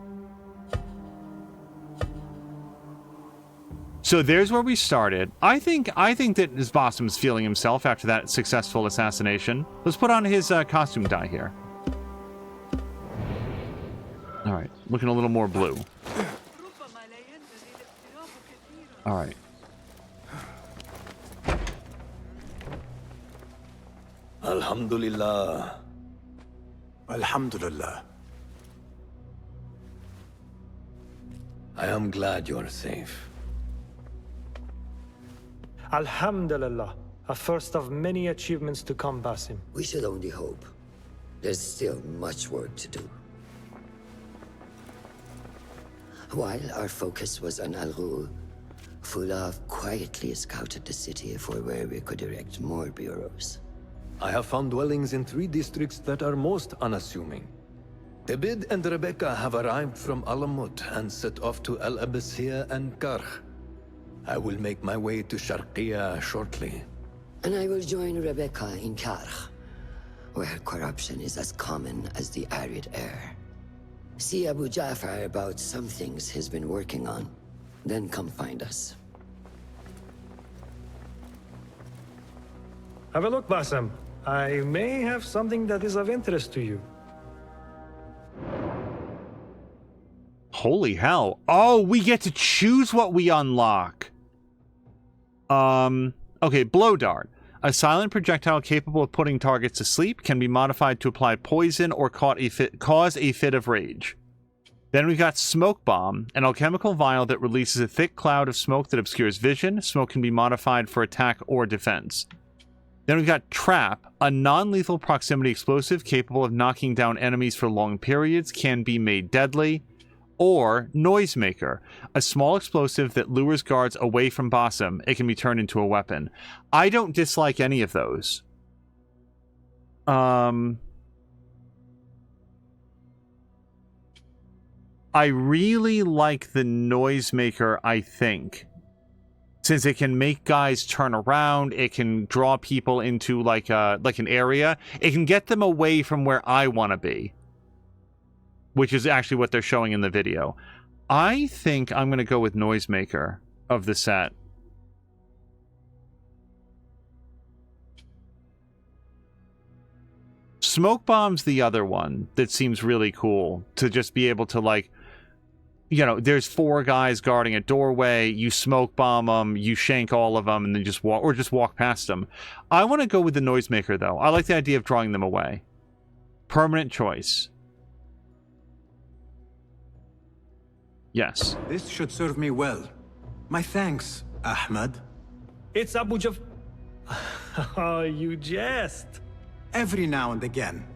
So there's where we started. I think that Basim's feeling himself after that successful assassination. Let's put on his costume dye here. All right, looking a little more blue. All right. Alhamdulillah. Alhamdulillah. I am glad you are safe. Alhamdulillah. A first of many achievements to come, Basim. We should only hope. There's still much work to do. While our focus was on Al Ghul, Fulaf quietly scouted the city for where we could erect more bureaus. I have found dwellings in 3 districts that are most unassuming. Tebid and Rebecca have arrived from Alamut and set off to Al Abyssiya and Karkh. I will make my way to Sharqiya shortly. And I will join Rebecca in Karkh, where corruption is as common as the arid air. See Abu Ja'far about some things he's been working on. Then come find us. Have a look, Basim. I may have something that is of interest to you. Holy hell. Oh, we get to choose what we unlock. Okay, Blow Dart. A silent projectile capable of putting targets to sleep, can be modified to apply poison or cause a fit of rage. Then we've got Smoke Bomb, an alchemical vial that releases a thick cloud of smoke that obscures vision. Smoke can be modified for attack or defense. Then we've got Trap, a non-lethal proximity explosive capable of knocking down enemies for long periods, can be made deadly. Or Noisemaker, a small explosive that lures guards away from Basim. It can be turned into a weapon. I don't dislike any of those. I really like the Noisemaker, I think. Since it can make guys turn around, it can draw people into like an area. It can get them away from where I want to be. Which is actually what they're showing in the video. I think I'm going to go with Noisemaker of the set. Smoke Bomb's the other one that seems really cool. To just be able to, like, you know, there's 4 guys guarding a doorway, you smoke bomb them, you shank all of them, and then just walk past them. I want to go with the Noisemaker, though. I like the idea of drawing them away. Permanent choice. Yes. This should serve me well. My thanks, Ahmed. It's Abu Jaf... Oh, you jest. Every now and again.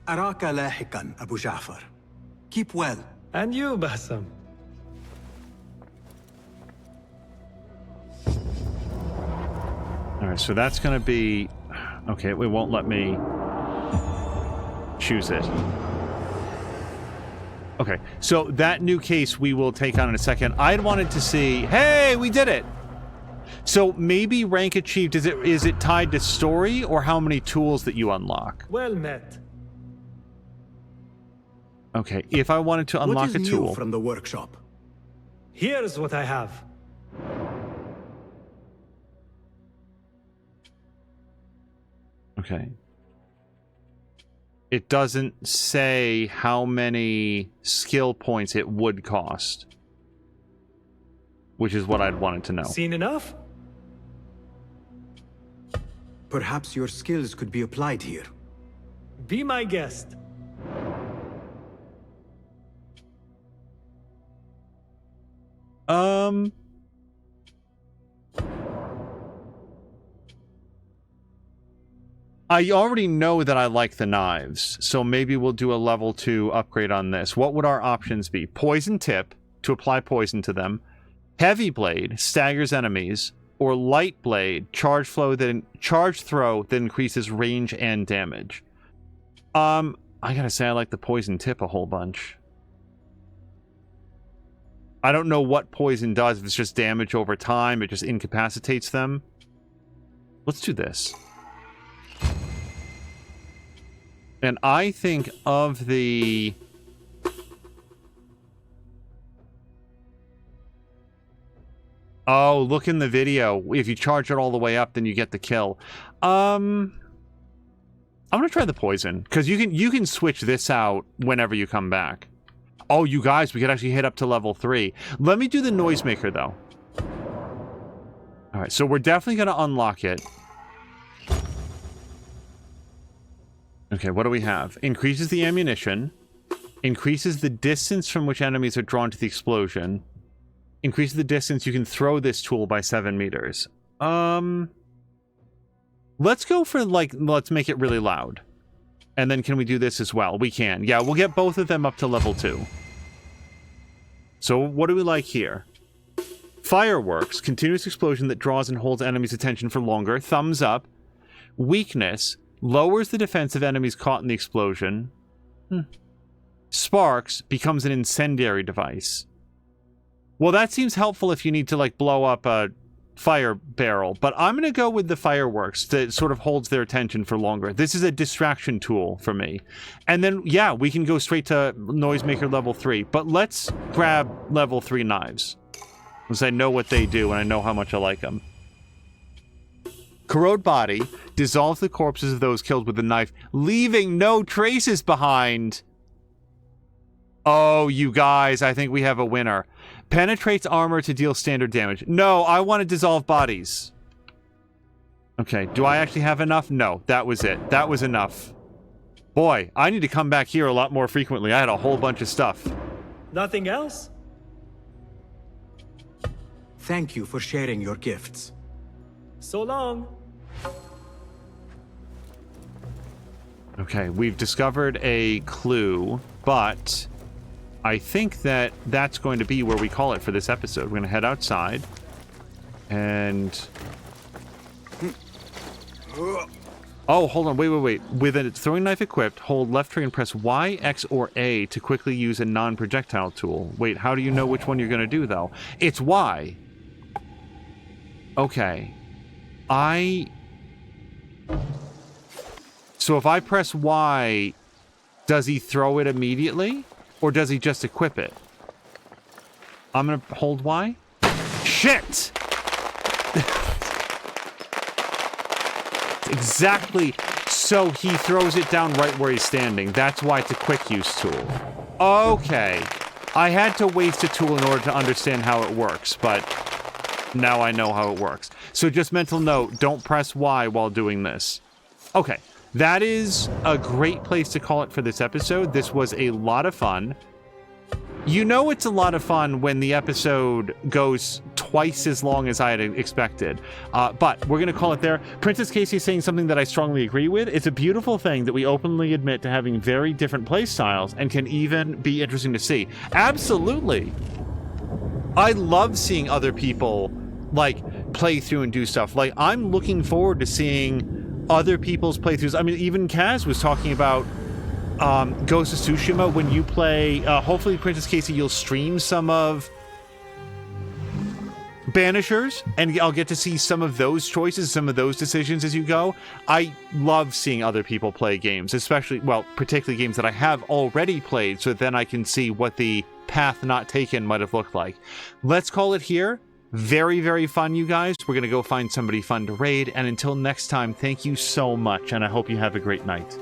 Araka lahikan, Abu Ja'far. Keep well. And you, Basim. Alright, so that's going to be... Okay, it won't let me choose it. Okay, so that new case we will take on in a second. I'd wanted to see... Hey, we did it! So maybe rank achieved, is it tied to story or how many tools that you unlock? Well met. Okay, if I wanted to unlock a tool... What is new from the workshop? Here's what I have. Okay. It doesn't say how many skill points it would cost. Which is what I'd wanted to know. Seen enough? Perhaps your skills could be applied here. Be my guest. I already know that I like the knives, so maybe we'll do a level 2 upgrade on this. What would our options be? Poison Tip, to apply poison to them. Heavy Blade, staggers enemies. Or Light Blade, charge throw that increases range and damage. I gotta say I like the Poison Tip a whole bunch. I don't know what poison does, if it's just damage over time, it just incapacitates them. Let's do this. And I think of the... Oh, look in the video. If you charge it all the way up, then you get the kill. I'm gonna try the poison, because you can switch this out whenever you come back. Oh, you guys, we could actually hit up to level 3. Let me do the Noisemaker, though. Alright, so we're definitely gonna unlock it. Okay, what do we have? Increases the ammunition. Increases the distance from which enemies are drawn to the explosion. Increases the distance you can throw this tool by 7 meters. Let's go for, like, let's make it really loud. And then can we do this as well? We can. Yeah, we'll get both of them up to level 2. So what do we like here? Fireworks. Continuous explosion that draws and holds enemies' attention for longer. Thumbs up. Weakness. Lowers the defense of enemies caught in the explosion. Sparks. Becomes an incendiary device. Well, that seems helpful if you need to, like, blow up a fire barrel, but I'm going to go with the fireworks that sort of holds their attention for longer. This is a distraction tool for me. And then, yeah, we can go straight to Noisemaker level 3, but let's grab level 3 knives, because I know what they do and I know how much I like them. Corrode Body dissolves the corpses of those killed with the knife, leaving no traces behind. Oh, you guys, I think we have a winner. Penetrates armor to deal standard damage. No, I want to dissolve bodies. Okay, do I actually have enough? No, that was it. That was enough. Boy, I need to come back here a lot more frequently. I had a whole bunch of stuff. Nothing else? Thank you for sharing your gifts. So long. Okay, we've discovered a clue, but I think that that's going to be where we call it for this episode. We're going to head outside. And... Oh, hold on. Wait. With a throwing knife equipped, hold left trigger and press Y, X, or A to quickly use a non-projectile tool. Wait, how do you know which one you're going to do, though? It's Y. Okay. So if I press Y, does he throw it immediately? Or does he just equip it? I'm going to hold Y. Shit! Exactly. So he throws it down right where he's standing. That's why it's a quick use tool. Okay. I had to waste a tool in order to understand how it works, but now I know how it works. So just mental note, don't press Y while doing this. Okay. That is a great place to call it for this episode. This was a lot of fun. You know it's a lot of fun when the episode goes twice as long as I had expected. But we're going to call it there. Princess Casey is saying something that I strongly agree with. It's a beautiful thing that we openly admit to having very different play styles and can even be interesting to see. Absolutely. I love seeing other people, like, play through and do stuff. Like, I'm looking forward to seeing other people's playthroughs. I mean, even Kaz was talking about Ghost of Tsushima. When you play, hopefully Princess Casey, you'll stream some of Banishers, and I'll get to see some of those choices, some of those decisions as you go. I love seeing other people play games, especially, well, particularly games that I have already played, so then I can see what the path not taken might have looked like. Let's call it here. Very, very fun, you guys. We're going to go find somebody fun to raid, and until next time, thank you so much, and I hope you have a great night.